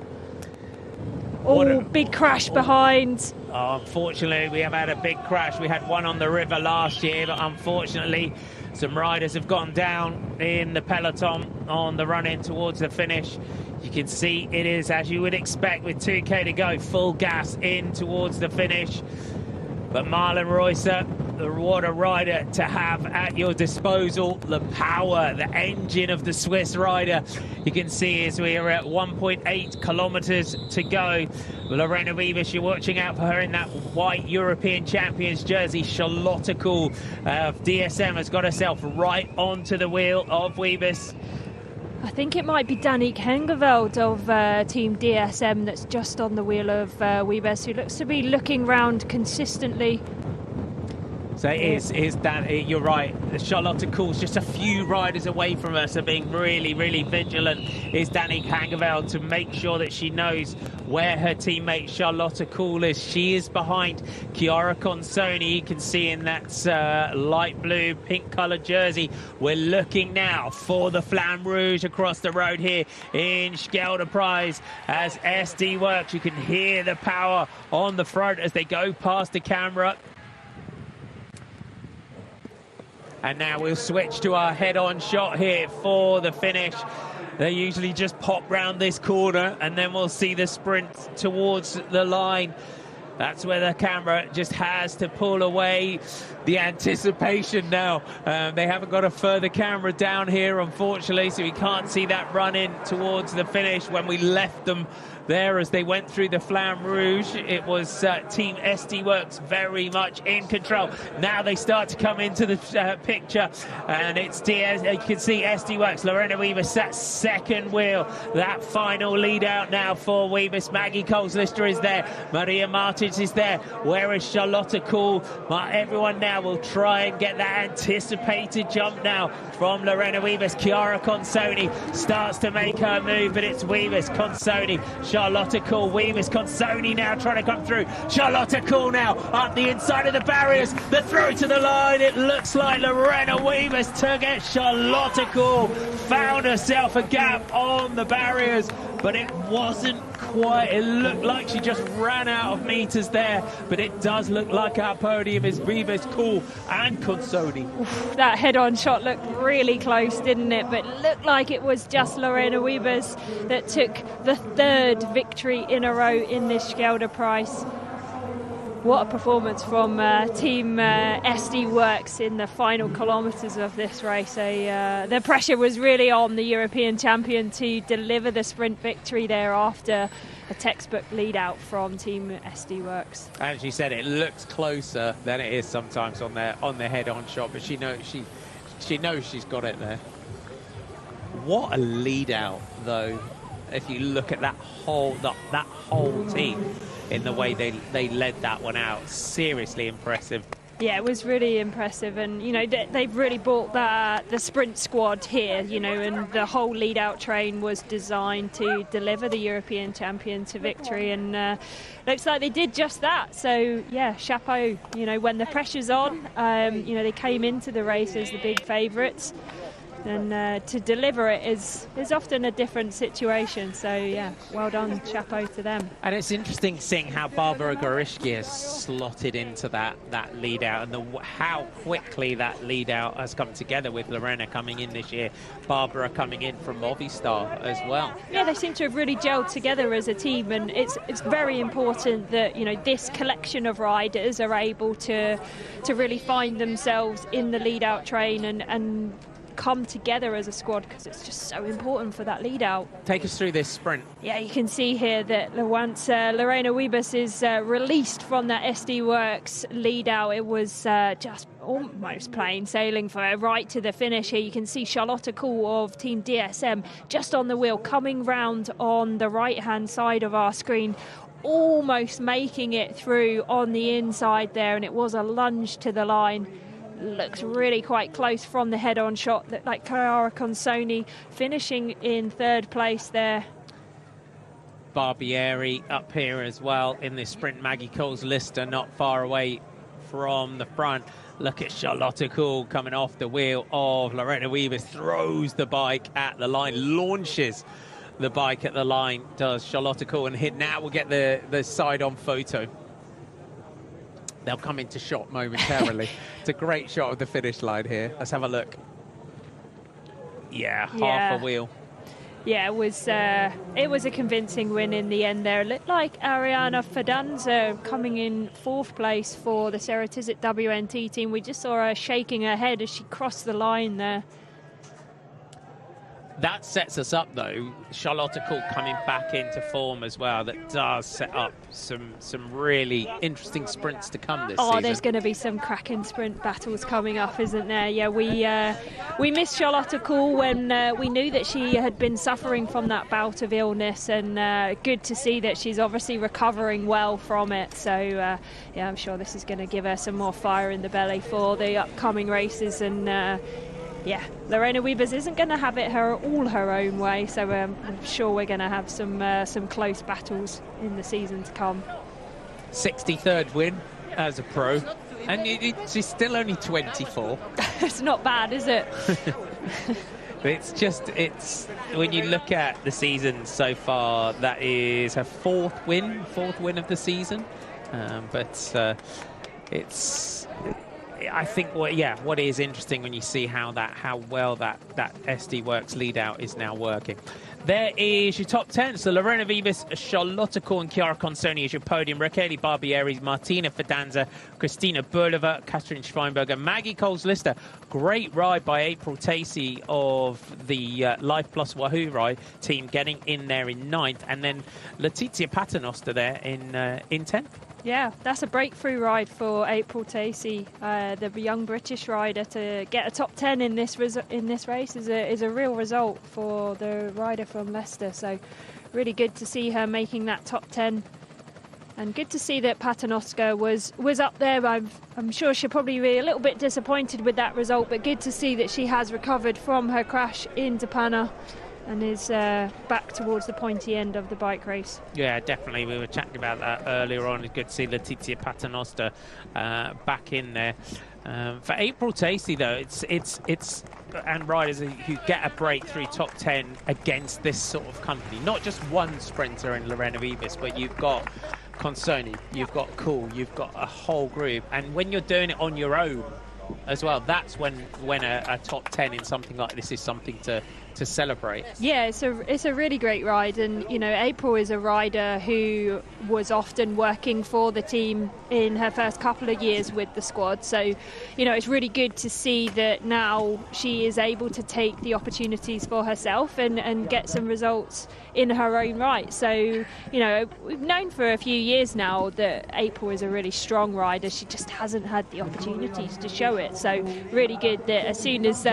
Big crash behind. Unfortunately, we have had a big crash. We had one on the river last year, but unfortunately, some riders have gone down in the peloton on the run-in towards the finish. You can see it is, as you would expect, with 2K to go, full gas in towards the finish. But Marlene Reusser, what a rider to have at your disposal. The power, the engine of the Swiss rider. You can see as we are at 1.8 kilometres to go. Lorena Vivas, you're watching out for her in that white European Champions jersey. Charlotte Kool of DSM has got herself right onto the wheel of Vivas. I think it might be Danique Hengeveld of Team DSM that's just on the wheel of Wiebes, who looks to be looking round consistently. So it is that, you're right, Charlotte Kool's just a few riders away from her, so being really, really vigilant is Danny Hangeveld to make sure that she knows where her teammate Charlotte Kool is. She is behind Chiara Consoni. You can see in that light blue, pink coloured jersey. We're looking now for the Flamme Rouge across the road here in Scheldeprijs as SD works. You can hear the power on the front as they go past the camera. And now we'll switch to our head-on shot here for the finish. They usually just pop round this corner and then we'll see the sprint towards the line. That's where the camera just has to pull away. The anticipation now. They haven't got a further camera down here, unfortunately, so we can't see that run in towards the finish. When we left them there as they went through the Flamme Rouge, it was Team SD Works very much in control. Now they start to come into the picture, and it's DS. You can see SD Works, Lorena Wiebes, that second wheel, that final lead out now for Wiebes. Maggie Kohlslister is there, Maria Martins is there. Where is Charlotte Kool? Everyone now will try and get that anticipated jump now from Lorena Wiebes. Chiara Consoni starts to make her move, but it's Wiebes, Consoni, Charlotte Kool, Wiebes, Consoni now trying to come through. Charlotte Kool now up the inside of the barriers. The throw to the line. It looks like Lorena Wiebes took it. Charlotte Kool found herself a gap on the barriers, but it wasn't quite. It looked like she just ran out of meters there, but it does look like our podium is Wiebes, Kool and Consoni. That head-on shot looked really close, didn't it? But it looked like it was just Lorena Wiebes that took the third victory in a row in this Scheldeprijs. What a performance from Team SD Works in the final kilometres of this race. The pressure was really on the European champion to deliver the sprint victory there after a textbook lead out from Team SD Works. As you said, it looks closer than it is sometimes on the head-on shot, but she knows she's got it there. What a lead out, though, if you look at that whole team in the way they led that one out. Seriously impressive. Yeah, it was really impressive, and you know they've really brought the sprint squad here, you know, and the whole lead-out train was designed to deliver the European champion to victory, and looks like they did just that. So yeah, chapeau. You know, when the pressure's on, you know, they came into the race as the big favourites. And to deliver it is often a different situation. So, yeah, well done, chapeau to them. And it's interesting seeing how Barbara Gorishki has slotted into that lead out, and how quickly that lead out has come together with Lorena coming in this year, Barbara coming in from Movistar as well. Yeah, they seem to have really gelled together as a team, and it's very important that, you know, this collection of riders are able to really find themselves in the lead out train and come together as a squad, because it's just so important for that lead out. Take us through this sprint. Yeah, you can see here that once Lorena Wiebes is released from that SD Works lead out, it was just almost plain sailing for her right to the finish. Here you can see Charlotte Kool of Team DSM just on the wheel, coming round on the right hand side of our screen, almost making it through on the inside there, and it was a lunge to the line. Looks really quite close from the head-on shot. Looked like Chiara Consoni finishing in third place there. Barbieri up here as well in this sprint. Maggie Kohlslister not far away from the front. Look at Charlotte Kool coming off the wheel of Lorena Wiebes, throws the bike at the line, launches the bike at the line, does Charlotte Kool, and now we'll get the side-on photo. They'll come into shot momentarily. It's a great shot of the finish line here. Let's have a look. Yeah, half a wheel. Yeah, it was a convincing win in the end there. It looked like Ariana Fidanza coming in fourth place for the Ceratizit WNT team. We just saw her shaking her head as she crossed the line there. That sets us up, though. Charlotte Kool coming back into form as well. That does set up some really interesting sprints to come this season. Oh, there's going to be some cracking sprint battles coming up, isn't there? Yeah, we missed Charlotte Kool when we knew that she had been suffering from that bout of illness, and good to see that she's obviously recovering well from it. So, yeah, I'm sure this is going to give her some more fire in the belly for the upcoming races, and yeah, Lorena Wiebes isn't going to have it all her own way, so I'm sure we're going to have some close battles in the season to come. 63rd win as a pro, and she's still only 24. It's not bad, is it? It's when you look at the season so far, that is her fourth win of the season, but it's. I think what is interesting when you see how well that SD Works lead out is now working. There is your top 10. So Lorena Wiebes, Charlotte Kool and Chiara Consoni is your podium. Raquel Barbieri, Martina Fidanza, Christina Burlova, Katrin Schweinberger, Maggie Coles-Lister. Great ride by April Tacey of the Life Plus Wahoo ride team, getting in there in 9th. And then Letizia Paternoster there in 10th. Yeah, that's a breakthrough ride for April Tacey, the young British rider. To get a top 10 in this race is a real result for the rider from Leicester. So really good to see her making that top 10, and good to see that Paternoster was up there. I'm sure she'll probably be a little bit disappointed with that result, but good to see that she has recovered from her crash in Depana and is back towards the pointy end of the bike race. Yeah, definitely. We were chatting about that earlier on. It's good to see Letizia Paternoster back in there. For April Tacey, though, it's and riders who get a breakthrough top 10 against this sort of company. Not just one sprinter in Lorena Wiebes, but you've got Consoni, you've got Kool, you've got a whole group. And when you're doing it on your own as well, that's when a top 10 in something like this is something to celebrate. Yeah, it's a really great ride, and you know, April is a rider who was often working for the team in her first couple of years with the squad, so you know, it's really good to see that now she is able to take the opportunities for herself and get some results in her own right. So you know, we've known for a few years now that April is a really strong rider. She just hasn't had the opportunities to show it, so really good that as soon as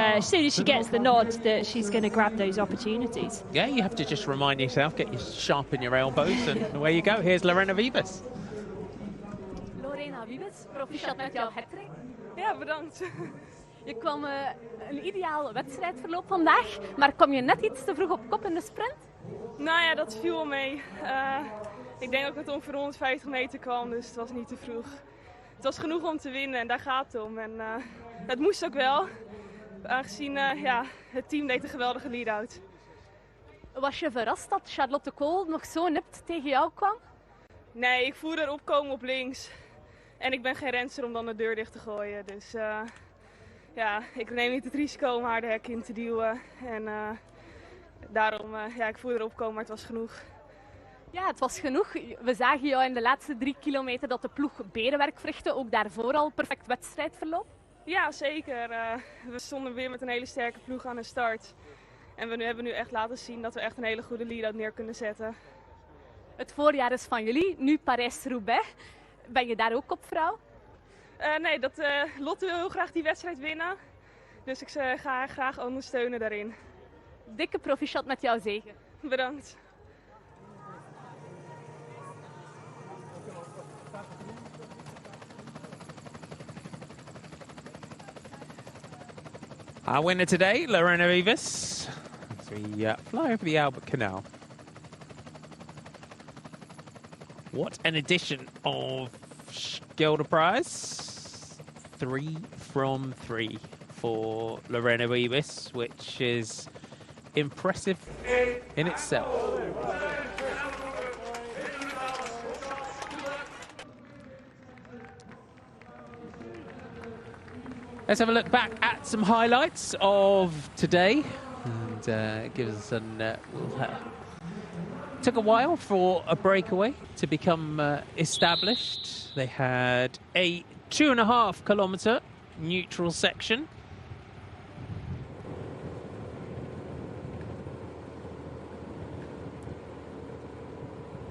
she gets the nod, that she's going to grab those opportunities. Yeah, you have to just remind yourself, sharpen your elbows, and away you go. Here's Lorena Wiebes. Lorena Wiebes, proficiat met jouw hattrick. Ja, bedankt. Je kwam een ideaal wedstrijdverloop vandaag, maar kom je net iets te vroeg op kop in de sprint? Nou ja, dat viel wel mee. Ik denk dat ik met ongeveer 150 meter kwam, dus het was niet te vroeg. Het was genoeg om te winnen en daar gaat het om. En het moest ook wel, aangezien het team deed een geweldige lead-out. Was je verrast dat Charlotte Kool nog zo nipt tegen jou kwam? Nee, ik voelde haar opkomen op links. En ik ben geen renster om dan de deur dicht te gooien. Dus ik neem niet het risico om haar de hek in te duwen. En daarom, ik voelde haar opkomen, maar het was genoeg. Ja, het was genoeg. We zagen jou in de laatste 3 kilometer dat de ploeg berenwerk verrichtte. Ook daarvoor al perfect wedstrijdverloop. Ja, zeker. We stonden weer met een hele sterke ploeg aan de start. En we hebben nu echt laten zien dat we echt een hele goede lead-out neer kunnen zetten. Het voorjaar is van jullie, nu Parijs-Roubaix. Ben je daar ook op, vrouw? Nee, Lotte wil heel graag die wedstrijd winnen. Dus ik ga haar graag ondersteunen daarin. Dikke proficiat met jouw zege. Bedankt. Our winner today, Lorena Wiebes, as we fly over the Albert Canal. What an edition of Scheldeprijs. 3 from 3 for Lorena Wiebes, which is impressive in itself. Let's have a look back at some highlights of today, and give us took a while for a breakaway to become established. They had a 2.5 kilometre neutral section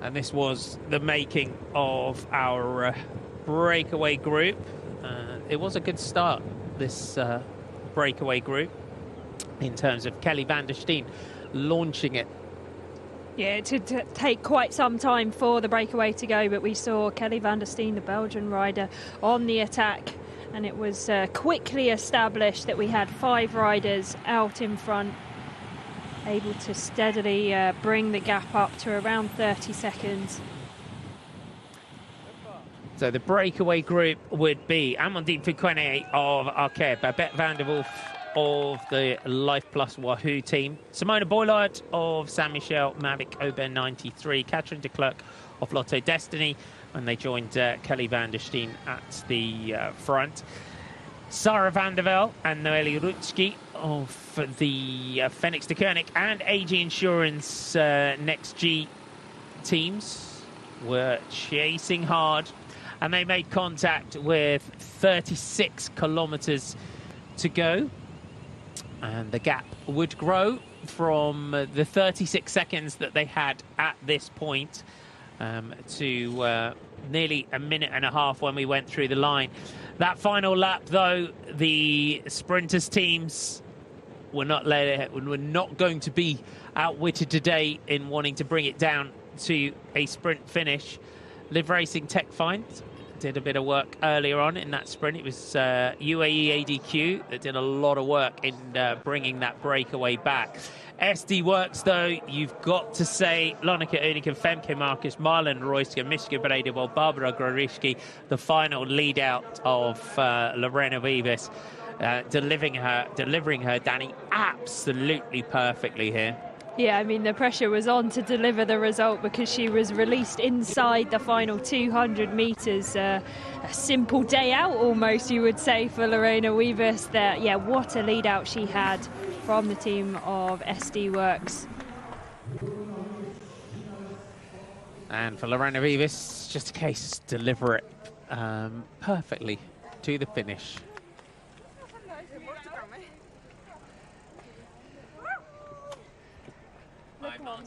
And this was the making of our breakaway group. It was a good start, this breakaway group, in terms of Kelly van der Steen launching it. Yeah, it did take quite some time for the breakaway to go, but we saw Kelly van der Steen, the Belgian rider, on the attack, and it was quickly established that we had 5 riders out in front, able to steadily bring the gap up to around 30 seconds. So the breakaway group would be Amandine Fuquene of Arkea, Babette van der Wolf of the Life Plus Wahoo team, Simona Boylard of Saint Michel, Mavic Aubin 93, Catherine de Klerk of Lotto Destiny, and they joined Kelly van der Steen at the front. Sarah van der Velde and Noelle Rutski of the Phoenix de Koenig and AG Insurance Next G teams were chasing hard, and they made contact with 36 kilometers to go. And the gap would grow from the 36 seconds that they had at this point to nearly a minute and a half when we went through the line. That final lap, though, the sprinters teams were not going to be outwitted today in wanting to bring it down to a sprint finish. Live Racing Tech Find did a bit of work earlier on in that sprint. It was UAE ADQ that did a lot of work in bringing that breakaway back. SD Works, though, you've got to say, Lonica Unica, Femke Marcus, Marlon Royska, Mishka Bredewald, Barbara Grorishki, the final lead out of Lorena Vivas, delivering her, Danny, absolutely perfectly here. Yeah, I mean, the pressure was on to deliver the result because she was released inside the final 200 metres. A simple day out, almost, you would say, for Lorena Wiebes there. Yeah, what a lead out she had from the team of SD Works. And for Lorena Wiebes, just a case to deliver it perfectly to the finish. Come on.